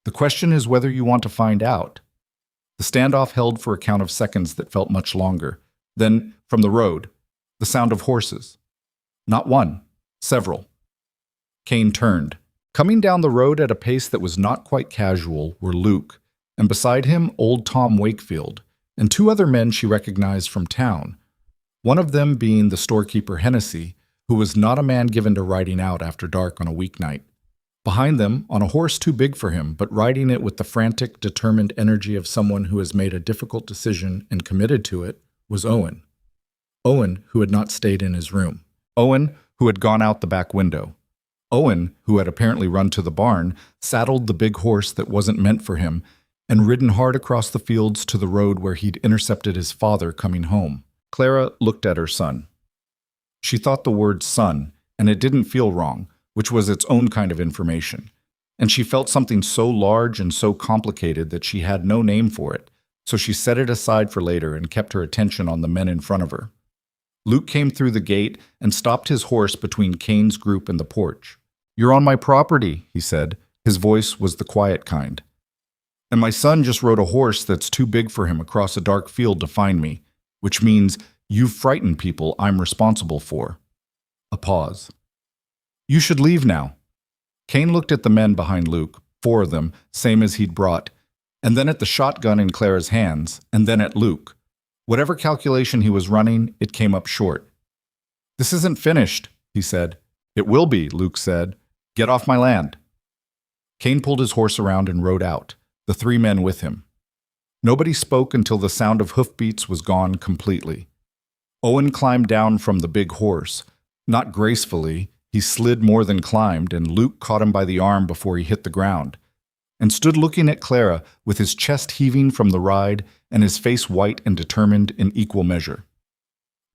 "The question is whether you want to find out." The standoff held for a count of seconds that felt much longer. Then, from the road, the sound of horses. Not one, several. Kane turned. Coming down the road at a pace that was not quite casual were Luke, and beside him old Tom Wakefield, and 2 other men she recognized from town. one of them being the storekeeper Hennessy, who was not a man given to riding out after dark on a weeknight. Behind them, on a horse too big for him, but riding it with the frantic, determined energy of someone who has made a difficult decision and committed to it, was Owen. Owen, who had not stayed in his room. Owen, who had gone out the back window. Owen, who had apparently run to the barn, saddled the big horse that wasn't meant for him, and ridden hard across the fields to the road where he'd intercepted his father coming home. Clara looked at her son. She thought the word son, and it didn't feel wrong, which was its own kind of information. And she felt something so large and so complicated that she had no name for it, so she set it aside for later and kept her attention on the men in front of her. Luke came through the gate and stopped his horse between Kane's group and the porch. "You're on my property," he said. His voice was the quiet kind. "And my son just rode a horse that's too big for him across a dark field to find me, which means you've frightened people I'm responsible for." A pause. "You should leave now." Kane looked at the men behind Luke, 4 of them, same as he'd brought, and then at the shotgun in Clara's hands, and then at Luke. Whatever calculation he was running, it came up short. "This isn't finished," he said. "It will be," Luke said. "Get off my land." Kane pulled his horse around and rode out, the 3 men with him. Nobody spoke until the sound of hoofbeats was gone completely. Owen climbed down from the big horse. Not gracefully, he slid more than climbed, and Luke caught him by the arm before he hit the ground, and stood looking at Clara with his chest heaving from the ride and his face white and determined in equal measure.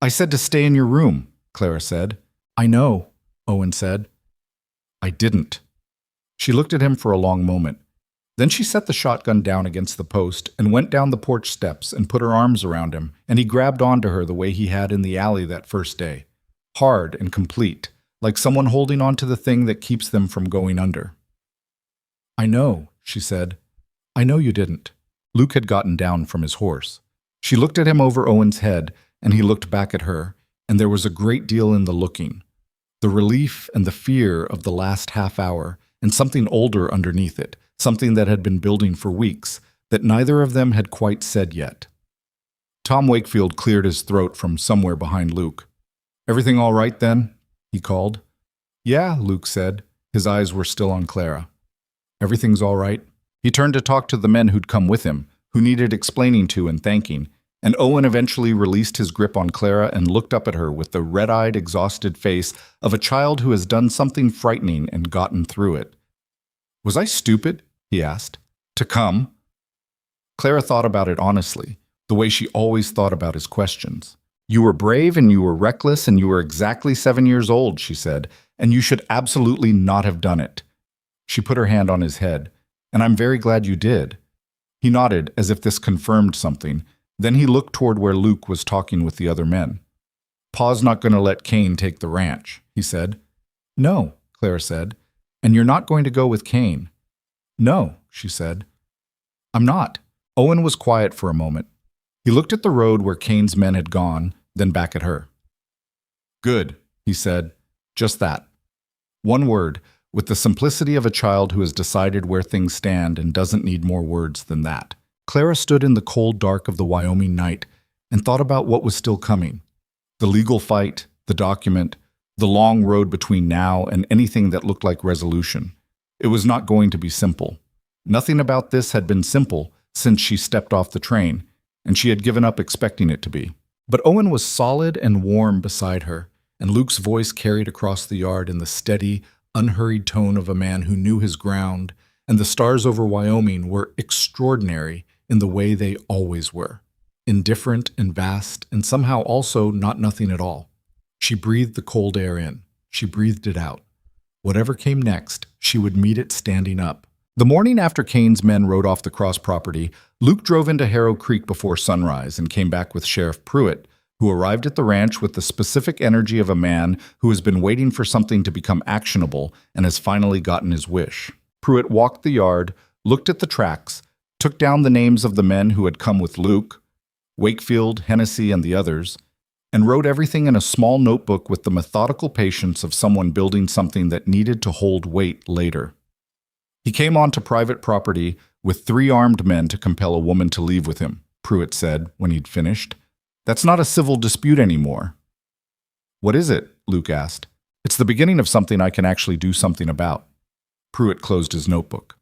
"I said to stay in your room," Clara said. "I know," Owen said. "I didn't." She looked at him for a long moment. Then she set the shotgun down against the post and went down the porch steps and put her arms around him, and he grabbed onto her the way he had in the alley that first day, hard and complete, like someone holding on to the thing that keeps them from going under. "I know," she said. "I know you didn't." Luke had gotten down from his horse. She looked at him over Owen's head, and he looked back at her, and there was a great deal in the looking. The relief and the fear of the last half hour, and something older underneath it, something that had been building for weeks, that neither of them had quite said yet. Tom Wakefield cleared his throat from somewhere behind Luke. "Everything all right, then?" he called. "Yeah," Luke said. His eyes were still on Clara. "Everything's all right." He turned to talk to the men who'd come with him, who needed explaining to and thanking, and Owen eventually released his grip on Clara and looked up at her with the red-eyed, exhausted face of a child who has done something frightening and gotten through it. "Was I stupid?" he asked. "To come?" Clara thought about it honestly, the way she always thought about his questions. "You were brave and you were reckless and you were exactly 7 years old," she said, "and you should absolutely not have done it." She put her hand on his head. "And I'm very glad you did." He nodded as if this confirmed something. Then he looked toward where Luke was talking with the other men. "Pa's not going to let Kane take the ranch," he said. "No," Clara said. "And you're not going to go with Kane." "No," she said. "I'm not." Owen was quiet for a moment. He looked at the road where Kane's men had gone, then back at her. "Good," he said. "Just that. One word, with the simplicity of a child who has decided where things stand and doesn't need more words than that." Clara stood in the cold dark of the Wyoming night and thought about what was still coming. The legal fight, the document, the long road between now and anything that looked like resolution. It was not going to be simple. Nothing about this had been simple since she stepped off the train, and she had given up expecting it to be. But Owen was solid and warm beside her, and Luke's voice carried across the yard in the steady, unhurried tone of a man who knew his ground, and the stars over Wyoming were extraordinary in the way they always were, indifferent and vast, and somehow also not nothing at all. She breathed the cold air in. She breathed it out. Whatever came next, she would meet it standing up. The morning after Kane's men rode off the cross property, Luke drove into Harrow Creek before sunrise and came back with Sheriff Pruitt, who arrived at the ranch with the specific energy of a man who has been waiting for something to become actionable and has finally gotten his wish. Pruitt walked the yard, looked at the tracks, took down the names of the men who had come with Luke, Wakefield, Hennessy, and the others, and wrote everything in a small notebook with the methodical patience of someone building something that needed to hold weight later. He came onto private property with 3 armed men to compel a woman to leave with him, Pruitt said when he'd finished. That's not a civil dispute anymore. What is it? Luke asked. It's the beginning of something I can actually do something about. Pruitt closed his notebook.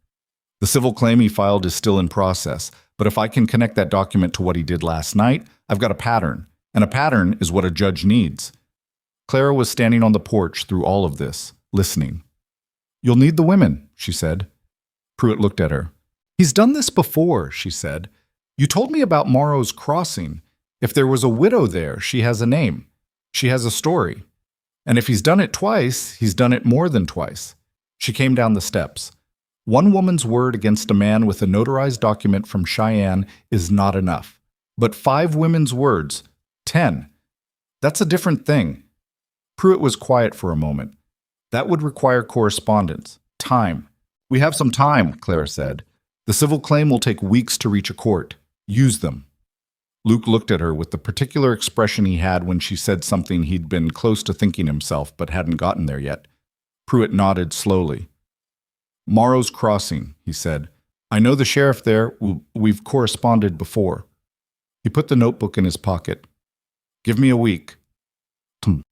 The civil claim he filed is still in process, but if I can connect that document to what he did last night, I've got a pattern, and a pattern is what a judge needs. Clara was standing on the porch through all of this, listening. You'll need the women, she said. Pruitt looked at her. He's done this before, she said. You told me about Morrow's Crossing. If there was a widow there, she has a name. She has a story. And if he's done it twice, he's done it more than twice. She came down the steps. One woman's word against a man with a notarized document from Cheyenne is not enough. But 5 women's words, 10. That's a different thing. Pruitt was quiet for a moment. That would require correspondence, time. We have some time, Clara said. The civil claim will take weeks to reach a court. Use them. Luke looked at her with the particular expression he had when she said something he'd been close to thinking himself but hadn't gotten there yet. Pruitt nodded slowly. Morrow's Crossing, he said. I know the sheriff there. We've corresponded before. He put the notebook in his pocket. Give me a week.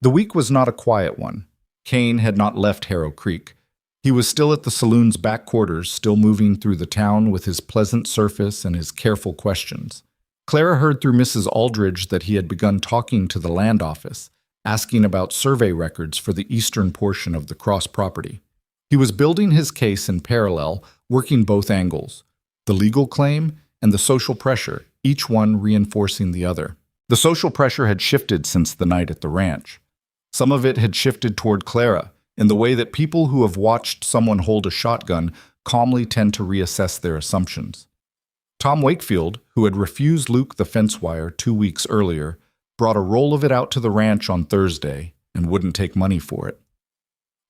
The week was not a quiet one. Kane had not left Harrow Creek. He was still at the saloon's back quarters, still moving through the town with his pleasant surface and his careful questions. Clara heard through Mrs. Aldridge that he had begun talking to the land office, asking about survey records for the eastern portion of the Cross property. He was building his case in parallel, working both angles, the legal claim and the social pressure, each one reinforcing the other. The social pressure had shifted since the night at the ranch. Some of it had shifted toward Clara, in the way that people who have watched someone hold a shotgun calmly tend to reassess their assumptions. Tom Wakefield, who had refused Luke the fence wire 2 weeks earlier, brought a roll of it out to the ranch on Thursday and wouldn't take money for it.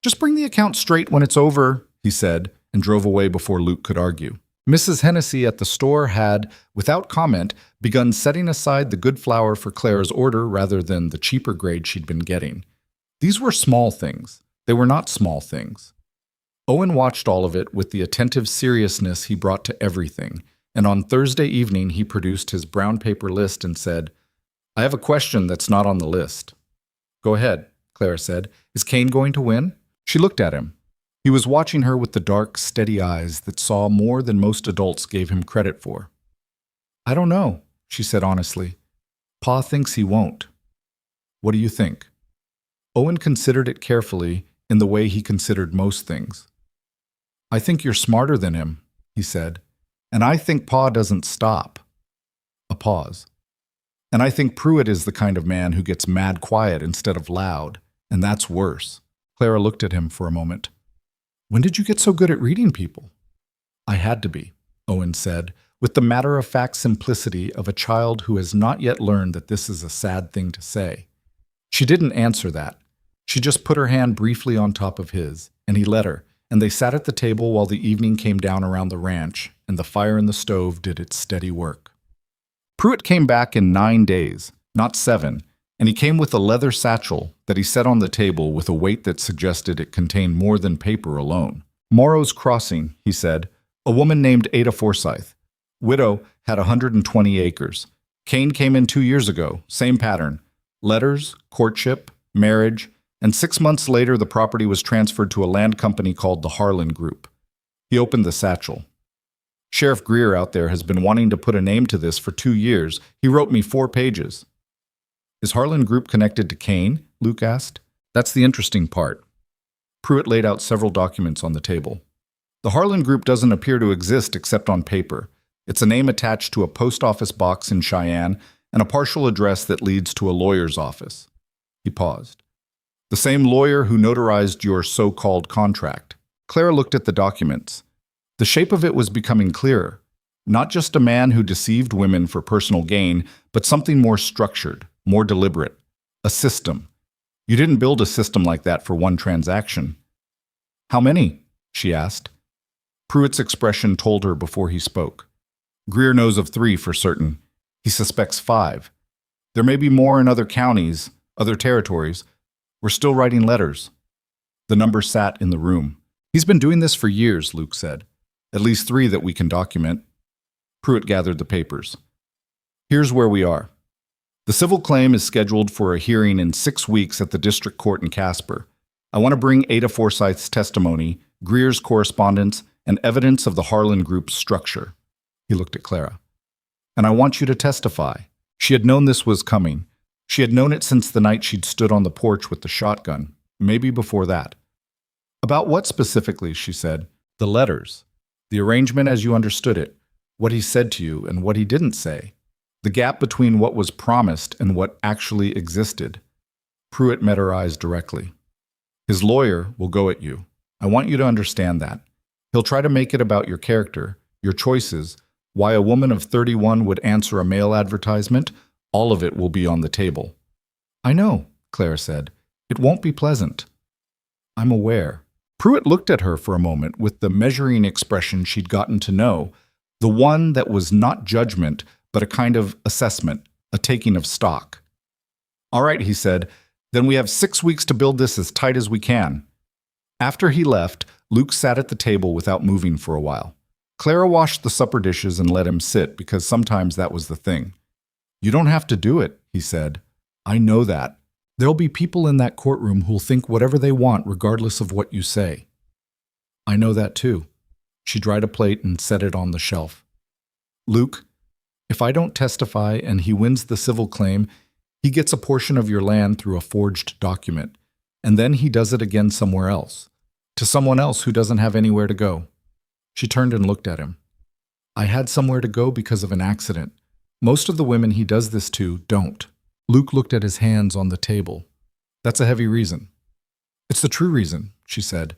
Just bring the account straight when it's over, he said, and drove away before Luke could argue. Mrs. Hennessy at the store had, without comment, begun setting aside the good flour for Clara's order rather than the cheaper grade she'd been getting. These were small things. They were not small things. Owen watched all of it with the attentive seriousness he brought to everything, and on Thursday evening he produced his brown paper list and said, I have a question that's not on the list. Go ahead, Clara said. Is Kane going to win? She looked at him. He was watching her with the dark, steady eyes that saw more than most adults gave him credit for. I don't know, she said honestly. Pa thinks he won't. What do you think? Owen considered it carefully in the way he considered most things. I think you're smarter than him, he said, and I think Pa doesn't stop. A pause. And I think Pruitt is the kind of man who gets mad quiet instead of loud, and that's worse. Clara looked at him for a moment. When did you get so good at reading people? I had to be, Owen said, with the matter-of-fact simplicity of a child who has not yet learned that this is a sad thing to say. She didn't answer that. She just put her hand briefly on top of his, and he let her, and they sat at the table while the evening came down around the ranch, and the fire in the stove did its steady work. Pruitt came back in 9 days, not 7, and he came with a leather satchel that he set on the table with a weight that suggested it contained more than paper alone. Morrow's Crossing, he said. A woman named Ada Forsyth. Widow, had 120 acres. Kane came in 2 years ago, same pattern. Letters, courtship, marriage, and 6 months later the property was transferred to a land company called the Harlan Group. He opened the satchel. Sheriff Greer out there has been wanting to put a name to this for 2 years. He wrote me 4 pages. Is Harlan Group connected to Kane? Luke asked. That's the interesting part. Pruitt laid out several documents on the table. The Harlan Group doesn't appear to exist except on paper. It's a name attached to a post office box in Cheyenne and a partial address that leads to a lawyer's office. He paused. The same lawyer who notarized your so-called contract. Clara looked at the documents. The shape of it was becoming clearer. Not just a man who deceived women for personal gain, but something more structured, more deliberate. A system. You didn't build a system like that for one transaction. How many? She asked. Pruitt's expression told her before he spoke. Greer knows of 3 for certain. He suspects 5. There may be more in other counties, other territories. We're still writing letters. The number sat in the room. He's been doing this for years, Luke said. At least 3 that we can document. Pruitt gathered the papers. Here's where we are. The civil claim is scheduled for a hearing in 6 weeks at the district court in Casper. I want to bring Ada Forsyth's testimony, Greer's correspondence, and evidence of the Harlan Group's structure. He looked at Clara. And I want you to testify. She had known this was coming. She had known it since the night she'd stood on the porch with the shotgun, maybe before that. About what specifically, she said. The letters. The arrangement as you understood it. What he said to you and what he didn't say. The gap between what was promised and what actually existed. Pruitt met her eyes directly. His lawyer will go at you. I want you to understand that. He'll try to make it about your character, your choices, why a woman of 31 would answer a mail advertisement. All of it will be on the table. I know, Clara said. It won't be pleasant. I'm aware. Pruitt looked at her for a moment with the measuring expression she'd gotten to know, the one that was not judgment, but a kind of assessment, a taking of stock. All right, he said, then we have 6 weeks to build this as tight as we can. After he left, Luke sat at the table without moving for a while. Clara washed the supper dishes and let him sit because sometimes that was the thing. You don't have to do it, he said. I know that. There'll be people in that courtroom who'll think whatever they want regardless of what you say. I know that too. She dried a plate and set it on the shelf. Luke, if I don't testify and he wins the civil claim, he gets a portion of your land through a forged document, and then he does it again somewhere else, to someone else who doesn't have anywhere to go. She turned and looked at him. I had somewhere to go because of an accident. Most of the women he does this to don't. Luke looked at his hands on the table. That's a heavy reason. It's the true reason, she said.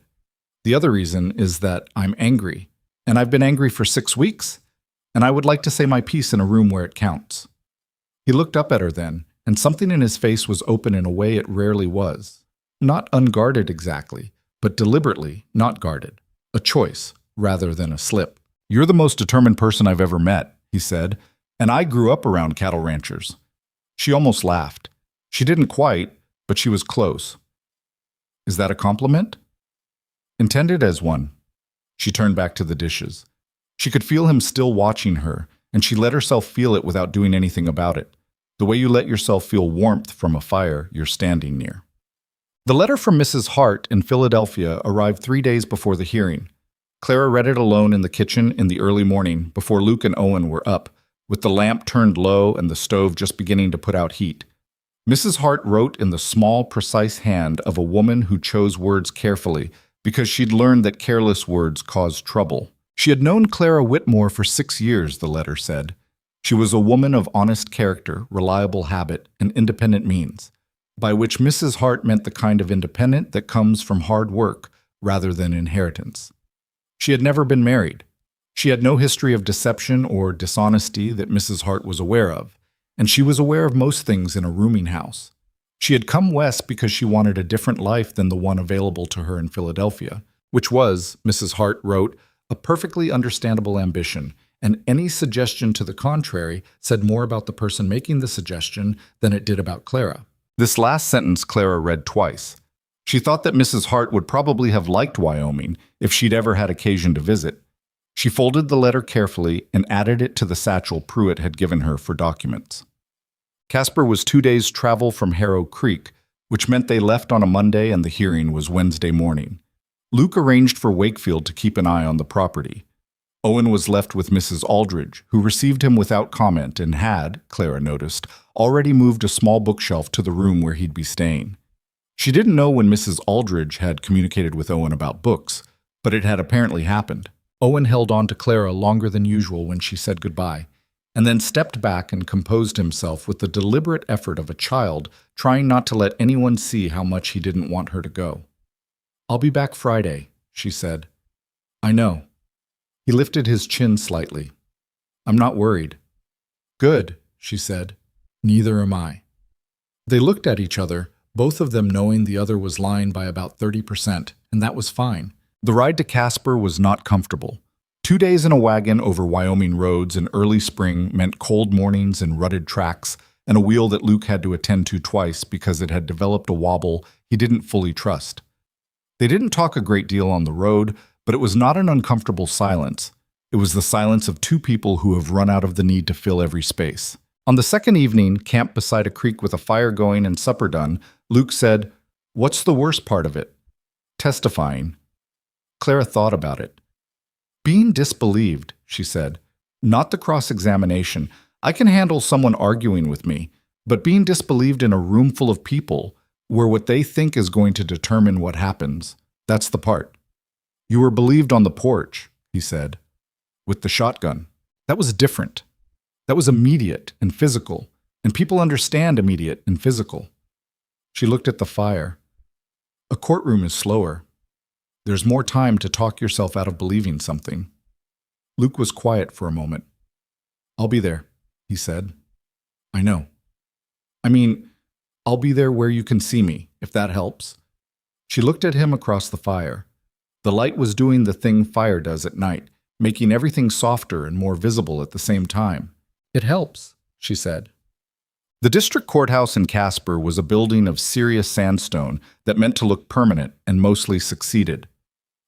The other reason is that I'm angry, and I've been angry for 6 weeks, and I would like to say my piece in a room where it counts. He looked up at her then, and something in his face was open in a way it rarely was. Not unguarded exactly, but deliberately not guarded. A choice, rather than a slip. You're the most determined person I've ever met, he said, and I grew up around cattle ranchers. She almost laughed. She didn't quite, but she was close. Is that a compliment? Intended as one. She turned back to the dishes. She could feel him still watching her, and she let herself feel it without doing anything about it. The way you let yourself feel warmth from a fire you're standing near. The letter from Mrs. Hart in Philadelphia arrived 3 days before the hearing. Clara read it alone in the kitchen in the early morning before Luke and Owen were up, with the lamp turned low and the stove just beginning to put out heat. Mrs. Hart wrote in the small, precise hand of a woman who chose words carefully because she'd learned that careless words cause trouble. She had known Clara Whitmore for 6 years, the letter said. She was a woman of honest character, reliable habit, and independent means, by which Mrs. Hart meant the kind of independent that comes from hard work rather than inheritance. She had never been married. She had no history of deception or dishonesty that Mrs. Hart was aware of, and she was aware of most things in a rooming house. She had come west because she wanted a different life than the one available to her in Philadelphia, which was, Mrs. Hart wrote, a perfectly understandable ambition, and any suggestion to the contrary said more about the person making the suggestion than it did about Clara. This last sentence Clara read twice. She thought that Mrs. Hart would probably have liked Wyoming if she'd ever had occasion to visit. She folded the letter carefully and added it to the satchel Pruitt had given her for documents. Casper was 2 days' travel from Harrow Creek, which meant they left on a Monday and the hearing was Wednesday morning. Luke arranged for Wakefield to keep an eye on the property. Owen was left with Mrs. Aldridge, who received him without comment and had, Clara noticed, already moved a small bookshelf to the room where he'd be staying. She didn't know when Mrs. Aldridge had communicated with Owen about books, but it had apparently happened. Owen held on to Clara longer than usual when she said goodbye, and then stepped back and composed himself with the deliberate effort of a child trying not to let anyone see how much he didn't want her to go. I'll be back Friday, she said. I know. He lifted his chin slightly. I'm not worried. Good, she said. Neither am I. They looked at each other, both of them knowing the other was lying by about 30%, and that was fine. The ride to Casper was not comfortable. 2 days in a wagon over Wyoming roads in early spring meant cold mornings and rutted tracks, and a wheel that Luke had to attend to twice because it had developed a wobble he didn't fully trust. They didn't talk a great deal on the road, but it was not an uncomfortable silence. It was the silence of two people who have run out of the need to fill every space. On the second evening, camped beside a creek with a fire going and supper done, Luke said, "What's the worst part of it?" "Testifying." Clara thought about it. "Being disbelieved," she said. "Not the cross-examination. I can handle someone arguing with me, but being disbelieved in a room full of people, where what they think is going to determine what happens, that's the part." "You were believed on the porch," he said, "with the shotgun. That was different. That was immediate and physical, and people understand immediate and physical." She looked at the fire. "A courtroom is slower. There's more time to talk yourself out of believing something." Luke was quiet for a moment. "I'll be there," he said. "I know. I mean, I'll be there where you can see me, if that helps." She looked at him across the fire. The light was doing the thing fire does at night, making everything softer and more visible at the same time. "It helps," she said. The district courthouse in Casper was a building of serious sandstone that meant to look permanent and mostly succeeded.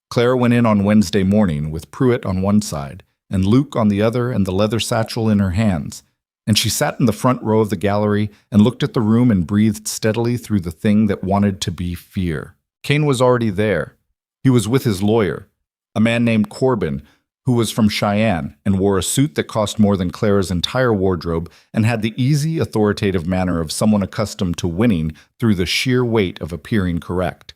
Clara went in on Wednesday morning with Pruitt on one side and Luke on the other and the leather satchel in her hands, and she sat in the front row of the gallery and looked at the room and breathed steadily through the thing that wanted to be fear. Kane was already there. He was with his lawyer, a man named Corbin, who was from Cheyenne and wore a suit that cost more than Clara's entire wardrobe and had the easy, authoritative manner of someone accustomed to winning through the sheer weight of appearing correct.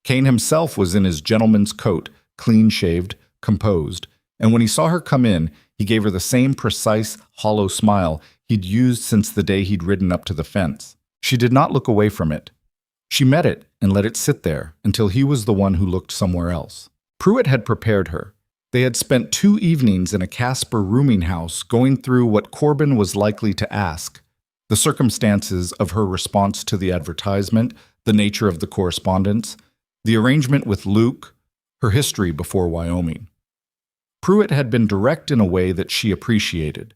Kane himself was in his gentleman's coat, clean-shaved, composed, and when he saw her come in, he gave her the same precise, hollow smile he'd used since the day he'd ridden up to the fence. She did not look away from it. She met it and let it sit there until he was the one who looked somewhere else. Pruitt had prepared her. They had spent 2 evenings in a Casper rooming house going through what Corbin was likely to ask, the circumstances of her response to the advertisement, the nature of the correspondence, the arrangement with Luke, her history before Wyoming. Pruitt had been direct in a way that she appreciated.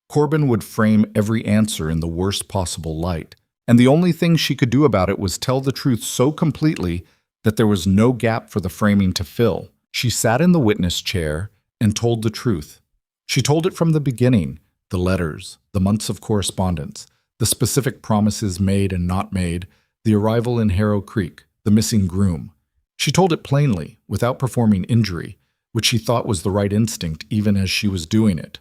Corbin would frame every answer in the worst possible light, and the only thing she could do about it was tell the truth so completely that there was no gap for the framing to fill. She sat in the witness chair and told the truth. She told it from the beginning, the letters, the months of correspondence, the specific promises made and not made, the arrival in Harrow Creek, the missing groom. She told it plainly, without performing injury, which she thought was the right instinct even as she was doing it.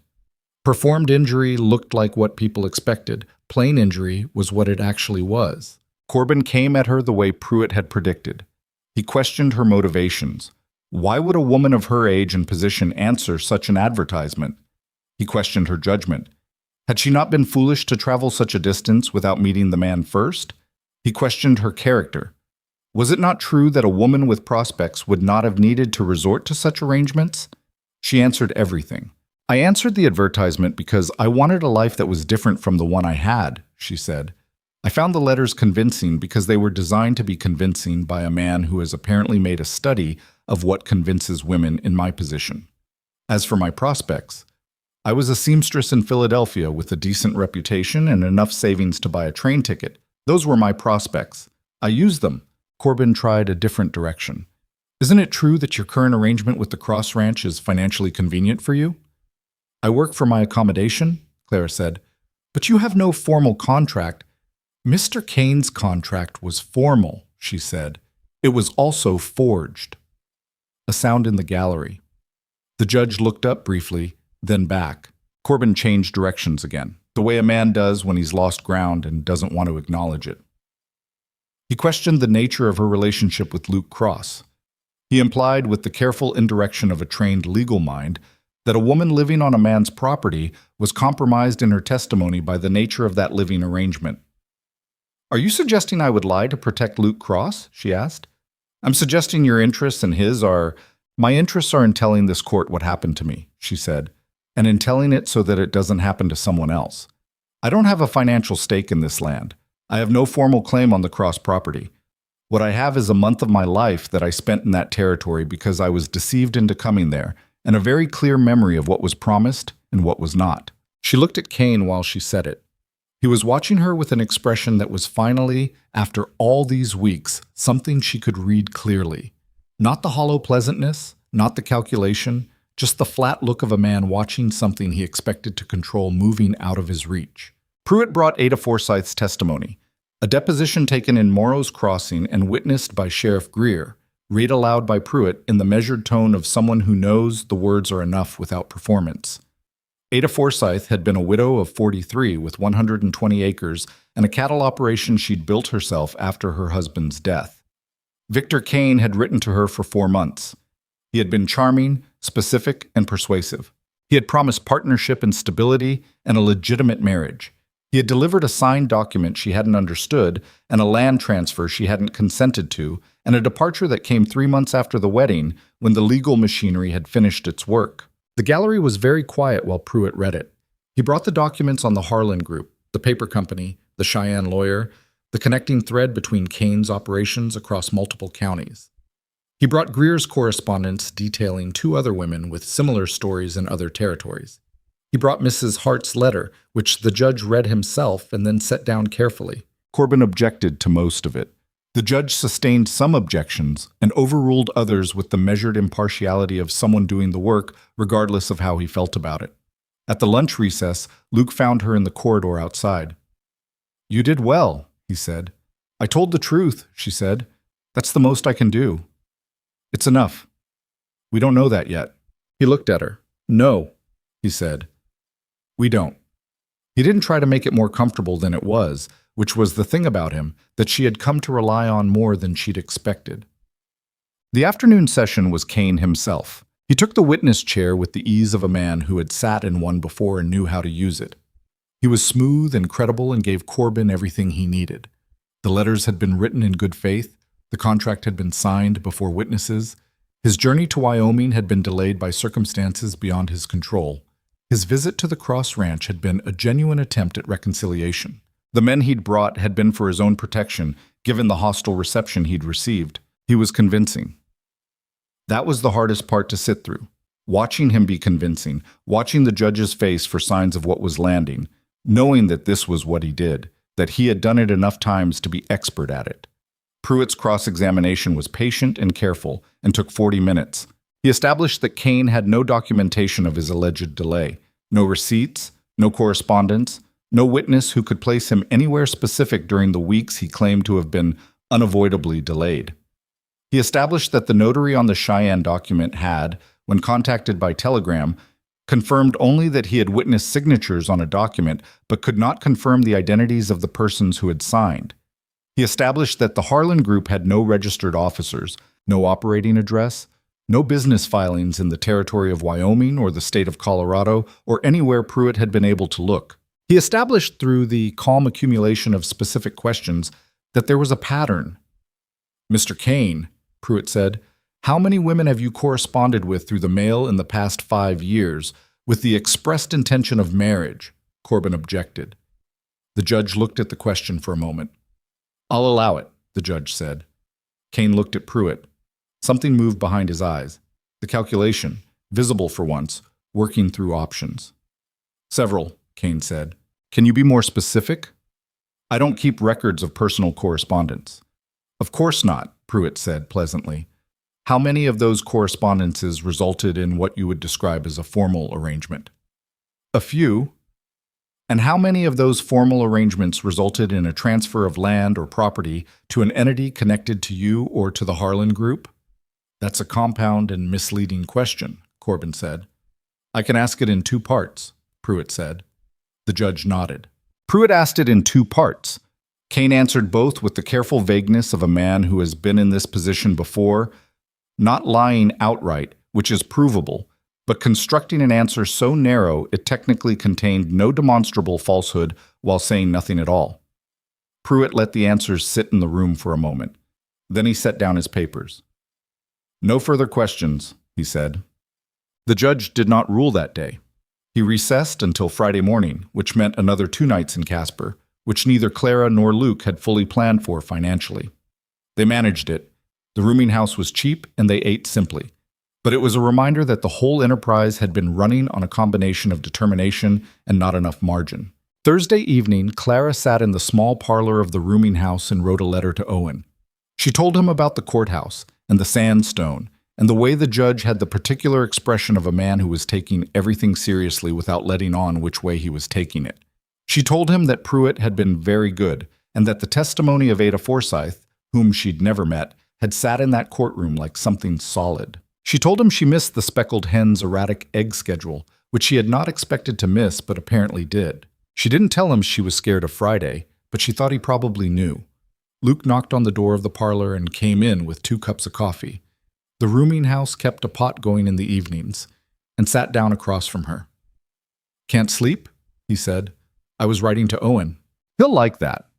Performed injury looked like what people expected. Plain injury was what it actually was. Corbin came at her the way Pruitt had predicted. He questioned her motivations. Why would a woman of her age and position answer such an advertisement? He questioned her judgment. Had she not been foolish to travel such a distance without meeting the man first? He questioned her character. Was it not true that a woman with prospects would not have needed to resort to such arrangements? She answered everything. "I answered the advertisement because I wanted a life that was different from the one I had," she said. "I found the letters convincing because they were designed to be convincing by a man who has apparently made a study of what convinces women in my position. As for my prospects, I was a seamstress in Philadelphia with a decent reputation and enough savings to buy a train ticket. Those were my prospects. I used them." Corbin tried a different direction. "Isn't it true that your current arrangement with the Cross Ranch is financially convenient for you?" "I work for my accommodation," Clara said. "But you have no formal contract." "Mr. Kane's contract was formal," she said. "It was also forged." A sound in the gallery. The judge looked up briefly, then back. Corbin changed directions again, the way a man does when he's lost ground and doesn't want to acknowledge it. He questioned the nature of her relationship with Luke Cross. He implied, with the careful indirection of a trained legal mind, that a woman living on a man's property was compromised in her testimony by the nature of that living arrangement. "Are you suggesting I would lie to protect Luke Cross?" she asked. "I'm suggesting your interests and his are—" "My interests are in telling this court what happened to me," she said, "and in telling it so that it doesn't happen to someone else. I don't have a financial stake in this land. I have no formal claim on the Cross property. What I have is a month of my life that I spent in that territory because I was deceived into coming there, and a very clear memory of what was promised and what was not." She looked at Kane while she said it. He was watching her with an expression that was finally, after all these weeks, something she could read clearly. Not the hollow pleasantness, not the calculation, just the flat look of a man watching something he expected to control moving out of his reach. Pruitt brought Ada Forsyth's testimony, a deposition taken in Morrow's Crossing and witnessed by Sheriff Greer, read aloud by Pruitt in the measured tone of someone who knows the words are enough without performance. Ada Forsyth had been a widow of 43 with 120 acres and a cattle operation she'd built herself after her husband's death. Victor Kane had written to her for 4 months. He had been charming, specific, and persuasive. He had promised partnership and stability and a legitimate marriage. He had delivered a signed document she hadn't understood and a land transfer she hadn't consented to and a departure that came 3 months after the wedding when the legal machinery had finished its work. The gallery was very quiet while Pruitt read it. He brought the documents on the Harlan Group, the paper company, the Cheyenne lawyer, the connecting thread between Kane's operations across multiple counties. He brought Greer's correspondence detailing 2 other women with similar stories in other territories. He brought Mrs. Hart's letter, which the judge read himself and then set down carefully. Corbin objected to most of it. The judge sustained some objections and overruled others with the measured impartiality of someone doing the work, regardless of how he felt about it. At the lunch recess, Luke found her in the corridor outside. "You did well," he said. "I told the truth," she said. "That's the most I can do." "It's enough." "We don't know that yet." He looked at her. "No," he said. "We don't." He didn't try to make it more comfortable than it was, which was the thing about him that she had come to rely on more than she'd expected. The afternoon session was Kane himself. He took the witness chair with the ease of a man who had sat in one before and knew how to use it. He was smooth and credible and gave Corbin everything he needed. The letters had been written in good faith. The contract had been signed before witnesses. His journey to Wyoming had been delayed by circumstances beyond his control. His visit to the Cross Ranch had been a genuine attempt at reconciliation. The men he'd brought had been for his own protection, given the hostile reception he'd received. He was convincing. That was the hardest part to sit through. Watching him be convincing, watching the judge's face for signs of what was landing, knowing that this was what he did, that he had done it enough times to be expert at it. Pruitt's cross-examination was patient and careful and took 40 minutes. He established that Kane had no documentation of his alleged delay, no receipts, no correspondence, no witness who could place him anywhere specific during the weeks he claimed to have been unavoidably delayed. He established that the notary on the Cheyenne document had, when contacted by telegram, confirmed only that he had witnessed signatures on a document but could not confirm the identities of the persons who had signed. He established that the Harlan Group had no registered officers, no operating address, no business filings in the territory of Wyoming or the state of Colorado or anywhere Pruitt had been able to look. He established through the calm accumulation of specific questions that there was a pattern. "Mr. Kane," Pruitt said, "how many women have you corresponded with through the mail in the past 5 years with the expressed intention of marriage?" Corbin objected. The judge looked at the question for a moment. "I'll allow it," the judge said. Kane looked at Pruitt. Something moved behind his eyes. The calculation, visible for once, working through options. "Several," Kane said. "Can you be more specific?" "I don't keep records of personal correspondence." "Of course not," Pruitt said pleasantly. "How many of those correspondences resulted in what you would describe as a formal arrangement?" "A few." "And how many of those formal arrangements resulted in a transfer of land or property to an entity connected to you or to the Harlan Group?" "That's a compound and misleading question," Corbin said. "I can ask it in 2 parts," Pruitt said. The judge nodded. Pruitt asked it in 2 parts. Kane answered both with the careful vagueness of a man who has been in this position before, not lying outright, which is provable, but constructing an answer so narrow it technically contained no demonstrable falsehood while saying nothing at all. Pruitt let the answers sit in the room for a moment. Then he set down his papers. "No further questions," he said. The judge did not rule that day. He recessed until Friday morning, which meant another 2 nights in Casper, which neither Clara nor Luke had fully planned for financially. They managed it. The rooming house was cheap and they ate simply. But it was a reminder that the whole enterprise had been running on a combination of determination and not enough margin. Thursday evening, Clara sat in the small parlor of the rooming house and wrote a letter to Owen. She told him about the courthouse and the sandstone and the way the judge had the particular expression of a man who was taking everything seriously without letting on which way he was taking it. She told him that Pruitt had been very good, and that the testimony of Ada Forsyth, whom she'd never met, had sat in that courtroom like something solid. She told him she missed the speckled hen's erratic egg schedule, which she had not expected to miss but apparently did. She didn't tell him she was scared of Friday, but she thought he probably knew. Luke knocked on the door of the parlor and came in with 2 cups of coffee. The rooming house kept a pot going in the evenings, and sat down across from her. "Can't sleep?" he said. "I was writing to Owen. He'll like that."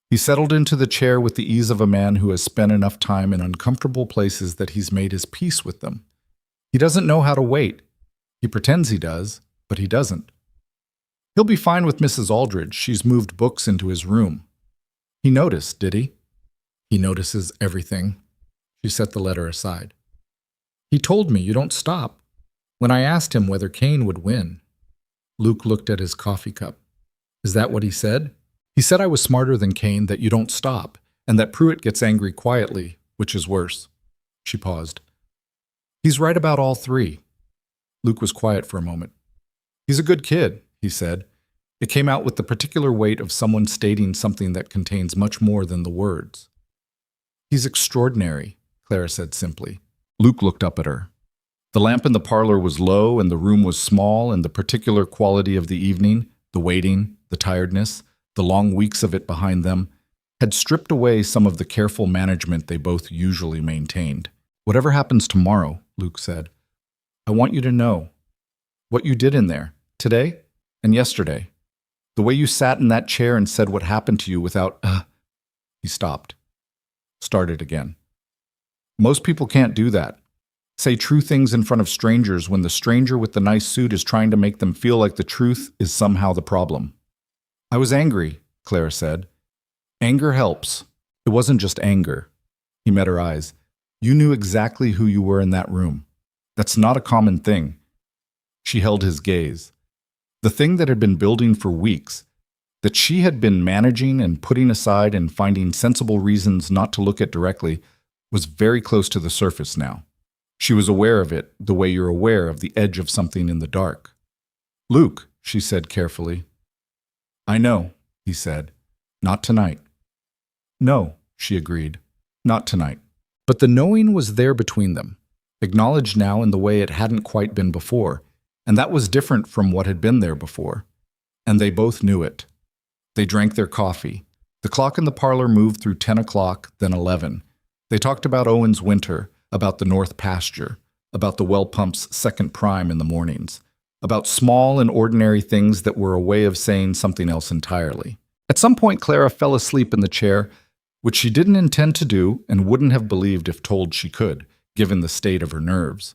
He settled into the chair with the ease of a man who has spent enough time in uncomfortable places that he's made his peace with them. He doesn't know how to wait. He pretends he does, but he doesn't. He'll be fine with Mrs. Aldridge. She's moved books into his room. He noticed, did he? He notices everything. She set the letter aside. He told me you don't stop. When I asked him whether Kane would win. Luke looked at his coffee cup. Is that what he said? He said I was smarter than Kane, that you don't stop, and that Pruitt gets angry quietly, which is worse. She paused. He's right about all 3. Luke was quiet for a moment. He's a good kid, he said. It came out with the particular weight of someone stating something that contains much more than the words. He's extraordinary, Clara said simply. Luke looked up at her. The lamp in the parlor was low and the room was small, and the particular quality of the evening, the waiting, the tiredness, the long weeks of it behind them, had stripped away some of the careful management they both usually maintained. Whatever happens tomorrow, Luke said, I want you to know what you did in there, today and yesterday. The way you sat in that chair and said what happened to you without, He stopped. Started again. Most people can't do that. Say true things in front of strangers when the stranger with the nice suit is trying to make them feel like the truth is somehow the problem. I was angry, Clara said. Anger helps. It wasn't just anger. He met her eyes. You knew exactly who you were in that room. That's not a common thing. She held his gaze. The thing that had been building for weeks, that she had been managing and putting aside and finding sensible reasons not to look at directly, was very close to the surface now. She was aware of it the way you're aware of the edge of something in the dark. Luke, she said carefully. I know, he said. Not tonight. No, she agreed. Not tonight. But the knowing was there between them, acknowledged now in the way it hadn't quite been before, and that was different from what had been there before. And they both knew it. They drank their coffee. The clock in the parlor moved through 10 o'clock, then 11. They talked about Owen's winter, about the north pasture, about the well pump's second prime in the mornings, about small and ordinary things that were a way of saying something else entirely. At some point, Clara fell asleep in the chair, which she didn't intend to do and wouldn't have believed if told she could, given the state of her nerves.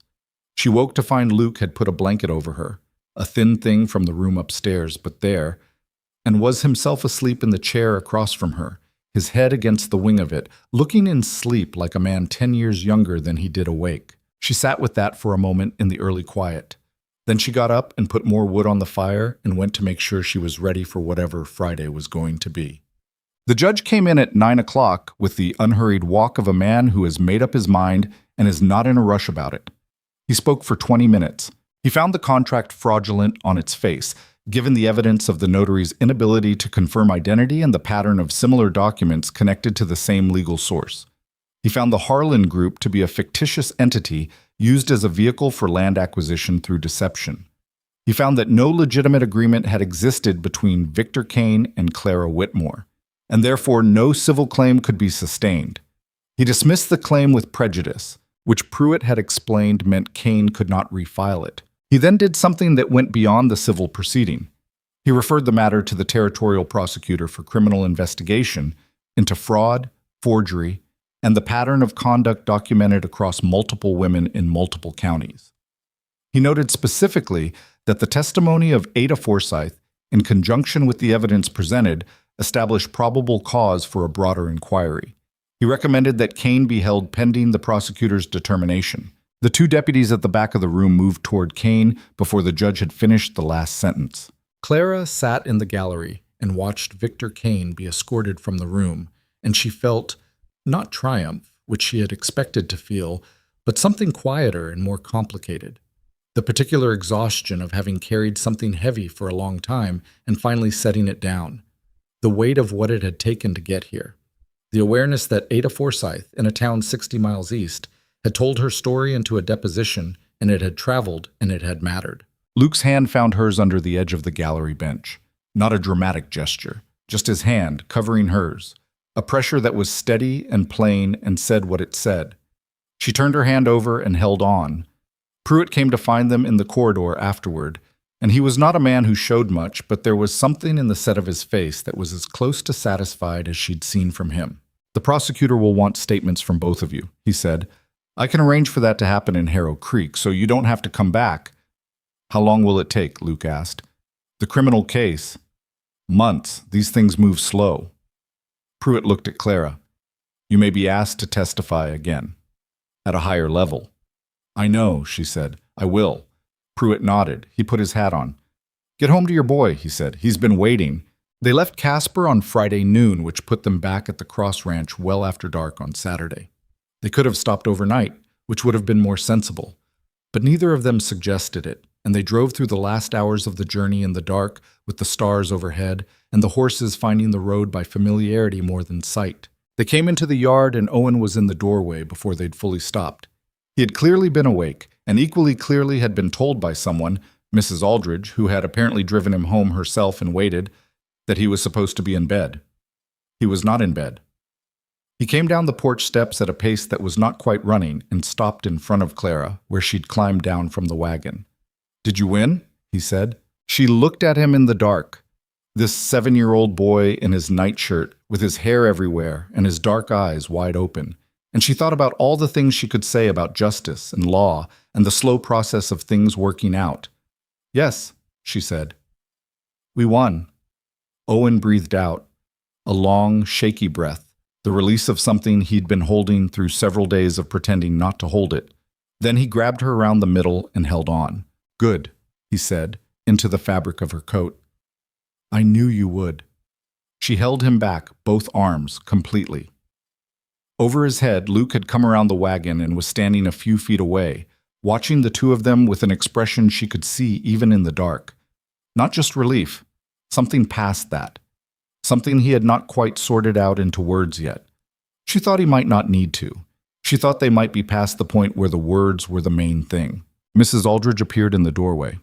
She woke to find Luke had put a blanket over her, a thin thing from the room upstairs, but there, and was himself asleep in the chair across from her, his head against the wing of it, looking in sleep like a man 10 years younger than he did awake. She sat with that for a moment in the early quiet. Then she got up and put more wood on the fire and went to make sure she was ready for whatever Friday was going to be. The judge came in at 9 o'clock with the unhurried walk of a man who has made up his mind and is not in a rush about it. He spoke for 20 minutes. He found the contract fraudulent on its face, given the evidence of the notary's inability to confirm identity and the pattern of similar documents connected to the same legal source. He found the Harlan Group to be a fictitious entity used as a vehicle for land acquisition through deception. He found that no legitimate agreement had existed between Victor Kane and Clara Whitmore, and therefore no civil claim could be sustained. He dismissed the claim with prejudice, which Pruitt had explained meant Kane could not refile it. He then did something that went beyond the civil proceeding. He referred the matter to the territorial prosecutor for criminal investigation into fraud, forgery, and the pattern of conduct documented across multiple women in multiple counties. He noted specifically that the testimony of Ada Forsyth, in conjunction with the evidence presented, established probable cause for a broader inquiry. He recommended that Kane be held pending the prosecutor's determination. The 2 deputies at the back of the room moved toward Kane before the judge had finished the last sentence. Clara sat in the gallery and watched Victor Kane be escorted from the room, and she felt, not triumph, which she had expected to feel, but something quieter and more complicated. The particular exhaustion of having carried something heavy for a long time and finally setting it down. The weight of what it had taken to get here. The awareness that Ada Forsyth, in a town 60 miles east, had told her story into a deposition, and it had traveled, and it had mattered. Luke's hand found hers under the edge of the gallery bench. Not a dramatic gesture, just his hand covering hers. A pressure that was steady and plain and said what it said. She turned her hand over and held on. Pruitt came to find them in the corridor afterward, and he was not a man who showed much, but there was something in the set of his face that was as close to satisfied as she'd seen from him. "The prosecutor will want statements from both of you," he said. "I can arrange for that to happen in Harrow Creek, so you don't have to come back." "How long will it take?" Luke asked. "The criminal case." "Months. These things move slow." Pruitt looked at Clara. "You may be asked to testify again. At a higher level." "I know," she said. "I will." Pruitt nodded. He put his hat on. "Get home to your boy," he said. "He's been waiting." They left Casper on Friday noon, which put them back at the Cross Ranch well after dark on Saturday. They could have stopped overnight, which would have been more sensible. But neither of them suggested it, and they drove through the last hours of the journey in the dark with the stars overhead and the horses finding the road by familiarity more than sight. They came into the yard and Owen was in the doorway before they'd fully stopped. He had clearly been awake, and equally clearly had been told by someone, Mrs. Aldridge, who had apparently driven him home herself and waited, that he was supposed to be in bed. He was not in bed. He came down the porch steps at a pace that was not quite running and stopped in front of Clara, where she'd climbed down from the wagon. "Did you win?" he said. She looked at him in the dark. This 7-year-old boy in his nightshirt, with his hair everywhere and his dark eyes wide open. And she thought about all the things she could say about justice and law and the slow process of things working out. "Yes," she said. "We won." Owen breathed out, a long, shaky breath, the release of something he'd been holding through several days of pretending not to hold it. Then he grabbed her around the middle and held on. "Good," he said, into the fabric of her coat. "I knew you would." She held him back, both arms, completely. Over his head, Luke had come around the wagon and was standing a few feet away, watching the two of them with an expression she could see even in the dark. Not just relief, something past that. Something he had not quite sorted out into words yet. She thought he might not need to. She thought they might be past the point where the words were the main thing. Mrs. Aldridge appeared in the doorway.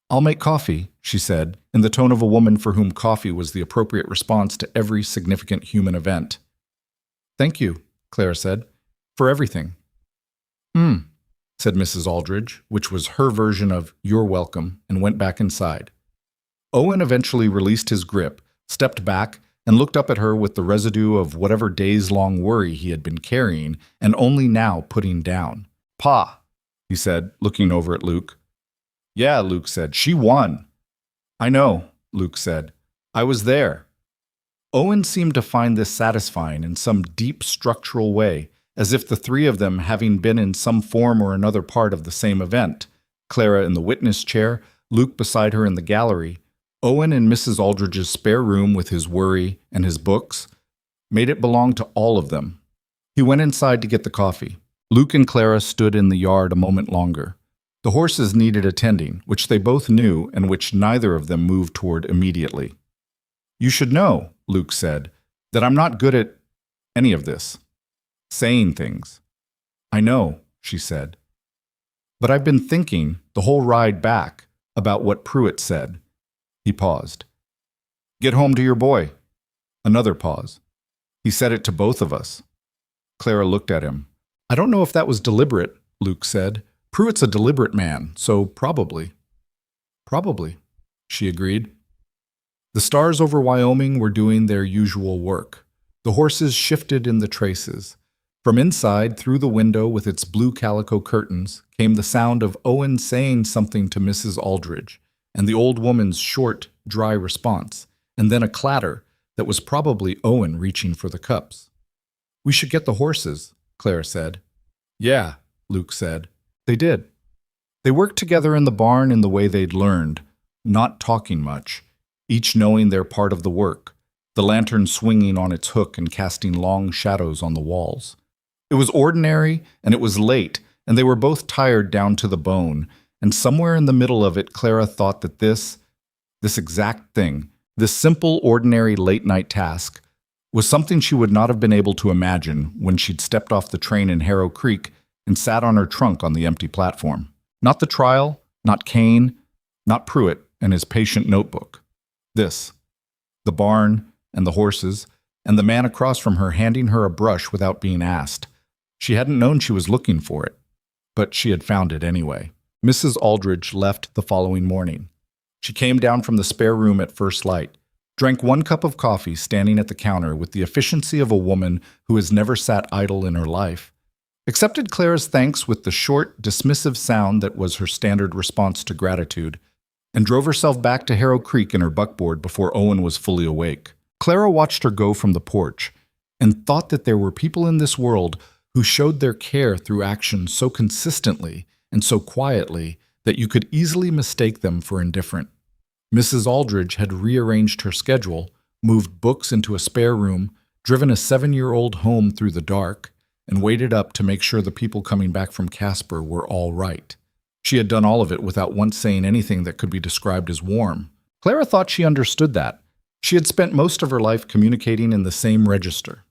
"I'll make coffee," she said, in the tone of a woman for whom coffee was the appropriate response to every significant human event. "Thank you," Clara said, "for everything." Said Mrs. Aldridge, which was her version of "you're welcome," and went back inside. Owen eventually released his grip, stepped back, and looked up at her with the residue of whatever days-long worry he had been carrying and only now putting down. "Pa," he said, looking over at Luke. "Yeah," Luke said, "she won." "I know," Luke said. "I was there." Owen seemed to find this satisfying in some deep structural way, as if the three of them having been in some form or another part of the same event, Clara in the witness chair, Luke beside her in the gallery, Owen in Mrs. Aldridge's spare room with his worry and his books, made it belong to all of them. He went inside to get the coffee. Luke and Clara stood in the yard a moment longer. The horses needed attending, which they both knew and which neither of them moved toward immediately. "You should know," Luke said, "that I'm not good at any of this. Saying things." "I know," she said. "But I've been thinking, the whole ride back, about what Pruitt said." He paused. "Get home to your boy." Another pause. "He said it to both of us." Clara looked at him. "I don't know if that was deliberate," Luke said. "Pruitt's a deliberate man, so probably." "Probably," she agreed. The stars over Wyoming were doing their usual work. The horses shifted in the traces. From inside, through the window with its blue calico curtains, came the sound of Owen saying something to Mrs. Aldridge, and the old woman's short, dry response, and then a clatter that was probably Owen reaching for the cups. "We should get the horses," Clara said. "Yeah," Luke said. They did. They worked together in the barn in the way they'd learned, not talking much, each knowing their part of the work, the lantern swinging on its hook and casting long shadows on the walls. It was ordinary, and it was late, and they were both tired down to the bone, and somewhere in the middle of it, Clara thought that this exact thing, this simple, ordinary late-night task, was something she would not have been able to imagine when she'd stepped off the train in Harrow Creek and sat on her trunk on the empty platform. Not the trial, not Kane, not Pruitt and his patient notebook. This. The barn and the horses, and the man across from her handing her a brush without being asked. She hadn't known she was looking for it, but she had found it anyway. Mrs. Aldridge left the following morning. She came down from the spare room at first light, drank 1 cup of coffee standing at the counter with the efficiency of a woman who has never sat idle in her life, accepted Clara's thanks with the short, dismissive sound that was her standard response to gratitude, and drove herself back to Harrow Creek in her buckboard before Owen was fully awake. Clara watched her go from the porch and thought that there were people in this world who showed their care through action so consistently and so quietly that you could easily mistake them for indifferent. Mrs. Aldridge had rearranged her schedule, moved books into a spare room, driven a 7-year-old home through the dark, and waited up to make sure the people coming back from Casper were all right. She had done all of it without once saying anything that could be described as warm. Clara thought she understood that. She had spent most of her life communicating in the same register.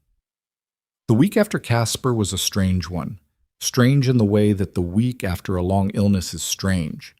The week after Casper was a strange one. Strange in the way that the week after a long illness is strange.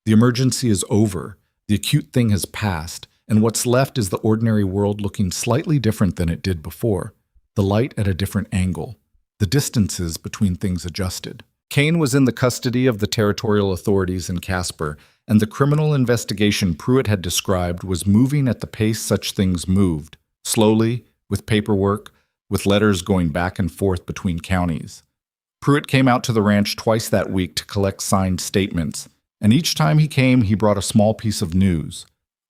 The emergency is over, the acute thing has passed, and what's left is the ordinary world looking slightly different than it did before, the light at a different angle, the distances between things adjusted. Kane was in the custody of the territorial authorities in Casper, and the criminal investigation Pruitt had described was moving at the pace such things moved, slowly, with paperwork, with letters going back and forth between counties. Pruitt came out to the ranch twice that week to collect signed statements, and each time he came, he brought a small piece of news.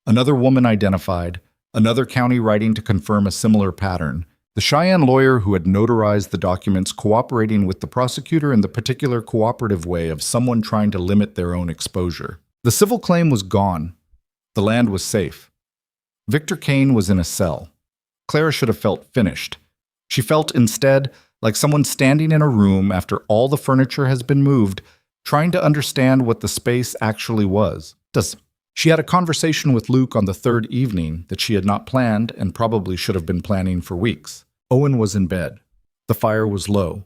Another woman identified, another county writing to confirm a similar pattern, the Cheyenne lawyer who had notarized the documents cooperating with the prosecutor in the particular cooperative way of someone trying to limit their own exposure. The civil claim was gone. The land was safe. Victor Kane was in a cell. Clara should have felt finished. She felt instead like someone standing in a room after all the furniture has been moved, trying to understand what the space actually was. She had a conversation with Luke on the 3rd evening that she had not planned and probably should have been planning for weeks. Owen was in bed. The fire was low.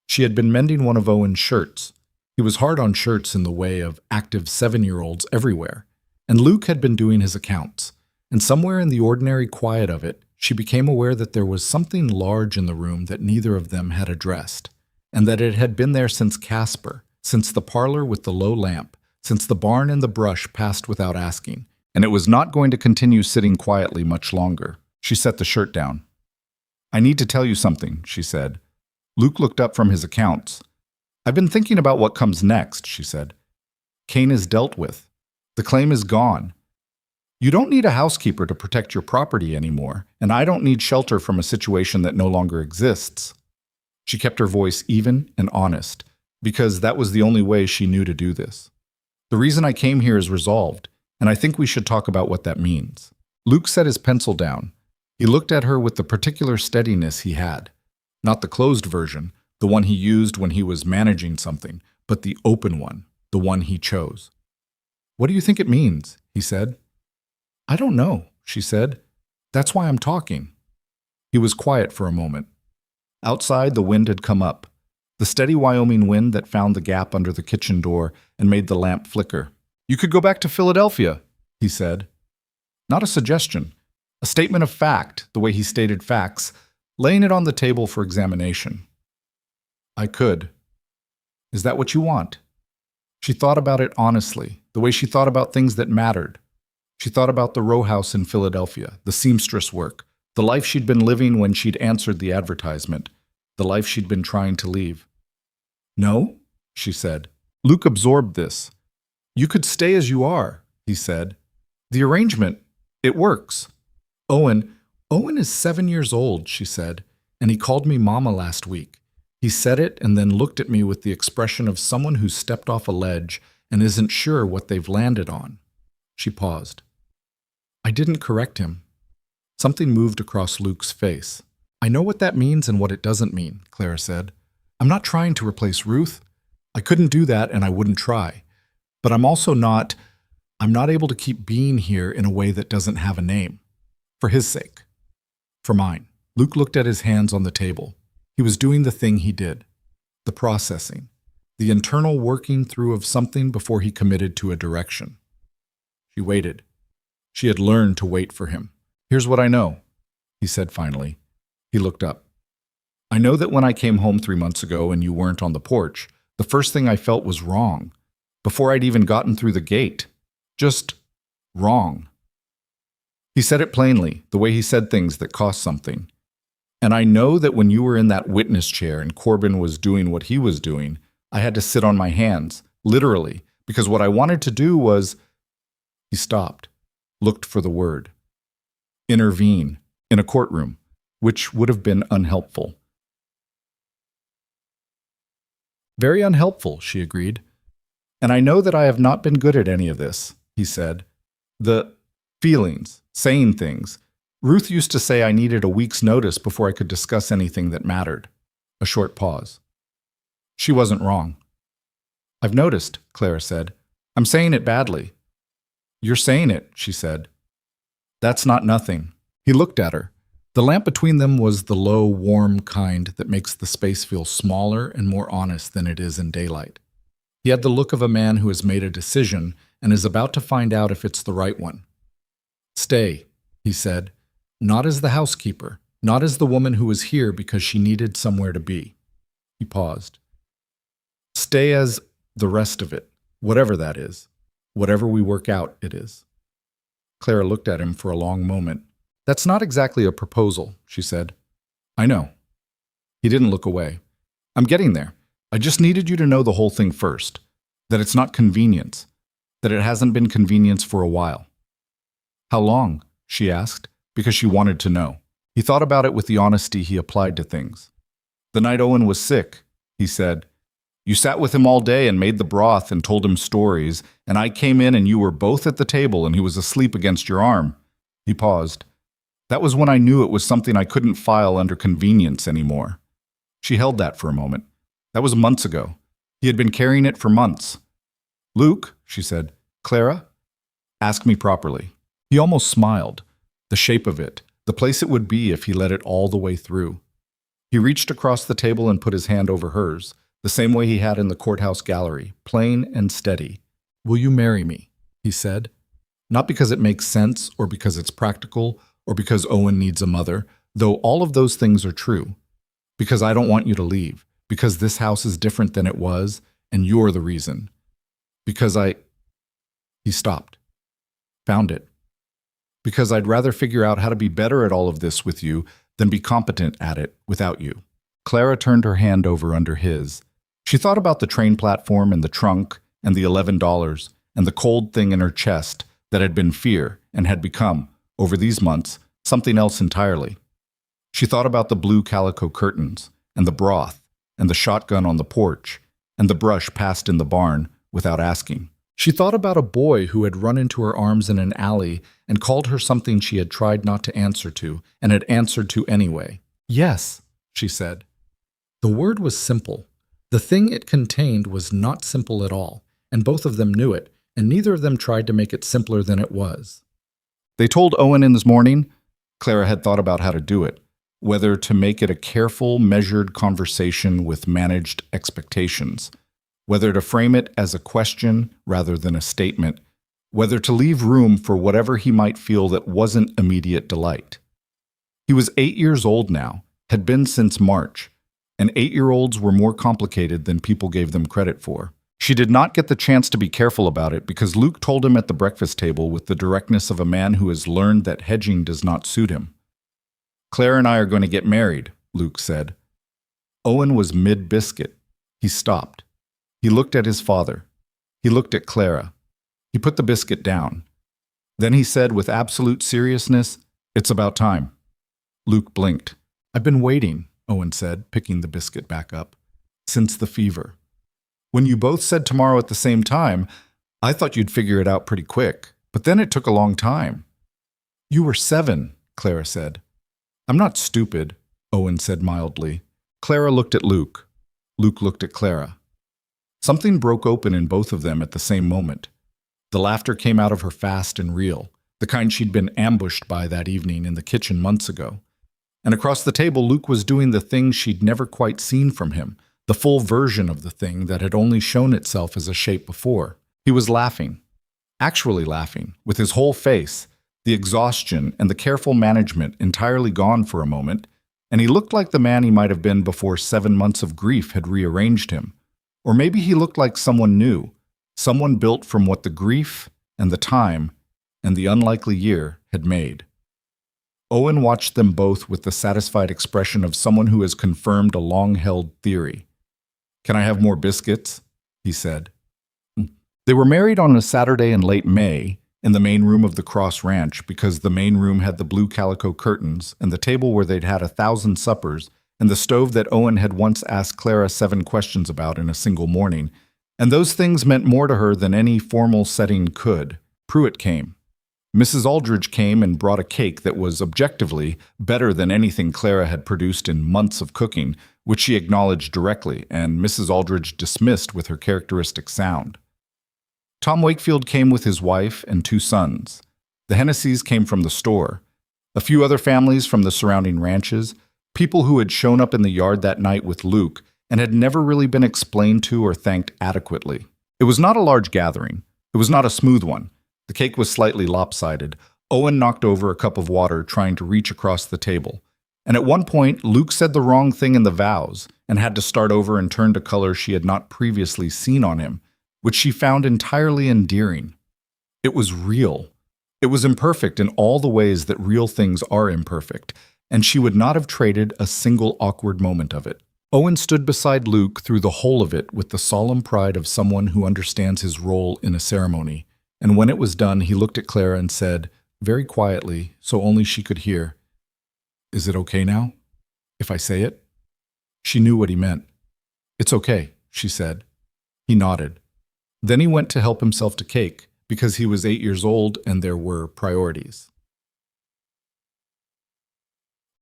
She had been mending one of Owen's shirts. He was hard on shirts in the way of active 7-year-olds everywhere. And Luke had been doing his accounts. And somewhere in the ordinary quiet of it, she became aware that there was something large in the room that neither of them had addressed, and that it had been there since Casper, since the parlor with the low lamp, since the barn and the brush passed without asking, and it was not going to continue sitting quietly much longer. She set the shirt down. "I need to tell you something," she said. Luke looked up from his accounts. "I've been thinking about what comes next," she said. "Kane is dealt with. The claim is gone. You don't need a housekeeper to protect your property anymore, and I don't need shelter from a situation that no longer exists." She kept her voice even and honest, because that was the only way she knew to do this. "The reason I came here is resolved, and I think we should talk about what that means." Luke set his pencil down. He looked at her with the particular steadiness he had. Not the closed version, the one he used when he was managing something, but the open one, the one he chose. "What do you think it means?" he said. "I don't know," she said. "That's why I'm talking." He was quiet for a moment. Outside, the wind had come up, the steady Wyoming wind that found the gap under the kitchen door and made the lamp flicker. "You could go back to Philadelphia," he said. Not a suggestion, a statement of fact, the way he stated facts, laying it on the table for examination. "I could. Is that what you want?" She thought about it honestly, the way she thought about things that mattered. She thought about the row house in Philadelphia, the seamstress work, the life she'd been living when she'd answered the advertisement, the life she'd been trying to leave. "No," she said. Luke absorbed this. "You could stay as you are," he said. "The arrangement, it works." Owen is 7 years old," she said, "and he called me Mama last week. He said it and then looked at me with the expression of someone who stepped off a ledge and isn't sure what they've landed on." She paused. "I didn't correct him." Something moved across Luke's face. "I know what that means and what it doesn't mean," Clara said. "I'm not trying to replace Ruth. I couldn't do that and I wouldn't try. But I'm not able to keep being here in a way that doesn't have a name. For his sake. For mine. Luke looked at his hands on the table. He was doing the thing he did. The processing. The internal working through of something before he committed to a direction. She waited. She had learned to wait for him. Here's what I know, he said finally. He looked up. I know that when I came home 3 months ago and you weren't on the porch, the first thing I felt was wrong. Before I'd even gotten through the gate. Just wrong. He said it plainly, the way he said things that cost something. And I know that when you were in that witness chair and Corbin was doing what he was doing, I had to sit on my hands, literally, because what I wanted to do was... He stopped, looked for the word. Intervene, in a courtroom, which would have been unhelpful. Very unhelpful, she agreed. And I know that I have not been good at any of this, he said. The feelings, saying things. Ruth used to say I needed a week's notice before I could discuss anything that mattered. A short pause. She wasn't wrong. I've noticed, Clara said. I'm saying it badly. You're saying it, she said. That's not nothing. He looked at her. The lamp between them was the low, warm kind that makes the space feel smaller and more honest than it is in daylight. He had the look of a man who has made a decision and is about to find out if it's the right one. Stay, he said, not as the housekeeper, not as the woman who was here because she needed somewhere to be. He paused. Stay as the rest of it, whatever that is, whatever we work out it is. Clara looked at him for a long moment. That's not exactly a proposal, she said. I know. He didn't look away. I'm getting there. I just needed you to know the whole thing first, that it's not convenience, that it hasn't been convenience for a while. How long? She asked, because she wanted to know. He thought about it with the honesty he applied to things. The night Owen was sick, he said. You sat with him all day and made the broth and told him stories, and I came in and you were both at the table and he was asleep against your arm. He paused. That was when I knew it was something I couldn't file under convenience anymore. She held that for a moment. That was months ago. He had been carrying it for months. Luke, she said, Clara, ask me properly. He almost smiled. The shape of it, the place it would be if he let it all the way through. He reached across the table and put his hand over hers, the same way he had in the courthouse gallery, plain and steady. Will you marry me? He said. Not because it makes sense or because it's practical or because Owen needs a mother, though all of those things are true. Because I don't want you to leave. Because this house is different than it was, and you're the reason. Because He stopped. Found it. Because I'd rather figure out how to be better at all of this with you than be competent at it without you. Clara turned her hand over under his. She thought about the train platform and the trunk and the $11 and the cold thing in her chest that had been fear and had become, over these months, something else entirely. She thought about the blue calico curtains and the broth and the shotgun on the porch and the brush passed in the barn without asking. She thought about a boy who had run into her arms in an alley and called her something she had tried not to answer to and had answered to anyway. Yes, she said. The word was simple. The thing it contained was not simple at all, and both of them knew it, and neither of them tried to make it simpler than it was. They told Owen in this morning. Clara had thought about how to do it, whether to make it a careful, measured conversation with managed expectations, whether to frame it as a question rather than a statement, whether to leave room for whatever he might feel that wasn't immediate delight. He was 8 years old now, had been since March, and 8-year-olds were more complicated than people gave them credit for. She did not get the chance to be careful about it because Luke told him at the breakfast table with the directness of a man who has learned that hedging does not suit him. Claire and I are going to get married, Luke said. Owen was mid-biscuit. He stopped. He looked at his father. He looked at Clara. He put the biscuit down. Then he said with absolute seriousness, "It's about time." Luke blinked. "I've been waiting," Owen said, picking the biscuit back up, "since the fever. When you both said tomorrow at the same time, I thought you'd figure it out pretty quick, but then it took a long time." "You were 7, Clara said. "I'm not stupid," Owen said mildly. Clara looked at Luke. Luke looked at Clara. Something broke open in both of them at the same moment. The laughter came out of her fast and real, the kind she'd been ambushed by that evening in the kitchen months ago. And across the table, Luke was doing the thing she'd never quite seen from him, the full version of the thing that had only shown itself as a shape before. He was laughing, actually laughing, with his whole face, the exhaustion and the careful management entirely gone for a moment, and he looked like the man he might have been before 7 months of grief had rearranged him. Or maybe he looked like someone new, someone built from what the grief and the time and the unlikely year had made. Owen watched them both with the satisfied expression of someone who has confirmed a long-held theory. "Can I have more biscuits?" he said. They were married on a Saturday in late May in the main room of the Cross Ranch because the main room had the blue calico curtains and the table where they'd had 1,000 suppers and the stove that Owen had once asked Clara 7 questions about in a single morning. And those things meant more to her than any formal setting could. Pruitt came. Mrs. Aldridge came and brought a cake that was objectively better than anything Clara had produced in months of cooking, which she acknowledged directly, and Mrs. Aldridge dismissed with her characteristic sound. Tom Wakefield came with his wife and 2 sons. The Hennessy's came from the store. A few other families from the surrounding ranches, people who had shown up in the yard that night with Luke and had never really been explained to or thanked adequately. It was not a large gathering. It was not a smooth one. The cake was slightly lopsided. Owen knocked over a cup of water trying to reach across the table. And at one point, Luke said the wrong thing in the vows and had to start over and turn to color she had not previously seen on him, which she found entirely endearing. It was real. It was imperfect in all the ways that real things are imperfect, and she would not have traded a single awkward moment of it. Owen stood beside Luke through the whole of it with the solemn pride of someone who understands his role in a ceremony. And when it was done, he looked at Clara and said, very quietly, so only she could hear, "Is it okay now, if I say it?" She knew what he meant. "It's okay," she said. He nodded. Then he went to help himself to cake, because he was 8 years old and there were priorities.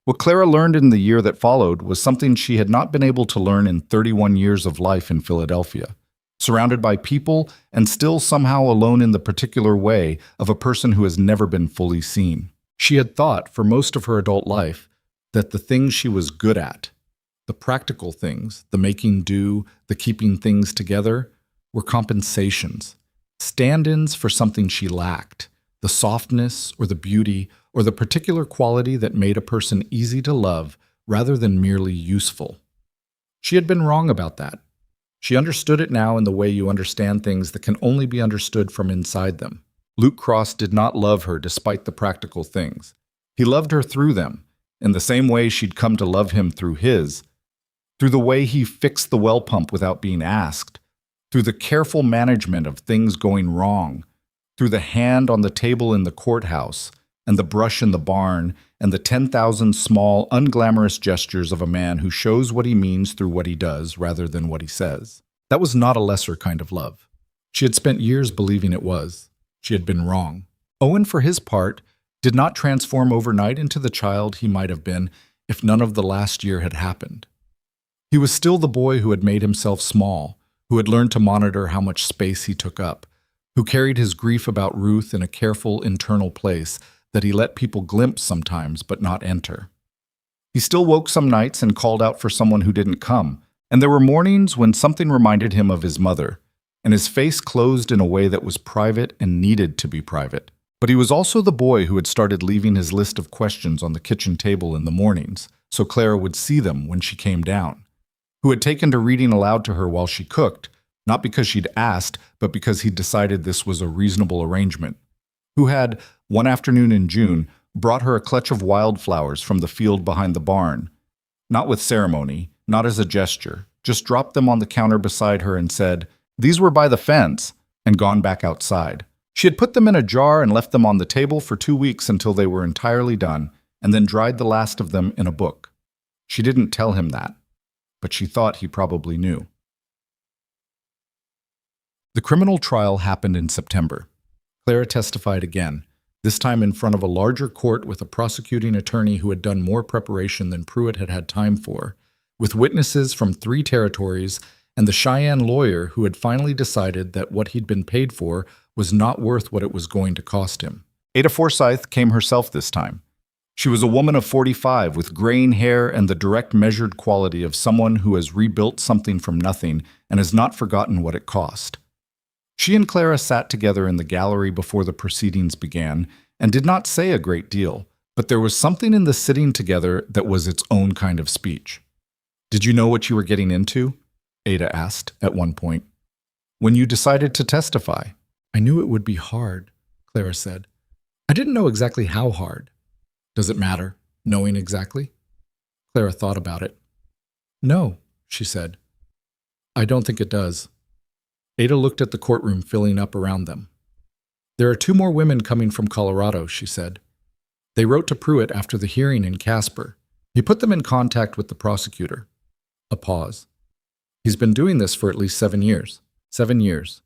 What Clara learned in the year that followed was something she had not been able to learn in 31 years of life in Philadelphia. Surrounded by people and still somehow alone in the particular way of a person who has never been fully seen. She had thought, for most of her adult life, that the things she was good at, the practical things, the making do, the keeping things together, were compensations, stand-ins for something she lacked, the softness or the beauty or the particular quality that made a person easy to love rather than merely useful. She had been wrong about that. She understood it now in the way you understand things that can only be understood from inside them. Luke Cross did not love her despite the practical things. He loved her through them, in the same way she'd come to love him through his, through the way he fixed the well pump without being asked, through the careful management of things going wrong, through the hand on the table in the courthouse, and the brush in the barn, and the 10,000 small, unglamorous gestures of a man who shows what he means through what he does rather than what he says. That was not a lesser kind of love. She had spent years believing it was. She had been wrong. Owen, for his part, did not transform overnight into the child he might have been if none of the last year had happened. He was still the boy who had made himself small, who had learned to monitor how much space he took up, who carried his grief about Ruth in a careful internal place that he let people glimpse sometimes but not enter. He still woke some nights and called out for someone who didn't come, and there were mornings when something reminded him of his mother, and his face closed in a way that was private and needed to be private. But he was also the boy who had started leaving his list of questions on the kitchen table in the mornings, so Clara would see them when she came down, who had taken to reading aloud to her while she cooked, not because she'd asked, but because he'd decided this was a reasonable arrangement, who had, one afternoon in June, brought her a clutch of wildflowers from the field behind the barn, not with ceremony, not as a gesture, just dropped them on the counter beside her and said, "These were by the fence," and gone back outside. She had put them in a jar and left them on the table for 2 weeks until they were entirely done, and then dried the last of them in a book. She didn't tell him that, but she thought he probably knew. The criminal trial happened in September. Clara testified again, this time in front of a larger court with a prosecuting attorney who had done more preparation than Pruitt had had time for, with witnesses from 3 territories and the Cheyenne lawyer who had finally decided that what he'd been paid for was not worth what it was going to cost him. Ada Forsyth came herself this time. She was a woman of 45 with graying hair and the direct measured quality of someone who has rebuilt something from nothing and has not forgotten what it cost. She and Clara sat together in the gallery before the proceedings began and did not say a great deal, but there was something in the sitting together that was its own kind of speech. "Did you know what you were getting into?" Ada asked at one point. "When you decided to testify." "I knew it would be hard," Clara said. "I didn't know exactly how hard." "Does it matter, knowing exactly?" Clara thought about it. "No," she said. "I don't think it does." Ada looked at the courtroom filling up around them. "There are 2 more women coming from Colorado," she said. "They wrote to Pruitt after the hearing in Casper. He put them in contact with the prosecutor." A pause. "He's been doing this for at least 7 years." 7 years.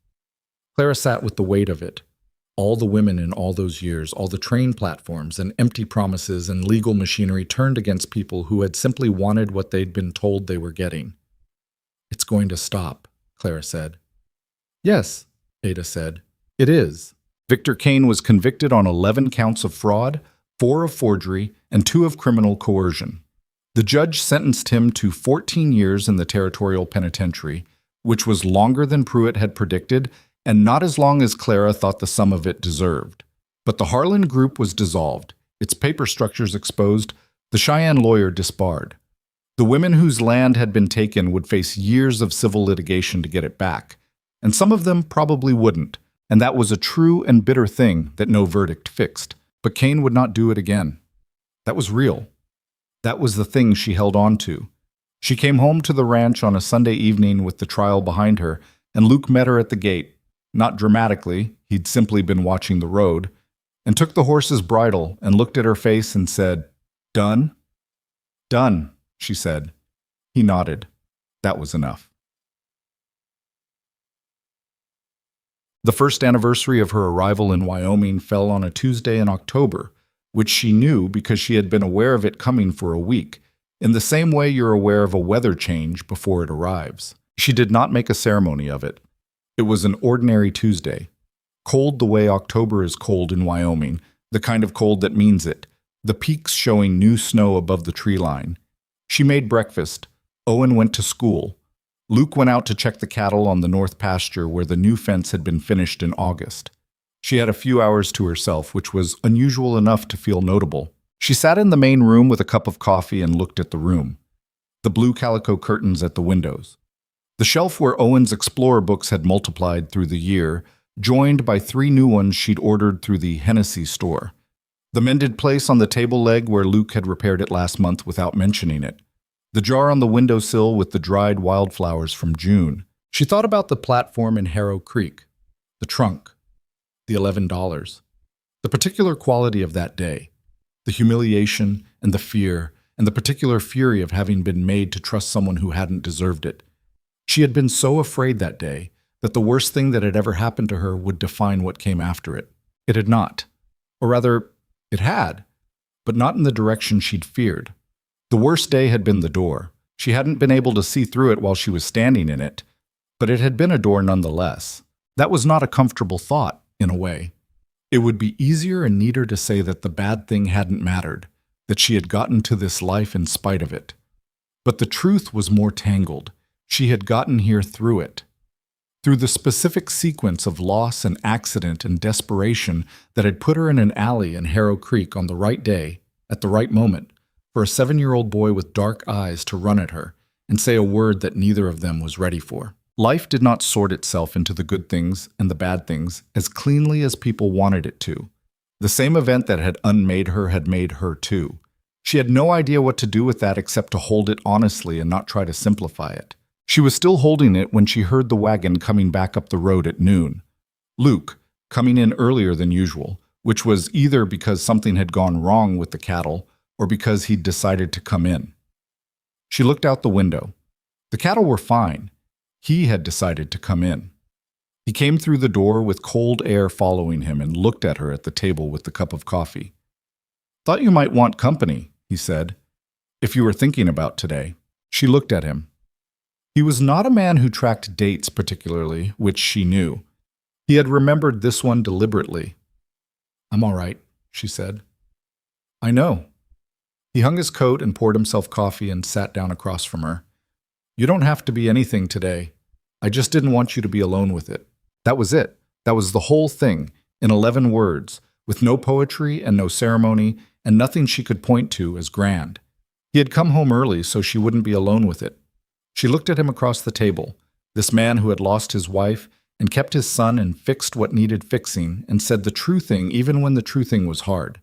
Clara sat with the weight of it. All the women in all those years, all the train platforms and empty promises and legal machinery turned against people who had simply wanted what they'd been told they were getting. "It's going to stop," Clara said. "Yes," Ada said. "It is." Victor Kane was convicted on 11 counts of fraud, 4 of forgery, and 2 of criminal coercion. The judge sentenced him to 14 years in the Territorial Penitentiary, which was longer than Pruitt had predicted and not as long as Clara thought the sum of it deserved. But the Harlan Group was dissolved, its paper structures exposed, the Cheyenne lawyer disbarred. The women whose land had been taken would face years of civil litigation to get it back, and some of them probably wouldn't, and that was a true and bitter thing that no verdict fixed. But Kane would not do it again. That was real. That was the thing she held on to. She came home to the ranch on a Sunday evening with the trial behind her, and Luke met her at the gate. Not dramatically, he'd simply been watching the road, and took the horse's bridle and looked at her face and said, "Done?" "Done," she said. He nodded. That was enough. The first anniversary of her arrival in Wyoming fell on a Tuesday in October, which she knew because she had been aware of it coming for a week, in the same way you're aware of a weather change before it arrives. She did not make a ceremony of it. It was an ordinary Tuesday. Cold the way October is cold in Wyoming, the kind of cold that means it, the peaks showing new snow above the tree line. She made breakfast. Owen went to school. Luke went out to check the cattle on the north pasture where the new fence had been finished in August. She had a few hours to herself, which was unusual enough to feel notable. She sat in the main room with a cup of coffee and looked at the room. The blue calico curtains at the windows. The shelf where Owen's Explorer books had multiplied through the year, joined by 3 new ones she'd ordered through the Hennessy store. The mended place on the table leg where Luke had repaired it last month without mentioning it. The jar on the windowsill with the dried wildflowers from June. She thought about the platform in Harrow Creek, the trunk, the $11, the particular quality of that day, the humiliation and the fear and the particular fury of having been made to trust someone who hadn't deserved it. She had been so afraid that day that the worst thing that had ever happened to her would define what came after it. It had not. Or rather, it had, but not in the direction she'd feared. The worst day had been the door. She hadn't been able to see through it while she was standing in it, but it had been a door nonetheless. That was not a comfortable thought, in a way. It would be easier and neater to say that the bad thing hadn't mattered, that she had gotten to this life in spite of it. But the truth was more tangled. She had gotten here through it. Through the specific sequence of loss and accident and desperation that had put her in an alley in Harrow Creek on the right day, at the right moment, for a 7-year-old boy with dark eyes to run at her and say a word that neither of them was ready for. Life did not sort itself into the good things and the bad things as cleanly as people wanted it to. The same event that had unmade her had made her too. She had no idea what to do with that except to hold it honestly and not try to simplify it. She was still holding it when she heard the wagon coming back up the road at noon. Luke, coming in earlier than usual, which was either because something had gone wrong with the cattle or because he'd decided to come in. She looked out the window. The cattle were fine. He had decided to come in. He came through the door with cold air following him and looked at her at the table with the cup of coffee. "Thought you might want company," he said. "If you were thinking about today." She looked at him. He was not a man who tracked dates particularly, which she knew. He had remembered this one deliberately. "I'm all right," she said. "I know." He hung his coat and poured himself coffee and sat down across from her. "You don't have to be anything today. I just didn't want you to be alone with it." That was it. That was the whole thing, in 11 words, with no poetry and no ceremony, and nothing she could point to as grand. He had come home early so she wouldn't be alone with it. She looked at him across the table, this man who had lost his wife and kept his son and fixed what needed fixing and said the true thing even when the true thing was hard,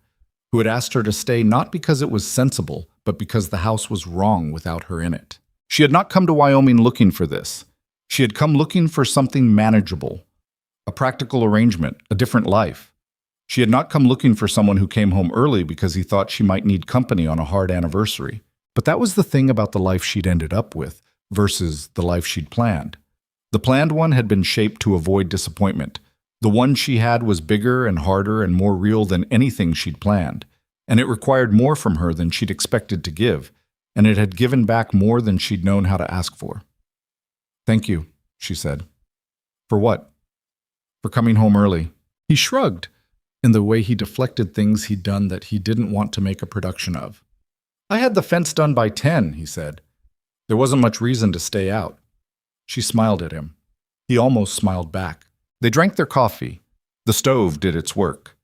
who had asked her to stay not because it was sensible, but because the house was wrong without her in it. She had not come to Wyoming looking for this. She had come looking for something manageable, a practical arrangement, a different life. She had not come looking for someone who came home early because he thought she might need company on a hard anniversary. But that was the thing about the life she'd ended up with versus the life she'd planned. The planned one had been shaped to avoid disappointment. The one she had was bigger and harder and more real than anything she'd planned, and it required more from her than she'd expected to give, and it had given back more than she'd known how to ask for. "Thank you," she said. "For what?" "For coming home early." He shrugged, in the way he deflected things he'd done that he didn't want to make a production of. "I had the fence done by 10, he said. "There wasn't much reason to stay out." She smiled at him. He almost smiled back. They drank their coffee. The stove did its work.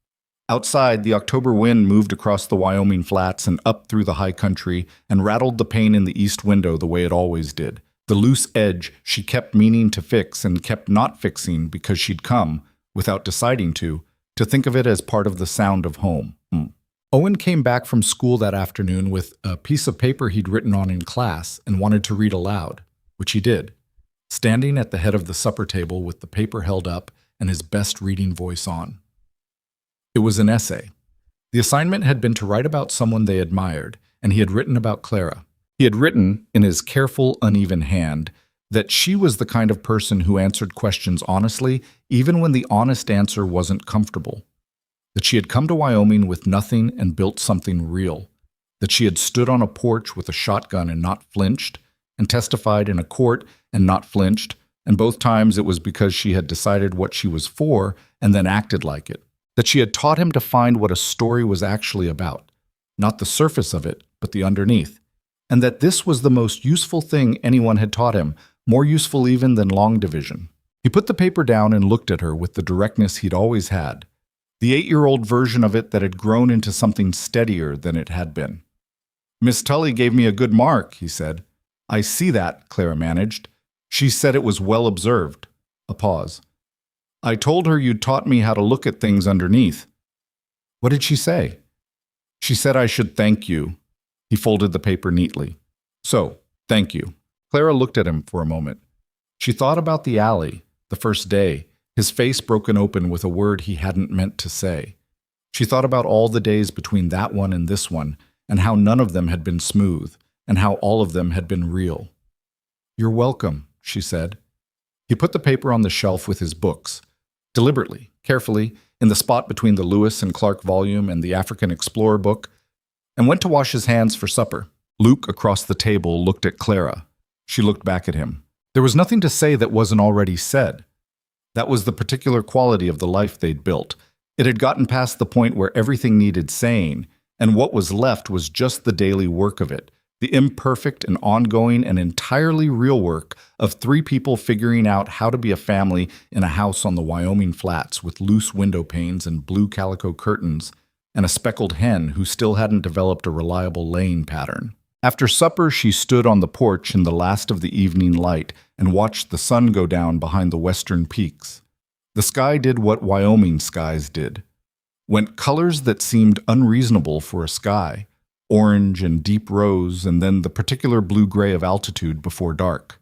Outside, the October wind moved across the Wyoming flats and up through the high country and rattled the pane in the east window the way it always did. The loose edge she kept meaning to fix and kept not fixing because she'd come, without deciding to think of it as part of the sound of home. Owen came back from school that afternoon with a piece of paper he'd written on in class and wanted to read aloud, which he did, standing at the head of the supper table with the paper held up and his best reading voice on. It was an essay. The assignment had been to write about someone they admired, and he had written about Clara. He had written, in his careful, uneven hand, that she was the kind of person who answered questions honestly, even when the honest answer wasn't comfortable. That she had come to Wyoming with nothing and built something real. That she had stood on a porch with a shotgun and not flinched, and testified in a court and not flinched, and both times it was because she had decided what she was for and then acted like it. That she had taught him to find what a story was actually about, not the surface of it, but the underneath. And that this was the most useful thing anyone had taught him, more useful even than long division. He put the paper down and looked at her with the directness he'd always had, the 8-year-old version of it that had grown into something steadier than it had been. "Miss Tully gave me a good mark," he said. "I see that," Clara managed. "She said it was well observed." A pause. "I told her you'd taught me how to look at things underneath." "What did she say?" "She said I should thank you." He folded the paper neatly. "So, thank you." Clara looked at him for a moment. She thought about the alley, the first day, his face broken open with a word he hadn't meant to say. She thought about all the days between that one and this one, and how none of them had been smooth, and how all of them had been real. "You're welcome," she said. He put the paper on the shelf with his books, deliberately, carefully, in the spot between the Lewis and Clark volume and the African Explorer book, and went to wash his hands for supper. Luke, across the table, looked at Clara. She looked back at him. There was nothing to say that wasn't already said. That was the particular quality of the life they'd built. It had gotten past the point where everything needed saying, and what was left was just the daily work of it, the imperfect and ongoing and entirely real work of 3 people figuring out how to be a family in a house on the Wyoming flats with loose window panes and blue calico curtains, and a speckled hen who still hadn't developed a reliable laying pattern. After supper, she stood on the porch in the last of the evening light and watched the sun go down behind the western peaks. The sky did what Wyoming skies did. Went colors that seemed unreasonable for a sky, orange and deep rose, and then the particular blue-gray of altitude before dark.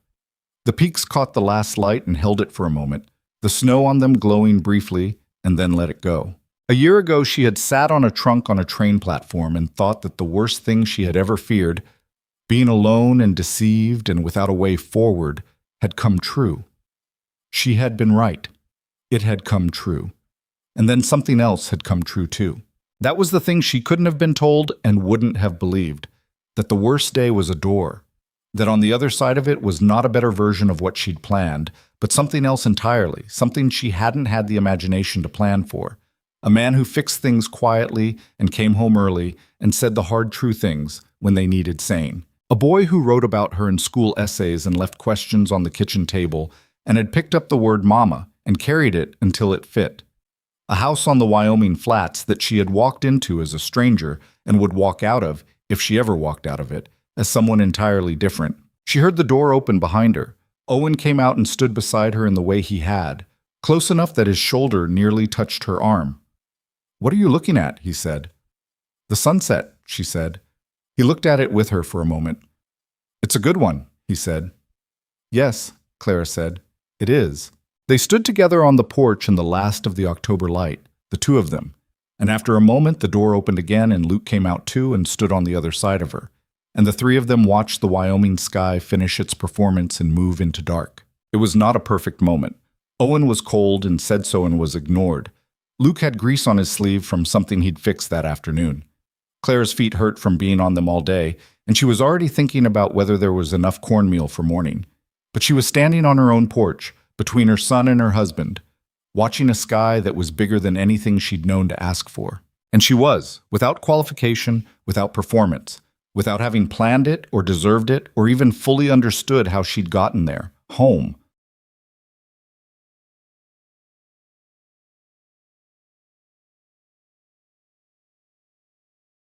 The peaks caught the last light and held it for a moment, the snow on them glowing briefly, and then let it go. A year ago, she had sat on a trunk on a train platform and thought that the worst thing she had ever feared, being alone and deceived and without a way forward, had come true. She had been right. It had come true. And then something else had come true too. That was the thing she couldn't have been told and wouldn't have believed, that the worst day was a door, That on the other side of it was not a better version of what she'd planned, but something else entirely, something she hadn't had the imagination to plan for. A man who fixed things quietly and came home early and said the hard, true things when they needed saying. A boy who wrote about her in school essays and left questions on the kitchen table and had picked up the word mama and carried it until it fit. A house on the Wyoming flats that she had walked into as a stranger and would walk out of, if she ever walked out of it, as someone entirely different. She heard the door open behind her. Owen came out and stood beside her in the way he had, close enough that his shoulder nearly touched her arm. "What are you looking at?" he said. "The sunset," she said. He looked at it with her for a moment. "It's a good one," he said. "Yes," Clara said. "It is." They stood together on the porch in the last of the October light, the two of them, and after a moment the door opened again and Luke came out too and stood on the other side of her, and the three of them watched the Wyoming sky finish its performance and move into dark. It was not a perfect moment. Owen was cold and said so and was ignored. Luke had grease on his sleeve from something he'd fixed that afternoon. Clara's feet hurt from being on them all day, and she was already thinking about whether there was enough cornmeal for morning. But she was standing on her own porch, between her son and her husband, watching a sky that was bigger than anything she'd known to ask for. And she was, without qualification, without performance, without having planned it or deserved it or even fully understood how she'd gotten there, home,